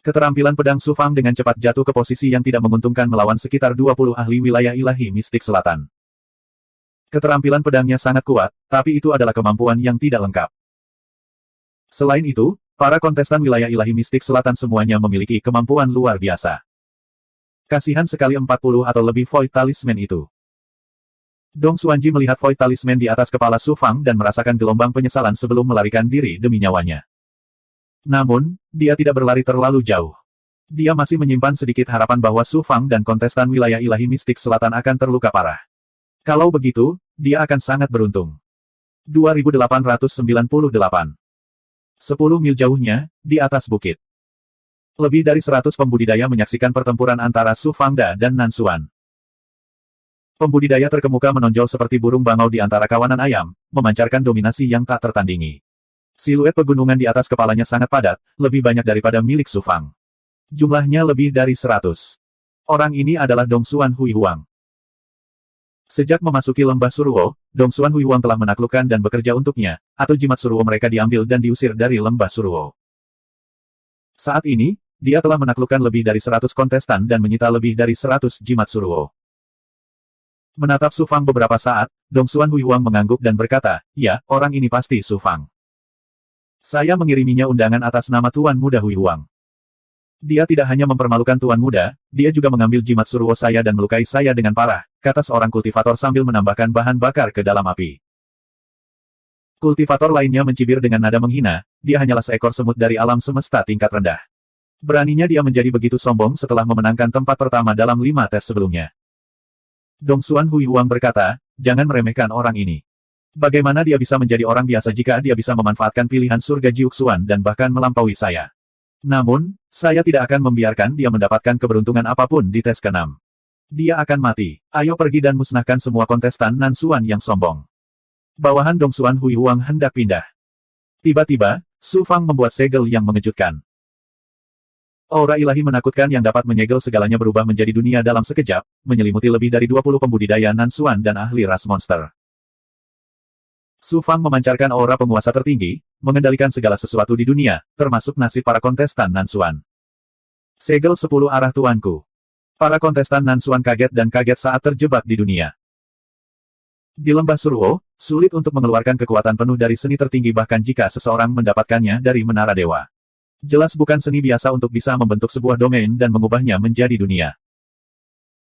Keterampilan pedang Su Fang dengan cepat jatuh ke posisi yang tidak menguntungkan melawan sekitar 20 ahli wilayah ilahi mistik selatan. Keterampilan pedangnya sangat kuat, tapi itu adalah kemampuan yang tidak lengkap. Selain itu, para kontestan wilayah ilahi mistik selatan semuanya memiliki kemampuan luar biasa. Kasihan sekali 40 atau lebih Void Talisman itu. Dong Xuanji melihat Void Talisman di atas kepala Su Fang dan merasakan gelombang penyesalan sebelum melarikan diri demi nyawanya. Namun, dia tidak berlari terlalu jauh. Dia masih menyimpan sedikit harapan bahwa Su Fang dan kontestan wilayah ilahi mistik selatan akan terluka parah. Kalau begitu, dia akan sangat beruntung. 2898. 10 mil jauhnya, di atas bukit. Lebih dari 100 pembudidaya menyaksikan pertempuran antara Su Fangda dan Nan Xuan. Pembudidaya terkemuka menonjol seperti burung bangau di antara kawanan ayam, memancarkan dominasi yang tak tertandingi. Siluet pegunungan di atas kepalanya sangat padat, lebih banyak daripada milik Su Fang. Jumlahnya lebih dari 100. Orang ini adalah Dongsuan Hui Huang. Sejak memasuki lembah Suruo, Dongsuan Hui Huang telah menaklukkan dan bekerja untuknya, atau jimat Suruo mereka diambil dan diusir dari lembah Suruo. Saat ini, dia telah menaklukkan lebih dari 100 kontestan dan menyita lebih dari 100 jimat Suruo. Menatap Su Fang beberapa saat, Dongsuan Huihuang mengangguk dan berkata, ya, orang ini pasti Su Fang. Saya mengiriminya undangan atas nama Tuan Muda Huihuang. Dia tidak hanya mempermalukan Tuan Muda, dia juga mengambil jimat Suruo saya dan melukai saya dengan parah, kata seorang kultivator sambil menambahkan bahan bakar ke dalam api. Kultivator lainnya mencibir dengan nada menghina, dia hanyalah seekor semut dari alam semesta tingkat rendah. Beraninya dia menjadi begitu sombong setelah memenangkan tempat pertama dalam 5 tes sebelumnya. Dongsuan Huihuang berkata, jangan meremehkan orang ini. Bagaimana dia bisa menjadi orang biasa jika dia bisa memanfaatkan pilihan surga Jiuxuan dan bahkan melampaui saya? Namun, saya tidak akan membiarkan dia mendapatkan keberuntungan apapun di tes ke-6. Dia akan mati. Ayo pergi dan musnahkan semua kontestan Nansuan yang sombong. Bawahan Dongsuan Huihuang hendak pindah. Tiba-tiba, Su Fang membuat segel yang mengejutkan. Aura ilahi menakutkan yang dapat menyegel segalanya berubah menjadi dunia dalam sekejap, menyelimuti lebih dari 20 pembudidaya Nansuan dan ahli ras monster. Su Fang memancarkan aura penguasa tertinggi, mengendalikan segala sesuatu di dunia, termasuk nasib para kontestan Nansuan. Segel 10 arah tuanku. Para kontestan Nansuan kaget dan kaget saat terjebak di dunia. Di lembah Suruo, sulit untuk mengeluarkan kekuatan penuh dari seni tertinggi bahkan jika seseorang mendapatkannya dari Menara Dewa. Jelas bukan seni biasa untuk bisa membentuk sebuah domain dan mengubahnya menjadi dunia.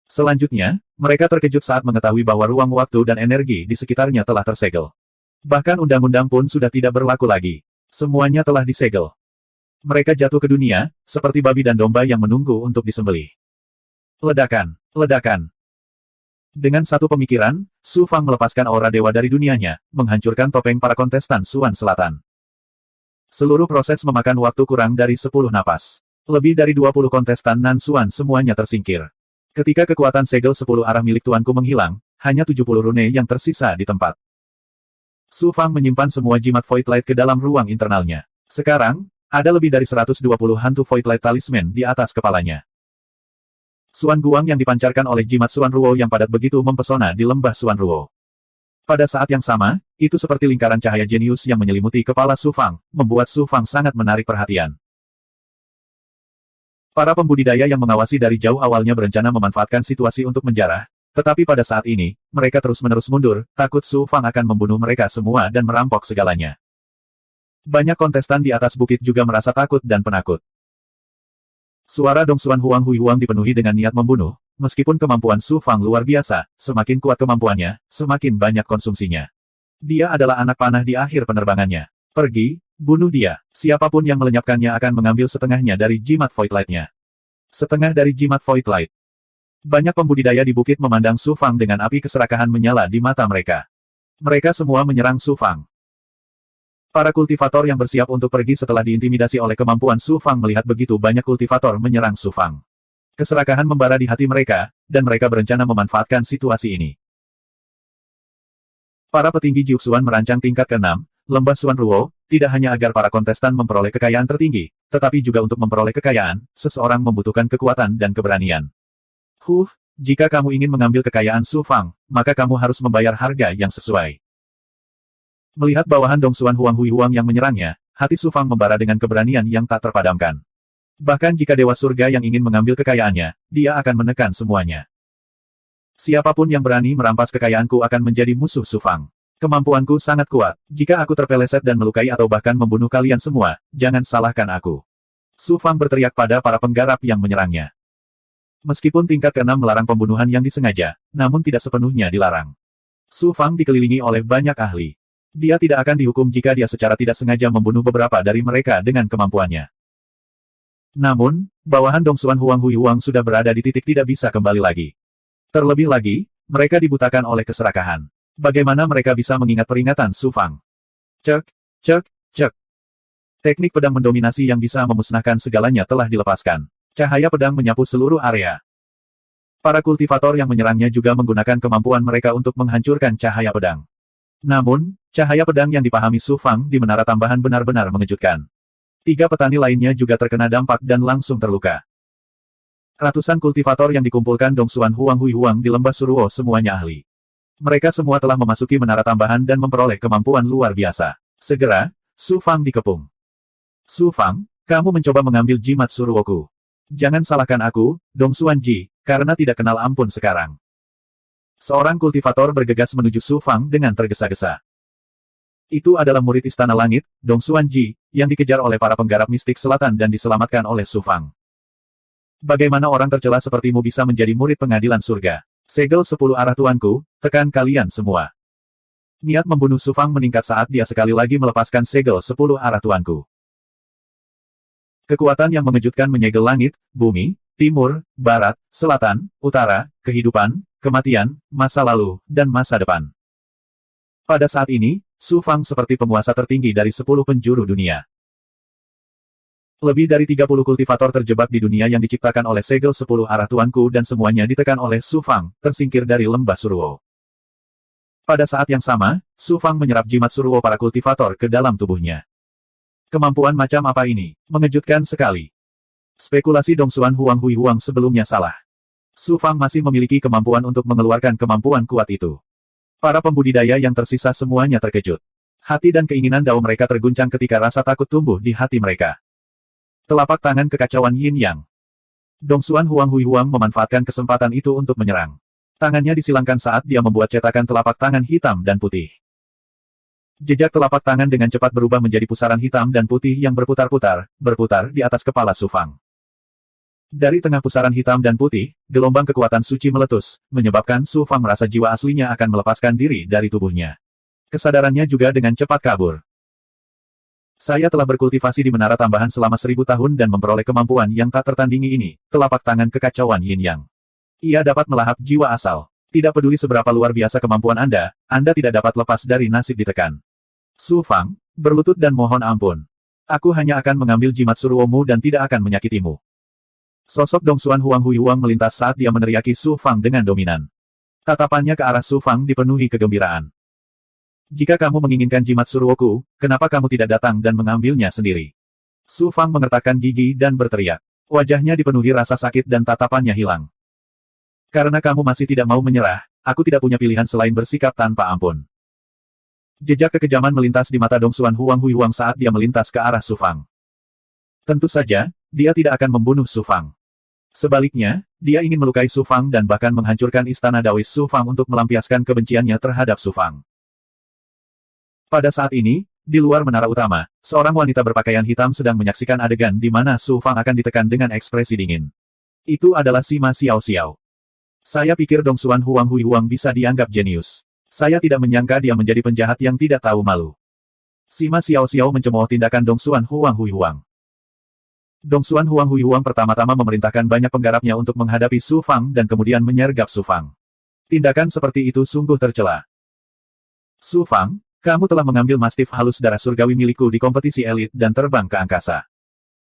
Selanjutnya, mereka terkejut saat mengetahui bahwa ruang waktu dan energi di sekitarnya telah tersegel. Bahkan undang-undang pun sudah tidak berlaku lagi. Semuanya telah disegel. Mereka jatuh ke dunia, seperti babi dan domba yang menunggu untuk disembelih. Ledakan, ledakan. Dengan satu pemikiran, Su Fang melepaskan aura dewa dari dunianya, menghancurkan topeng para kontestan Suan Selatan. Seluruh proses memakan waktu kurang dari 10 napas. Lebih dari 20 kontestan Nansuan semuanya tersingkir. Ketika kekuatan segel 10 arah milik tuanku menghilang, hanya 70 rune yang tersisa di tempat. Su Fang menyimpan semua jimat Void Light ke dalam ruang internalnya. Sekarang, ada lebih dari 120 hantu Void Light Talisman di atas kepalanya. Suan Guang yang dipancarkan oleh jimat Suan Ruo yang padat begitu mempesona di lembah Suan Ruo. Pada saat yang sama, itu seperti lingkaran cahaya jenius yang menyelimuti kepala Su Fang, membuat Su Fang sangat menarik perhatian. Para pembudidaya yang mengawasi dari jauh awalnya berencana memanfaatkan situasi untuk menjarah, tetapi pada saat ini, mereka terus-menerus mundur, takut Su Fang akan membunuh mereka semua dan merampok segalanya. Banyak kontestan di atas bukit juga merasa takut dan penakut. Suara Dongsuan Huihuang dipenuhi dengan niat membunuh. Meskipun kemampuan Su Fang luar biasa, semakin kuat kemampuannya, semakin banyak konsumsinya. Dia adalah anak panah di akhir penerbangannya. Pergi, bunuh dia. Siapapun yang melenyapkannya akan mengambil setengahnya dari jimat Void Light-nya. Setengah dari jimat Void Light. Banyak pembudidaya di bukit memandang Su Fang dengan api keserakahan menyala di mata mereka. Mereka semua menyerang Su Fang. Para kultivator yang bersiap untuk pergi setelah diintimidasi oleh kemampuan Su Fang melihat begitu banyak kultivator menyerang Su Fang. Keserakahan membara di hati mereka, dan mereka berencana memanfaatkan situasi ini. Para petinggi Jiuxuan merancang tingkat ke-6, lembah Suan Ruo, tidak hanya agar para kontestan memperoleh kekayaan tertinggi, tetapi juga untuk memperoleh kekayaan, seseorang membutuhkan kekuatan dan keberanian. Jika kamu ingin mengambil kekayaan Su Fang, maka kamu harus membayar harga yang sesuai. Melihat bawahan Dongsuan Huihuang yang menyerangnya, hati Su Fang membara dengan keberanian yang tak terpadamkan. Bahkan jika Dewa Surga yang ingin mengambil kekayaannya, dia akan menekan semuanya. Siapapun yang berani merampas kekayaanku akan menjadi musuh Su Fang. Kemampuanku sangat kuat. Jika aku terpeleset dan melukai atau bahkan membunuh kalian semua, jangan salahkan aku. Su Fang berteriak pada para penggarap yang menyerangnya. Meskipun tingkat ke-6 melarang pembunuhan yang disengaja, namun tidak sepenuhnya dilarang. Su Fang dikelilingi oleh banyak ahli. Dia tidak akan dihukum jika dia secara tidak sengaja membunuh beberapa dari mereka dengan kemampuannya. Namun, bawahan Dongsuan Huihuang sudah berada di titik tidak bisa kembali lagi. Terlebih lagi, mereka dibutakan oleh keserakahan. Bagaimana mereka bisa mengingat peringatan Su Fang? Cek, cek, cek. Teknik pedang mendominasi yang bisa memusnahkan segalanya telah dilepaskan. Cahaya pedang menyapu seluruh area. Para kultivator yang menyerangnya juga menggunakan kemampuan mereka untuk menghancurkan cahaya pedang. Namun, cahaya pedang yang dipahami Su Fang di menara tambahan benar-benar mengejutkan. 3 petani lainnya juga terkena dampak dan langsung terluka. Ratusan kultivator yang dikumpulkan Dongsuan Huihuang di lembah Suruo semuanya ahli. Mereka semua telah memasuki menara tambahan dan memperoleh kemampuan luar biasa. Segera, Su Fang dikepung. Su Fang, Kamu mencoba mengambil jimat Suruoku. Jangan salahkan aku, Dong Xuanji, karena tidak kenal ampun sekarang. Seorang kultivator bergegas menuju Su Fang dengan tergesa-gesa. Itu adalah murid Istana Langit, Dong Xuanji, yang dikejar oleh para penggarap mistik selatan dan diselamatkan oleh Su Fang. Bagaimana orang tercela sepertimu bisa menjadi murid pengadilan surga? Segel 10 arah tuanku, tekan kalian semua. Niat membunuh Su Fang meningkat saat dia sekali lagi melepaskan segel 10 arah tuanku. Kekuatan yang mengejutkan menyegel langit, bumi, timur, barat, selatan, utara, kehidupan, kematian, masa lalu, dan masa depan. Pada saat ini, Su Fang seperti penguasa tertinggi dari 10 penjuru dunia. Lebih dari 30 kultivator terjebak di dunia yang diciptakan oleh segel 10 arah tuanku dan semuanya ditekan oleh Su Fang, tersingkir dari lembah Suruo. Pada saat yang sama, Su Fang menyerap jimat Suruo para kultivator ke dalam tubuhnya. Kemampuan macam apa ini? Mengejutkan sekali. Spekulasi Dongsuan Huang Hui Huang sebelumnya salah. Su Fang masih memiliki kemampuan untuk mengeluarkan kemampuan kuat itu. Para pembudidaya yang tersisa semuanya terkejut. Hati dan keinginan Dao mereka terguncang ketika rasa takut tumbuh di hati mereka. Telapak tangan kekacauan Yin Yang. Dongsuan Huang Hui Huang memanfaatkan kesempatan itu untuk menyerang. Tangannya disilangkan saat dia membuat cetakan telapak tangan hitam dan putih. Jejak telapak tangan dengan cepat berubah menjadi pusaran hitam dan putih yang berputar-putar, berputar di atas kepala Su Fang. Dari tengah pusaran hitam dan putih, gelombang kekuatan suci meletus, menyebabkan Su Fang merasa jiwa aslinya akan melepaskan diri dari tubuhnya. Kesadarannya juga dengan cepat kabur. Saya telah berkultivasi di menara tambahan selama 1000 tahun dan memperoleh kemampuan yang tak tertandingi ini, telapak tangan kekacauan Yin Yang. Ia dapat melahap jiwa asal. Tidak peduli seberapa luar biasa kemampuan Anda tidak dapat lepas dari nasib ditekan. Su Fang, berlutut dan mohon ampun. Aku hanya akan mengambil jimat Suruomu dan tidak akan menyakitimu. Sosok Dongsuan Huang Hui Huang melintas saat dia meneriaki Su Fang dengan dominan. Tatapannya ke arah Su Fang dipenuhi kegembiraan. Jika kamu menginginkan jimat Suruoku, kenapa kamu tidak datang dan mengambilnya sendiri? Su Fang mengertakkan gigi dan berteriak. Wajahnya dipenuhi rasa sakit dan tatapannya hilang. Karena kamu masih tidak mau menyerah, aku tidak punya pilihan selain bersikap tanpa ampun. Jejak kekejaman melintas di mata Dongsuan Huang Hui Huang saat dia melintas ke arah Su Fang. Tentu saja, dia tidak akan membunuh Su Fang. Sebaliknya, dia ingin melukai Su Fang dan bahkan menghancurkan istana Daois Su Fang untuk melampiaskan kebenciannya terhadap Su Fang. Pada saat ini, di luar menara utama, seorang wanita berpakaian hitam sedang menyaksikan adegan di mana Su Fang akan ditekan dengan ekspresi dingin. Itu adalah Sima Xiao Xiao. Saya pikir Dongsuan Huang Hui Huang bisa dianggap jenius. Saya tidak menyangka dia menjadi penjahat yang tidak tahu malu. Sima Xiao Xiao mencemooh tindakan Dongsuan Huang Hui Huang. Dongsuan Huang Hui Huang pertama-tama memerintahkan banyak penggarapnya untuk menghadapi Su Fang dan kemudian menyergap Su Fang. Tindakan seperti itu sungguh tercela. Su Fang, kamu telah mengambil mastif halus darah surgawi milikku di kompetisi elit dan terbang ke angkasa.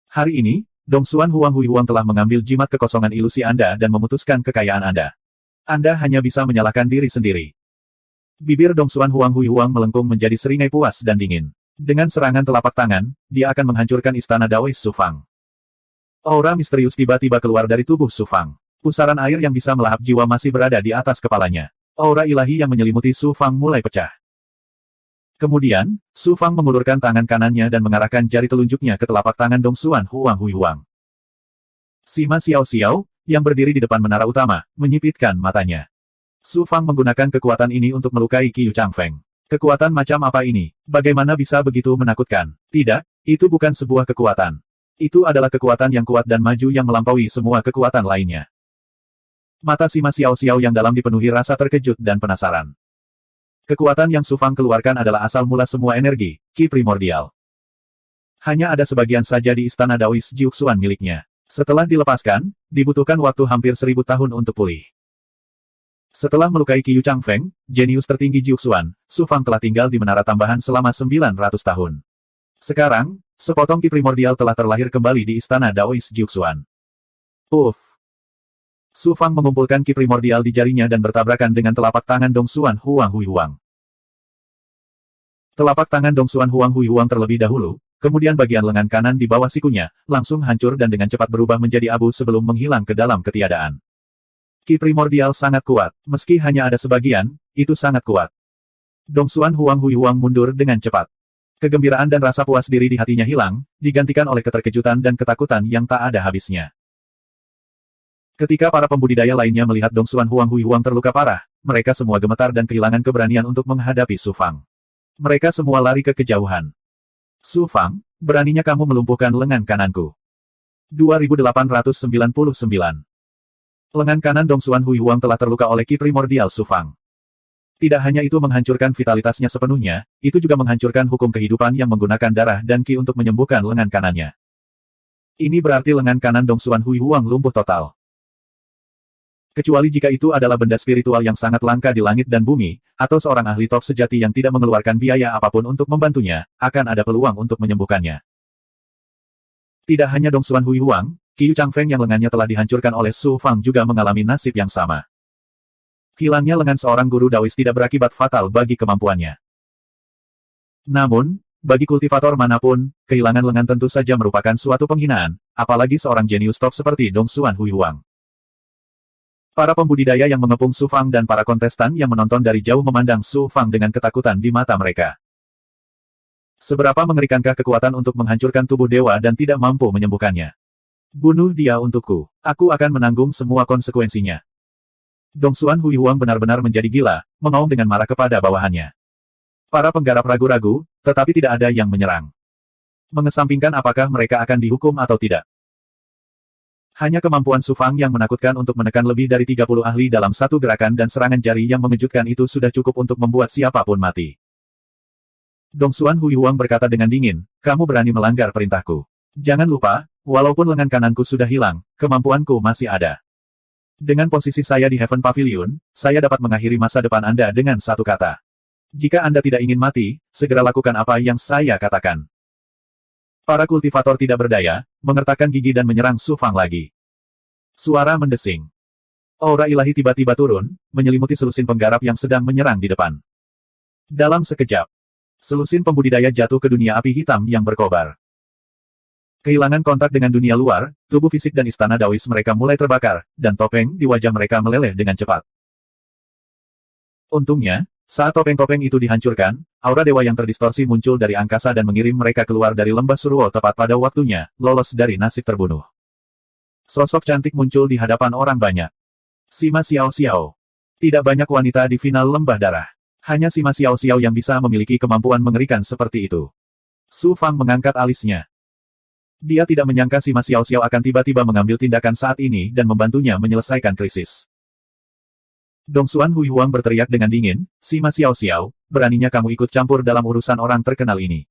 Hari ini, Dongsuan Huang Hui Huang telah mengambil jimat kekosongan ilusi Anda dan memutuskan kekayaan Anda. Anda hanya bisa menyalahkan diri sendiri. Bibir Dongsuan Huang Hui Huang melengkung menjadi seringai puas dan dingin. Dengan serangan telapak tangan, dia akan menghancurkan istana Daois Su Fang. Aura misterius tiba-tiba keluar dari tubuh Su Fang. Pusaran air yang bisa melahap jiwa masih berada di atas kepalanya. Aura ilahi yang menyelimuti Su Fang mulai pecah. Kemudian, Su Fang mengulurkan tangan kanannya dan mengarahkan jari telunjuknya ke telapak tangan Dongsuan Huang Hui Huang. Sima Xiao Xiao, yang berdiri di depan menara utama, menyipitkan matanya. Su Fang menggunakan kekuatan ini untuk melukai Qiu Changfeng. Kekuatan macam apa ini? Bagaimana bisa begitu menakutkan? Tidak, itu bukan sebuah kekuatan. Itu adalah kekuatan yang kuat dan maju yang melampaui semua kekuatan lainnya. Mata Sima Xiao Xiao yang dalam dipenuhi rasa terkejut dan penasaran. Kekuatan yang Su Fang keluarkan adalah asal mula semua energi, Qi primordial. Hanya ada sebagian saja di istana Daois Jiuxuan miliknya. Setelah dilepaskan, dibutuhkan waktu hampir 1000 tahun untuk pulih. Setelah melukai Qiu Changfeng, jenius tertinggi Jiuxuan, Su Fang telah tinggal di menara tambahan selama 900 tahun. Sekarang, sepotong Qi primordial telah terlahir kembali di istana Daois Jiuxuan. Uff! Su Fang mengumpulkan Qi primordial di jarinya dan bertabrakan dengan telapak tangan Dongsuan Huang Hui Huang. Telapak tangan Dongsuan Huang Hui Huang terlebih dahulu, kemudian bagian lengan kanan di bawah sikunya, langsung hancur dan dengan cepat berubah menjadi abu sebelum menghilang ke dalam ketiadaan. Qi primordial sangat kuat, meski hanya ada sebagian, itu sangat kuat. Dongsuan Huang Hui Huang mundur dengan cepat. Kegembiraan dan rasa puas diri di hatinya hilang, digantikan oleh keterkejutan dan ketakutan yang tak ada habisnya. Ketika para pembudidaya lainnya melihat Dongsuan Huang Hui Huang terluka parah, mereka semua gemetar dan kehilangan keberanian untuk menghadapi Su Fang. Mereka semua lari ke kejauhan. Su Fang, beraninya kamu melumpuhkan lengan kananku. 2899. Lengan kanan Dongsuan Hui Huang telah terluka oleh ki primordial Su Fang. Tidak hanya itu menghancurkan vitalitasnya sepenuhnya, itu juga menghancurkan hukum kehidupan yang menggunakan darah dan ki untuk menyembuhkan lengan kanannya. Ini berarti lengan kanan Dongsuan Hui Huang lumpuh total. Kecuali jika itu adalah benda spiritual yang sangat langka di langit dan bumi, atau seorang ahli top sejati yang tidak mengeluarkan biaya apapun untuk membantunya, akan ada peluang untuk menyembuhkannya. Tidak hanya Dongsuan Hui Huang, Qiu Changfeng yang lengannya telah dihancurkan oleh Su Fang juga mengalami nasib yang sama. Hilangnya lengan seorang guru Daois tidak berakibat fatal bagi kemampuannya. Namun, bagi kultivator manapun, kehilangan lengan tentu saja merupakan suatu penghinaan, apalagi seorang jenius top seperti Dongsuan Hui Huang. Para pembudidaya yang mengepung Su Fang dan para kontestan yang menonton dari jauh memandang Su Fang dengan ketakutan di mata mereka. Seberapa mengerikankah kekuatan untuk menghancurkan tubuh dewa dan tidak mampu menyembuhkannya? Bunuh dia untukku. Aku akan menanggung semua konsekuensinya. Dongsuan Hui Huang benar-benar menjadi gila, mengaum dengan marah kepada bawahannya. Para penggarap ragu-ragu, tetapi tidak ada yang menyerang. Mengesampingkan apakah mereka akan dihukum atau tidak. Hanya kemampuan Su Fang yang menakutkan untuk menekan lebih dari 30 ahli dalam satu gerakan dan serangan jari yang mengejutkan itu sudah cukup untuk membuat siapapun mati. Dongsuan Hui Huang berkata dengan dingin, kamu berani melanggar perintahku. Jangan lupa, walaupun lengan kananku sudah hilang, kemampuanku masih ada. Dengan posisi saya di Heaven Pavilion, saya dapat mengakhiri masa depan Anda dengan satu kata. Jika Anda tidak ingin mati, segera lakukan apa yang saya katakan. Para kultivator tidak berdaya, mengertakkan gigi dan menyerang Su Fang lagi. Suara mendesing. Aura ilahi tiba-tiba turun, menyelimuti selusin penggarap yang sedang menyerang di depan. Dalam sekejap, selusin pembudidaya jatuh ke dunia api hitam yang berkobar. Kehilangan kontak dengan dunia luar, tubuh fisik dan istana Daois mereka mulai terbakar, dan topeng di wajah mereka meleleh dengan cepat. Untungnya, saat topeng-topeng itu dihancurkan, aura dewa yang terdistorsi muncul dari angkasa dan mengirim mereka keluar dari lembah Suruo tepat pada waktunya, lolos dari nasib terbunuh. Sosok cantik muncul di hadapan orang banyak. Sima Xiao Xiao. Tidak banyak wanita di final lembah darah. Hanya Sima Xiao Xiao yang bisa memiliki kemampuan mengerikan seperti itu. Su Fang mengangkat alisnya. Dia tidak menyangka Sima Xiao Xiao akan tiba-tiba mengambil tindakan saat ini dan membantunya menyelesaikan krisis. Dongsuan Hui Huang berteriak dengan dingin, Sima Xiao Xiao, beraninya kamu ikut campur dalam urusan orang terkenal ini.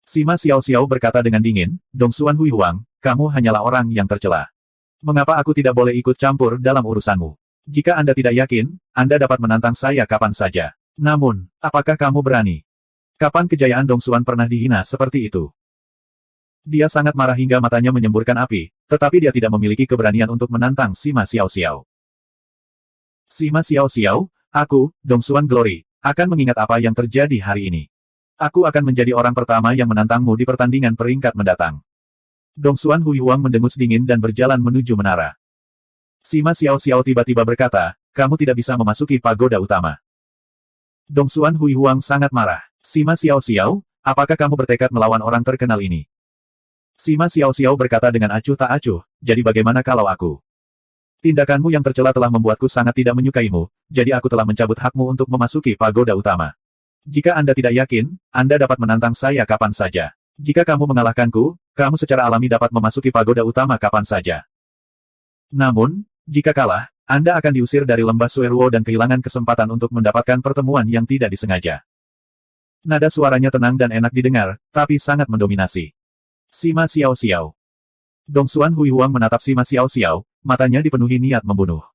Sima Xiao Xiao berkata dengan dingin, Dongsuan Hui Huang, kamu hanyalah orang yang tercela. Mengapa aku tidak boleh ikut campur dalam urusanmu? Jika Anda tidak yakin, Anda dapat menantang saya kapan saja. Namun, apakah kamu berani? Kapan kejayaan Dongsuan pernah dihina seperti itu? Dia sangat marah hingga matanya menyemburkan api, tetapi dia tidak memiliki keberanian untuk menantang Sima Xiao Xiao. Sima Xiao Xiao, aku, Dongsuan Glory, akan mengingat apa yang terjadi hari ini. Aku akan menjadi orang pertama yang menantangmu di pertandingan peringkat mendatang. Dongsuan Hui Huang mendengus dingin dan berjalan menuju menara. Sima Xiao Xiao tiba-tiba berkata, kamu tidak bisa memasuki pagoda utama. Dongsuan Hui Huang sangat marah. Sima Xiao Xiao, apakah kamu bertekad melawan orang terkenal ini? Sima Xiao Xiao berkata dengan acuh tak acuh, jadi bagaimana kalau aku? Tindakanmu yang tercela telah membuatku sangat tidak menyukaimu, jadi aku telah mencabut hakmu untuk memasuki pagoda utama. Jika Anda tidak yakin, Anda dapat menantang saya kapan saja. Jika kamu mengalahkanku, kamu secara alami dapat memasuki pagoda utama kapan saja. Namun, jika kalah, Anda akan diusir dari lembah Sueruo dan kehilangan kesempatan untuk mendapatkan pertemuan yang tidak disengaja. Nada suaranya tenang dan enak didengar, tapi sangat mendominasi. Sima Xiao Xiao. Dongsuan Hui Huang menatap Sima Xiao Xiao, matanya dipenuhi niat membunuh.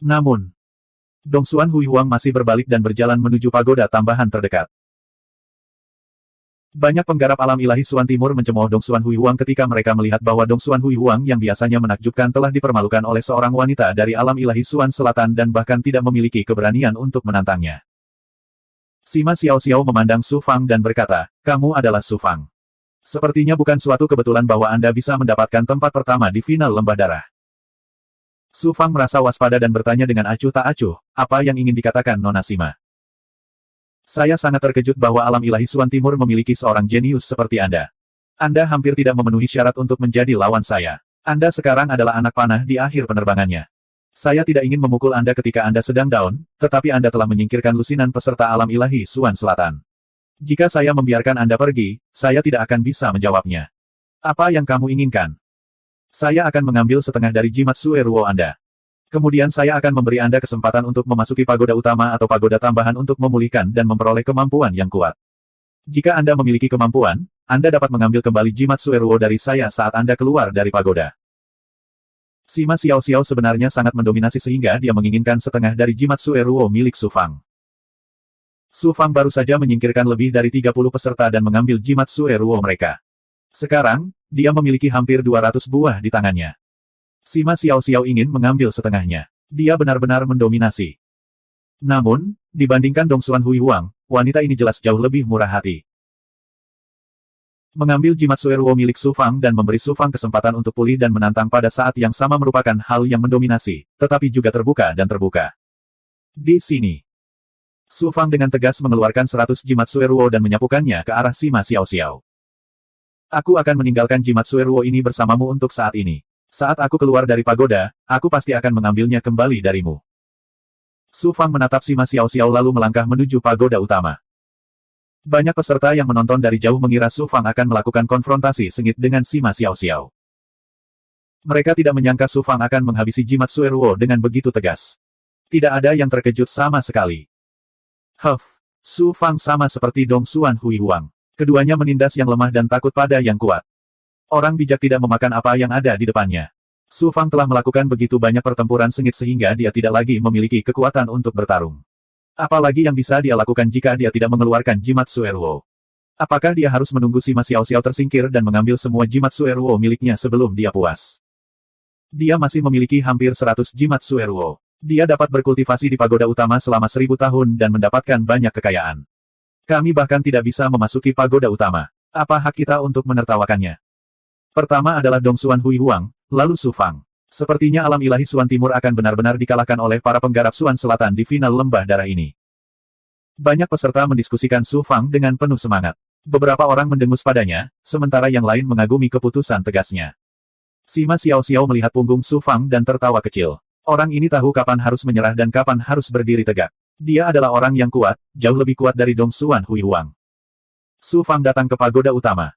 Namun, Dongsuan Hui Huang masih berbalik dan berjalan menuju pagoda tambahan terdekat. Banyak penggarap alam ilahi Suan Timur mencemooh Dongsuan Hui Huang ketika mereka melihat bahwa Dongsuan Hui Huang yang biasanya menakjubkan telah dipermalukan oleh seorang wanita dari alam ilahi Suan Selatan dan bahkan tidak memiliki keberanian untuk menantangnya. Sima Xiao Xiao memandang Su Fang dan berkata, kamu adalah Su Fang. Sepertinya bukan suatu kebetulan bahwa Anda bisa mendapatkan tempat pertama di final lembah darah. Su Fang merasa waspada dan bertanya dengan acuh tak acuh, apa yang ingin dikatakan Nona Sima? Saya sangat terkejut bahwa alam ilahi Suan Timur memiliki seorang jenius seperti Anda. Anda hampir tidak memenuhi syarat untuk menjadi lawan saya. Anda sekarang adalah anak panah di akhir penerbangannya. Saya tidak ingin memukul Anda ketika Anda sedang down, tetapi Anda telah menyingkirkan lusinan peserta alam ilahi Suan Selatan. Jika saya membiarkan Anda pergi, saya tidak akan bisa menjawabnya. Apa yang kamu inginkan? Saya akan mengambil setengah dari jimat Sue Ruo Anda. Kemudian saya akan memberi Anda kesempatan untuk memasuki pagoda utama atau pagoda tambahan untuk memulihkan dan memperoleh kemampuan yang kuat. Jika Anda memiliki kemampuan, Anda dapat mengambil kembali jimat Sue Ruo dari saya saat Anda keluar dari pagoda. Sima Xiao Xiao sebenarnya sangat mendominasi sehingga dia menginginkan setengah dari jimat Sue Ruo milik Su Fang. Su Fang baru saja menyingkirkan lebih dari 30 peserta dan mengambil jimat Sue Ruo mereka. Sekarang, dia memiliki hampir 200 buah di tangannya. Sima Xiao Xiao ingin mengambil setengahnya. Dia benar-benar mendominasi. Namun, dibandingkan Dongsuan Hui Huang, wanita ini jelas jauh lebih murah hati. Mengambil jimat Sue Ruo milik Su Fang dan memberi Su Fang kesempatan untuk pulih dan menantang pada saat yang sama merupakan hal yang mendominasi, tetapi juga terbuka dan terbuka. Di sini, Su Fang dengan tegas mengeluarkan 100 jimat Sue Ruo dan menyapukannya ke arah Sima Xiao Xiao. Aku akan meninggalkan jimat Sue Ruo ini bersamamu untuk saat ini. Saat aku keluar dari pagoda, aku pasti akan mengambilnya kembali darimu. Su Fang menatap Sima Xiao Xiao lalu melangkah menuju pagoda utama. Banyak peserta yang menonton dari jauh mengira Su Fang akan melakukan konfrontasi sengit dengan Sima Xiao Xiao. Mereka tidak menyangka Su Fang akan menghabisi jimat Sue Ruo dengan begitu tegas. Tidak ada yang terkejut sama sekali. Su Fang sama seperti Dongsuan Hui Huang. Keduanya menindas yang lemah dan takut pada yang kuat. Orang bijak tidak memakan apa yang ada di depannya. Su Fang telah melakukan begitu banyak pertempuran sengit sehingga dia tidak lagi memiliki kekuatan untuk bertarung. Apalagi yang bisa dia lakukan jika dia tidak mengeluarkan jimat Sue Ruo? Apakah dia harus menunggu Sima Xiao Xiao tersingkir dan mengambil semua jimat Sue Ruo miliknya sebelum dia puas? Dia masih memiliki hampir 100 jimat Sue Ruo. Dia dapat berkultivasi di pagoda utama selama 1000 tahun dan mendapatkan banyak kekayaan. Kami bahkan tidak bisa memasuki pagoda utama. Apa hak kita untuk menertawakannya? Pertama adalah Dongsuan Hui Huang, lalu Su Fang. Sepertinya alam ilahi Suan Timur akan benar-benar dikalahkan oleh para penggarap Suan Selatan di final lembah darah ini. Banyak peserta mendiskusikan Su Fang dengan penuh semangat. Beberapa orang mendengus padanya, sementara yang lain mengagumi keputusan tegasnya. Sima Xiao Xiao melihat punggung Su Fang dan tertawa kecil. Orang ini tahu kapan harus menyerah dan kapan harus berdiri tegak. Dia adalah orang yang kuat, jauh lebih kuat dari Dongsuan Hui Huang. Su Fang datang ke pagoda utama.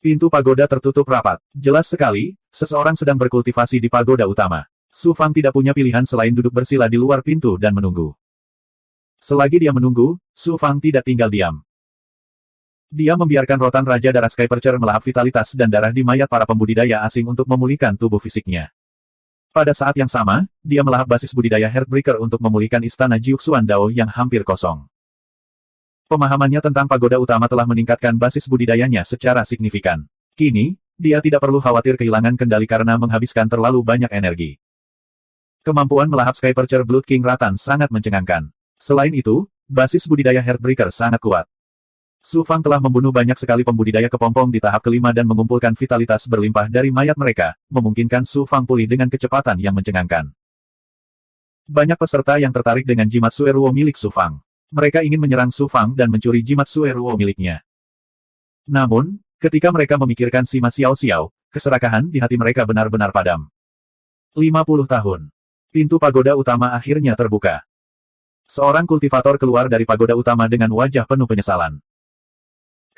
Pintu pagoda tertutup rapat. Jelas sekali, seseorang sedang berkultivasi di pagoda utama. Su Fang tidak punya pilihan selain duduk bersila di luar pintu dan menunggu. Selagi dia menunggu, Su Fang tidak tinggal diam. Dia membiarkan rotan Raja Darah Sky Percher melahap vitalitas dan darah di mayat para pembudidaya asing untuk memulihkan tubuh fisiknya. Pada saat yang sama, dia melahap basis budidaya Heartbreaker untuk memulihkan istana Jiuxuan Dao yang hampir kosong. Pemahamannya tentang pagoda utama telah meningkatkan basis budidayanya secara signifikan. Kini, dia tidak perlu khawatir kehilangan kendali karena menghabiskan terlalu banyak energi. Kemampuan melahap Sky Percher Blood King Ratan sangat mencengangkan. Selain itu, basis budidaya Heartbreaker sangat kuat. Su Fang telah membunuh banyak sekali pembudidaya kepompong di tahap kelima dan mengumpulkan vitalitas berlimpah dari mayat mereka, memungkinkan Su Fang pulih dengan kecepatan yang mencengangkan. Banyak peserta yang tertarik dengan jimat Sue Ruo milik Su Fang. Mereka ingin menyerang Su Fang dan mencuri jimat Sue Ruo miliknya. Namun, ketika mereka memikirkan Sima Xiao Xiao, keserakahan di hati mereka benar-benar padam. 50 tahun. Pintu pagoda utama akhirnya terbuka. Seorang kultivator keluar dari pagoda utama dengan wajah penuh penyesalan.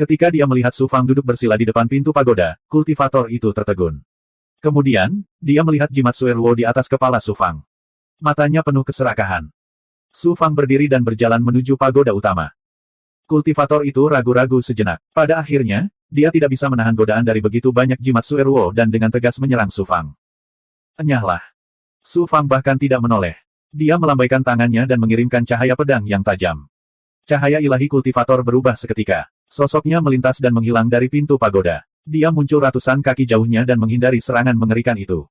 Ketika dia melihat Su Fang duduk bersila di depan pintu pagoda, kultivator itu tertegun. Kemudian, dia melihat jimat Sue Ruo di atas kepala Su Fang. Matanya penuh keserakahan. Su Fang berdiri dan berjalan menuju pagoda utama. Kultivator itu ragu-ragu sejenak. Pada akhirnya, dia tidak bisa menahan godaan dari begitu banyak jimat Sue Ruo dan dengan tegas menyerang Su Fang. Enyahlah. Su Fang bahkan tidak menoleh. Dia melambaikan tangannya dan mengirimkan cahaya pedang yang tajam. Cahaya ilahi kultivator berubah seketika. Sosoknya melintas dan menghilang dari pintu pagoda. Dia muncul ratusan kaki jauhnya dan menghindari serangan mengerikan itu.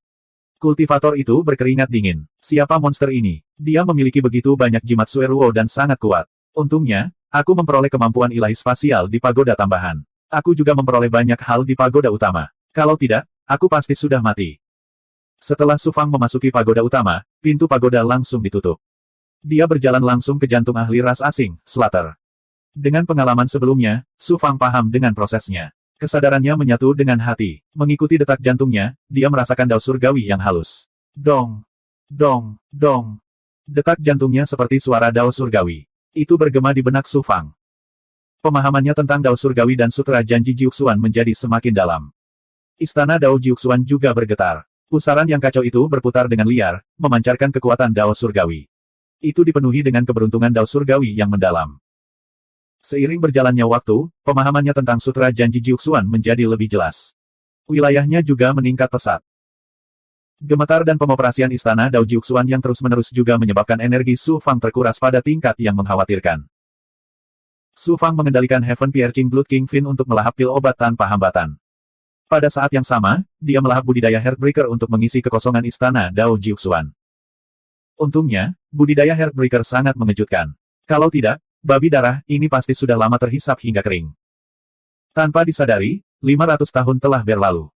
Kultivator itu berkeringat dingin. Siapa monster ini? Dia memiliki begitu banyak jimat Sue Ruo dan sangat kuat. Untungnya, aku memperoleh kemampuan ilahi spasial di pagoda tambahan. Aku juga memperoleh banyak hal di pagoda utama. Kalau tidak, aku pasti sudah mati. Setelah Su Fang memasuki pagoda utama, pintu pagoda langsung ditutup. Dia berjalan langsung ke jantung ahli ras asing, Slater. Dengan pengalaman sebelumnya, Su Fang paham dengan prosesnya. Kesadarannya menyatu dengan hati. Mengikuti detak jantungnya, dia merasakan dao surgawi yang halus. Dong! Dong! Dong! Detak jantungnya seperti suara dao surgawi. Itu bergema di benak Su Fang. Pemahamannya tentang dao surgawi dan sutra janji Jiuxuan menjadi semakin dalam. Istana dao Jiuxuan juga bergetar. Pusaran yang kacau itu berputar dengan liar, memancarkan kekuatan dao surgawi. Itu dipenuhi dengan keberuntungan dao surgawi yang mendalam. Seiring berjalannya waktu, pemahamannya tentang sutra janji Jiuxuan menjadi lebih jelas. Wilayahnya juga meningkat pesat. Gemetar dan pengoperasian istana dao Jiuxuan yang terus-menerus juga menyebabkan energi Su Fang terkuras pada tingkat yang mengkhawatirkan. Su Fang mengendalikan Heaven Piercing Blood King Fin untuk melahap pil obat tanpa hambatan. Pada saat yang sama, dia melahap budidaya Heartbreaker untuk mengisi kekosongan istana dao Jiuxuan. Untungnya, budidaya Heartbreaker sangat mengejutkan. Kalau tidak, babi darah ini pasti sudah lama terhisap hingga kering. Tanpa disadari, 500 tahun telah berlalu.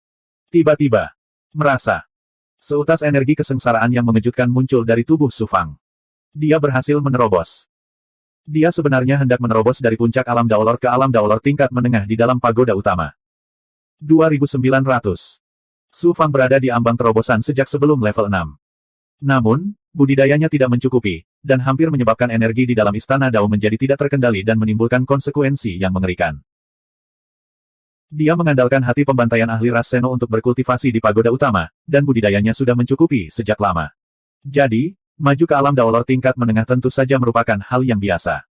Tiba-tiba, merasa seutas energi kesengsaraan yang mengejutkan muncul dari tubuh Su Fang. Dia berhasil menerobos. Dia sebenarnya hendak menerobos dari puncak alam Daolord ke alam Daolord tingkat menengah di dalam pagoda utama. 2900. Su Fang berada di ambang terobosan sejak sebelum level 6. Namun, budidayanya tidak mencukupi, dan hampir menyebabkan energi di dalam istana Dao menjadi tidak terkendali dan menimbulkan konsekuensi yang mengerikan. Dia mengandalkan hati pembantaian ahli ras Seno untuk berkultivasi di pagoda utama, dan budidayanya sudah mencukupi sejak lama. Jadi, maju ke alam Daolord tingkat menengah tentu saja merupakan hal yang biasa.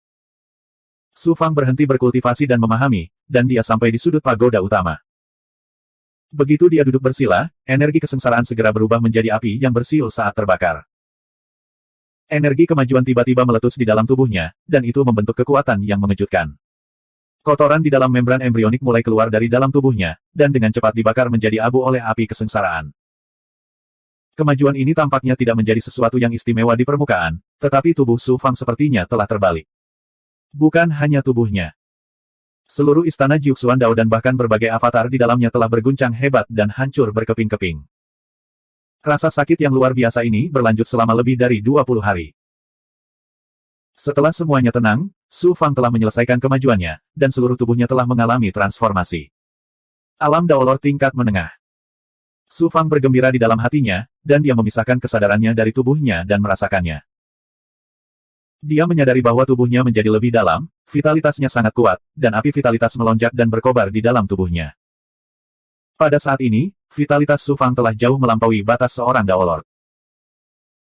Su Fang berhenti berkultivasi dan memahami, dan dia sampai di sudut pagoda utama. Begitu dia duduk bersila, energi kesengsaraan segera berubah menjadi api yang bersiul saat terbakar. Energi kemajuan tiba-tiba meletus di dalam tubuhnya, dan itu membentuk kekuatan yang mengejutkan. Kotoran di dalam membran embrionik mulai keluar dari dalam tubuhnya, dan dengan cepat dibakar menjadi abu oleh api kesengsaraan. Kemajuan ini tampaknya tidak menjadi sesuatu yang istimewa di permukaan, tetapi tubuh Su Fang sepertinya telah terbalik. Bukan hanya tubuhnya. Seluruh istana Jiuxuan Dao dan bahkan berbagai avatar di dalamnya telah berguncang hebat dan hancur berkeping-keping. Rasa sakit yang luar biasa ini berlanjut selama lebih dari 20 hari. Setelah semuanya tenang, Su Fang telah menyelesaikan kemajuannya, dan seluruh tubuhnya telah mengalami transformasi. Alam Daolord tingkat menengah. Su Fang bergembira di dalam hatinya, dan dia memisahkan kesadarannya dari tubuhnya dan merasakannya. Dia menyadari bahwa tubuhnya menjadi lebih dalam, vitalitasnya sangat kuat, dan api vitalitas melonjak dan berkobar di dalam tubuhnya. Pada saat ini, vitalitas Su Fang telah jauh melampaui batas seorang Daolord.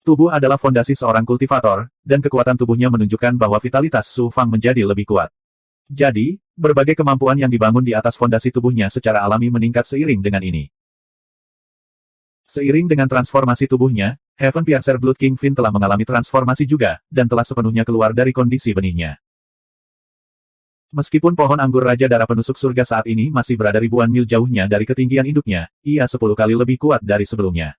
Tubuh adalah fondasi seorang kultivator, dan kekuatan tubuhnya menunjukkan bahwa vitalitas Su Fang menjadi lebih kuat. Jadi, berbagai kemampuan yang dibangun di atas fondasi tubuhnya secara alami meningkat seiring dengan ini. Seiring dengan transformasi tubuhnya, Heaven Piercer Blood King Fin telah mengalami transformasi juga, dan telah sepenuhnya keluar dari kondisi benihnya. Meskipun pohon anggur Raja Darah Penusuk Surga saat ini masih berada ribuan mil jauhnya dari ketinggian induknya, ia 10 kali lebih kuat dari sebelumnya.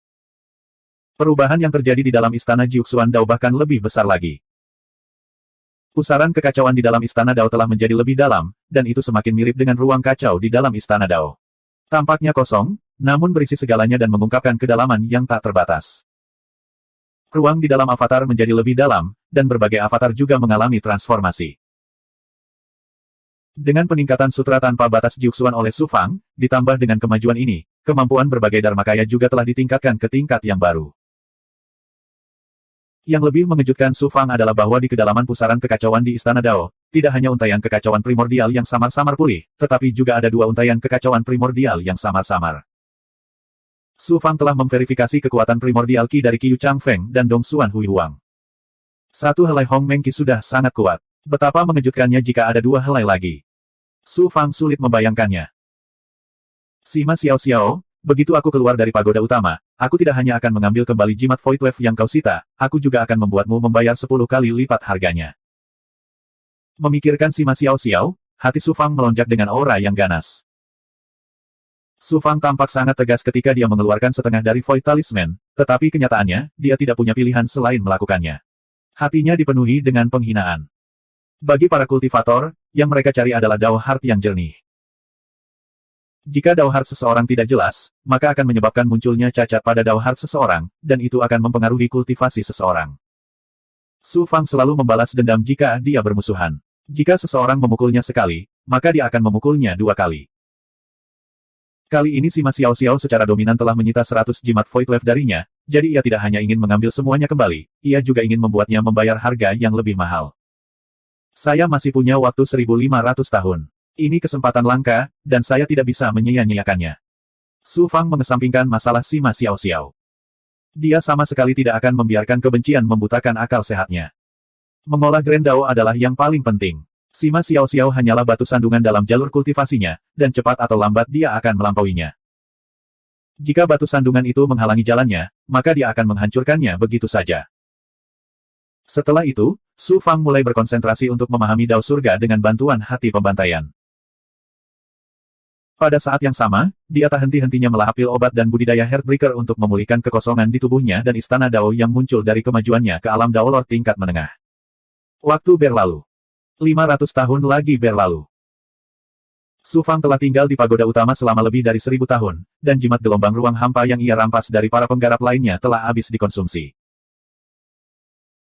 Perubahan yang terjadi di dalam istana Jiuxuan Dao bahkan lebih besar lagi. Pusaran kekacauan di dalam istana Dao telah menjadi lebih dalam, dan itu semakin mirip dengan ruang kacau di dalam istana Dao. Tampaknya kosong, namun berisi segalanya dan mengungkapkan kedalaman yang tak terbatas. Ruang di dalam avatar menjadi lebih dalam, dan berbagai avatar juga mengalami transformasi. Dengan peningkatan sutra tanpa batas Jiuxuan oleh Su Fang, ditambah dengan kemajuan ini, kemampuan berbagai dharmakaya juga telah ditingkatkan ke tingkat yang baru. Yang lebih mengejutkan Su Fang adalah bahwa di kedalaman pusaran kekacauan di Istana Dao, tidak hanya untaian kekacauan primordial yang samar-samar pulih, tetapi juga ada 2 untaian kekacauan primordial yang samar-samar. Su Fang telah memverifikasi kekuatan primordial Qi dari Qiu Changfeng dan Dong Xuan Hui Huang. 1 helai Hong Meng Qi sudah sangat kuat. Betapa mengejutkannya jika ada 2 helai lagi. Su Fang sulit membayangkannya. Sima Xiao Xiao, begitu aku keluar dari pagoda utama, aku tidak hanya akan mengambil kembali jimat Void Wave yang kau sita, aku juga akan membuatmu membayar 10 kali lipat harganya. Memikirkan Sima Xiao Xiao, hati Su Fang melonjak dengan aura yang ganas. Su Fang tampak sangat tegas ketika dia mengeluarkan setengah dari Void Talisman, tetapi kenyataannya, dia tidak punya pilihan selain melakukannya. Hatinya dipenuhi dengan penghinaan. Bagi para kultivator, yang mereka cari adalah Dao Heart yang jernih. Jika Dao Heart seseorang tidak jelas, maka akan menyebabkan munculnya cacat pada Dao Heart seseorang, dan itu akan mempengaruhi kultivasi seseorang. Su Fang selalu membalas dendam jika dia bermusuhan. Jika seseorang memukulnya sekali, maka dia akan memukulnya 2 kali. Kali ini Sima Xiao secara dominan telah menyita 100 jimat Void Wave darinya, jadi ia tidak hanya ingin mengambil semuanya kembali, ia juga ingin membuatnya membayar harga yang lebih mahal. Saya masih punya waktu 1500 tahun. Ini kesempatan langka, dan saya tidak bisa menyia-nyiakannya. Su Fang mengesampingkan masalah Sima Xiao. Dia sama sekali tidak akan membiarkan kebencian membutakan akal sehatnya. Mengolah Grand Dao adalah yang paling penting. Sima Xiao hanyalah batu sandungan dalam jalur kultivasinya, dan cepat atau lambat dia akan melampauinya. Jika batu sandungan itu menghalangi jalannya, maka dia akan menghancurkannya begitu saja. Setelah itu, Su Fang mulai berkonsentrasi untuk memahami Dao Surga dengan bantuan hati pembantaian. Pada saat yang sama, dia tak henti-hentinya melahap pil obat dan budidaya Heartbreaker untuk memulihkan kekosongan di tubuhnya dan istana Dao yang muncul dari kemajuannya ke alam Dao Lord tingkat menengah. Waktu berlalu. 500 tahun lagi berlalu. Su Fang telah tinggal di pagoda utama selama lebih dari 1000 tahun, dan jimat gelombang ruang hampa yang ia rampas dari para penggarap lainnya telah habis dikonsumsi.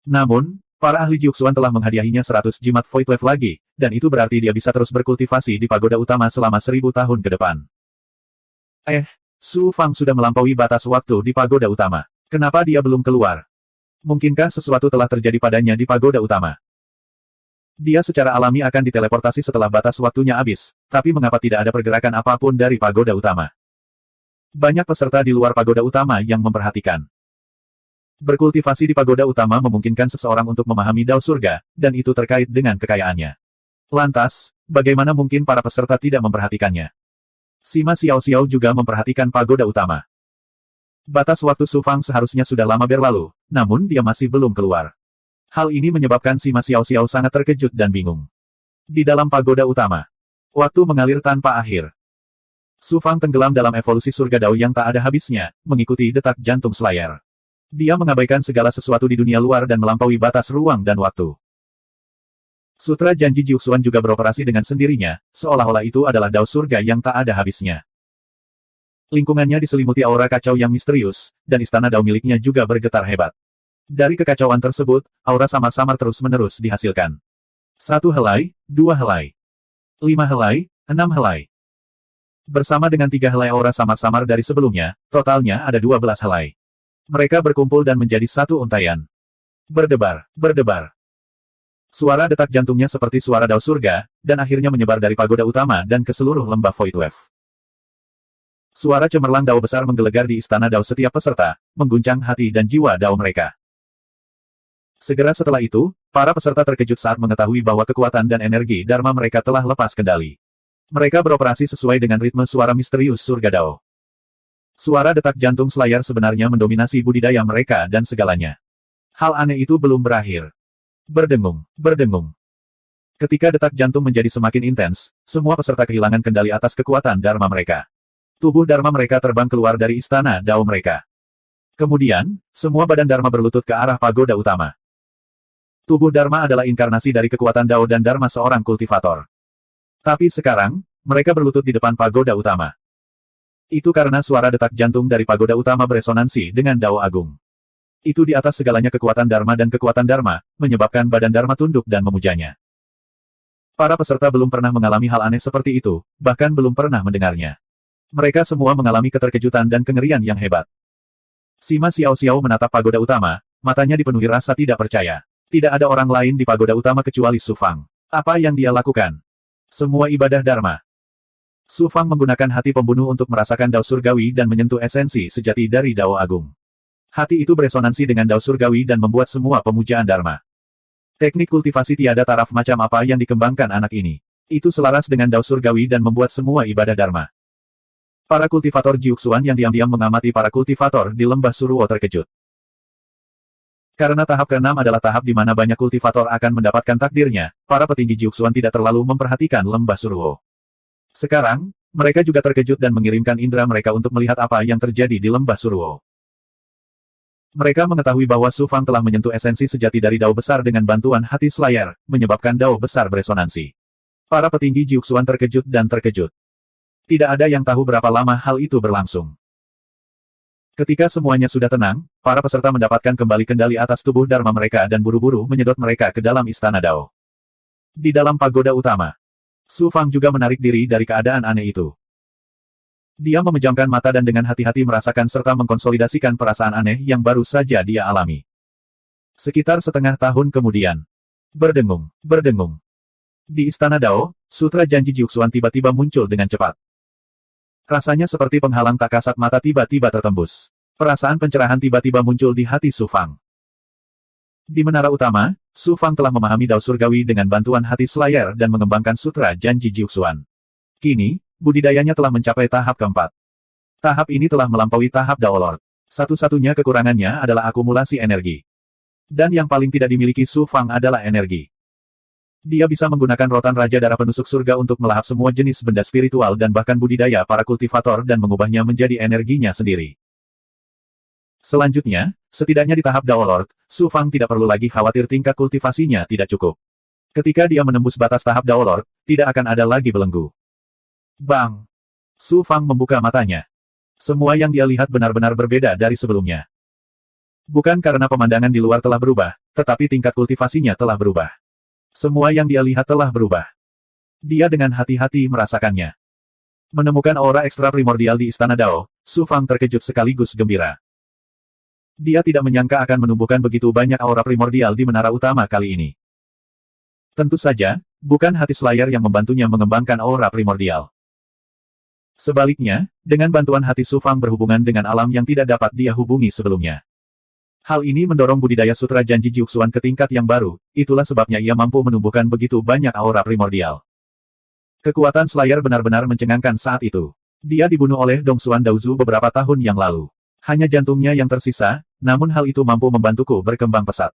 Namun, para ahli Jiuxuan telah menghadiahinya 100 jimat Void Wave lagi, dan itu berarti dia bisa terus berkultivasi di pagoda utama selama 1000 tahun ke depan. Su Fang sudah melampaui batas waktu di pagoda utama. Kenapa dia belum keluar? Mungkinkah sesuatu telah terjadi padanya di pagoda utama? Dia secara alami akan diteleportasi setelah batas waktunya habis, tapi mengapa tidak ada pergerakan apapun dari pagoda utama? Banyak peserta di luar pagoda utama yang memperhatikan. Berkultivasi di pagoda utama memungkinkan seseorang untuk memahami Dao Surga, dan itu terkait dengan kekayaannya. Lantas, bagaimana mungkin para peserta tidak memperhatikannya? Sima Xiao juga memperhatikan pagoda utama. Batas waktu Su Fang seharusnya sudah lama berlalu, namun dia masih belum keluar. Hal ini menyebabkan Sima Xiao sangat terkejut dan bingung. Di dalam pagoda utama, waktu mengalir tanpa akhir. Su Fang tenggelam dalam evolusi surga Dao yang tak ada habisnya, mengikuti detak jantung Slayer. Dia mengabaikan segala sesuatu di dunia luar dan melampaui batas ruang dan waktu. Sutra Janji Jiuxuan juga beroperasi dengan sendirinya, seolah-olah itu adalah Dao surga yang tak ada habisnya. Lingkungannya diselimuti aura kacau yang misterius, dan istana Dao miliknya juga bergetar hebat. Dari kekacauan tersebut, aura samar-samar terus-menerus dihasilkan. 1 helai, 2 helai, 5 helai, 6 helai. Bersama dengan 3 helai aura samar-samar dari sebelumnya, totalnya ada 12 helai. Mereka berkumpul dan menjadi satu untaian. Berdebar, berdebar. Suara detak jantungnya seperti suara Dao surga, dan akhirnya menyebar dari pagoda utama dan ke seluruh lembah Void Wave. Suara cemerlang Dao besar menggelegar di istana Dao setiap peserta, mengguncang hati dan jiwa Dao mereka. Segera setelah itu, para peserta terkejut saat mengetahui bahwa kekuatan dan energi Dharma mereka telah lepas kendali. Mereka beroperasi sesuai dengan ritme suara misterius surga Dao. Suara detak jantung Slayer sebenarnya mendominasi budidaya mereka dan segalanya. Hal aneh itu belum berakhir. Berdengung, berdengung. Ketika detak jantung menjadi semakin intens, semua peserta kehilangan kendali atas kekuatan Dharma mereka. Tubuh Dharma mereka terbang keluar dari istana Dao mereka. Kemudian, semua badan Dharma berlutut ke arah pagoda utama. Tubuh Dharma adalah inkarnasi dari kekuatan Dao dan Dharma seorang kultivator. Tapi sekarang, mereka berlutut di depan pagoda utama. Itu karena suara detak jantung dari pagoda utama beresonansi dengan Dao Agung. Itu di atas segalanya kekuatan Dharma dan kekuatan Dharma, menyebabkan badan Dharma tunduk dan memujanya. Para peserta belum pernah mengalami hal aneh seperti itu, bahkan belum pernah mendengarnya. Mereka semua mengalami keterkejutan dan kengerian yang hebat. Sima Xiao menatap pagoda utama, matanya dipenuhi rasa tidak percaya. Tidak ada orang lain di pagoda utama kecuali Su Fang. Apa yang dia lakukan? Semua ibadah Dharma. Su Fang menggunakan hati pembunuh untuk merasakan Dao Surgawi dan menyentuh esensi sejati dari Dao Agung. Hati itu beresonansi dengan Dao Surgawi dan membuat semua pemujaan Dharma. Teknik kultivasi tiada taraf macam apa yang dikembangkan anak ini. Itu selaras dengan Dao Surgawi dan membuat semua ibadah Dharma. Para kultivator Jiuxuan yang diam-diam mengamati para kultivator di lembah Suruo terkejut. Karena tahap ke-6 adalah tahap di mana banyak kultivator akan mendapatkan takdirnya, para petinggi Jiuxuan tidak terlalu memperhatikan lembah Suruo. Sekarang, mereka juga terkejut dan mengirimkan indera mereka untuk melihat apa yang terjadi di lembah Suruo. Mereka mengetahui bahwa Su Fang telah menyentuh esensi sejati dari Dao besar dengan bantuan hati Slayer, menyebabkan Dao besar beresonansi. Para petinggi Jiuxuan terkejut dan terkejut. Tidak ada yang tahu berapa lama hal itu berlangsung. Ketika semuanya sudah tenang, para peserta mendapatkan kembali kendali atas tubuh Dharma mereka dan buru-buru menyedot mereka ke dalam istana Dao. Di dalam pagoda utama, Su Fang juga menarik diri dari keadaan aneh itu. Dia memejamkan mata dan dengan hati-hati merasakan serta mengkonsolidasikan perasaan aneh yang baru saja dia alami. Sekitar setengah tahun kemudian. Berdengung, berdengung. Di Istana Dao, Sutra Janji Jiuxuan tiba-tiba muncul dengan cepat. Rasanya seperti penghalang tak kasat mata tiba-tiba tertembus. Perasaan pencerahan tiba-tiba muncul di hati Su Fang. Di menara utama, Su Fang telah memahami Dao Surgawi dengan bantuan hati Slayer dan mengembangkan Sutra Janji Jiuxuan. Kini, budidayanya telah mencapai tahap keempat. Tahap ini telah melampaui tahap Dao Lord. Satu-satunya kekurangannya adalah akumulasi energi. Dan yang paling tidak dimiliki Su Fang adalah energi. Dia bisa menggunakan rotan Raja Darah Penusuk Surga untuk melahap semua jenis benda spiritual dan bahkan budidaya para kultivator dan mengubahnya menjadi energinya sendiri. Selanjutnya, setidaknya di tahap Dao Lord, Su Fang tidak perlu lagi khawatir tingkat kultivasinya tidak cukup. Ketika dia menembus batas tahap Dao Lord, tidak akan ada lagi belenggu. Bang! Su Fang membuka matanya. Semua yang dia lihat benar-benar berbeda dari sebelumnya. Bukan karena pemandangan di luar telah berubah, tetapi tingkat kultivasinya telah berubah. Semua yang dia lihat telah berubah. Dia dengan hati-hati merasakannya. Menemukan aura ekstra primordial di Istana Dao, Su Fang terkejut sekaligus gembira. Dia tidak menyangka akan menumbuhkan begitu banyak aura primordial di menara utama kali ini. Tentu saja, bukan hati Slayer yang membantunya mengembangkan aura primordial. Sebaliknya, dengan bantuan hati Su Fang berhubungan dengan alam yang tidak dapat dia hubungi sebelumnya. Hal ini mendorong budidaya Sutra Janji Jiuxuan ke tingkat yang baru, itulah sebabnya ia mampu menumbuhkan begitu banyak aura primordial. Kekuatan Slayer benar-benar mencengangkan saat itu. Dia dibunuh oleh Dongsuan Daozu beberapa tahun yang lalu. Hanya jantungnya yang tersisa, namun hal itu mampu membantuku berkembang pesat.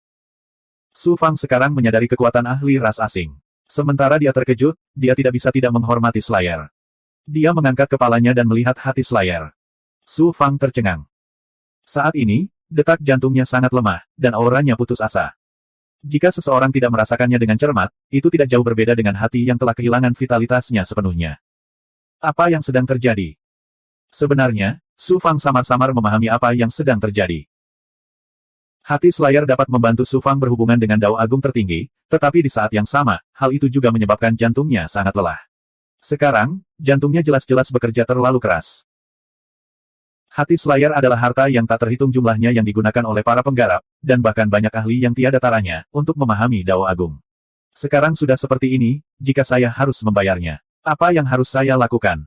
Su Fang sekarang menyadari kekuatan ahli ras asing. Sementara dia terkejut, dia tidak bisa tidak menghormati Slayer. Dia mengangkat kepalanya dan melihat hati Slayer. Su Fang tercengang. Saat ini, detak jantungnya sangat lemah, dan auranya putus asa. Jika seseorang tidak merasakannya dengan cermat, itu tidak jauh berbeda dengan hati yang telah kehilangan vitalitasnya sepenuhnya. Apa yang sedang terjadi? Sebenarnya, Su Fang samar-samar memahami apa yang sedang terjadi. Hati Slayer dapat membantu Su Fang berhubungan dengan Dao Agung tertinggi, tetapi di saat yang sama, hal itu juga menyebabkan jantungnya sangat lelah. Sekarang, jantungnya jelas-jelas bekerja terlalu keras. Hati Slayer adalah harta yang tak terhitung jumlahnya yang digunakan oleh para penggarap, dan bahkan banyak ahli yang tiada taranya, untuk memahami Dao Agung. Sekarang sudah seperti ini, jika saya harus membayarnya, apa yang harus saya lakukan?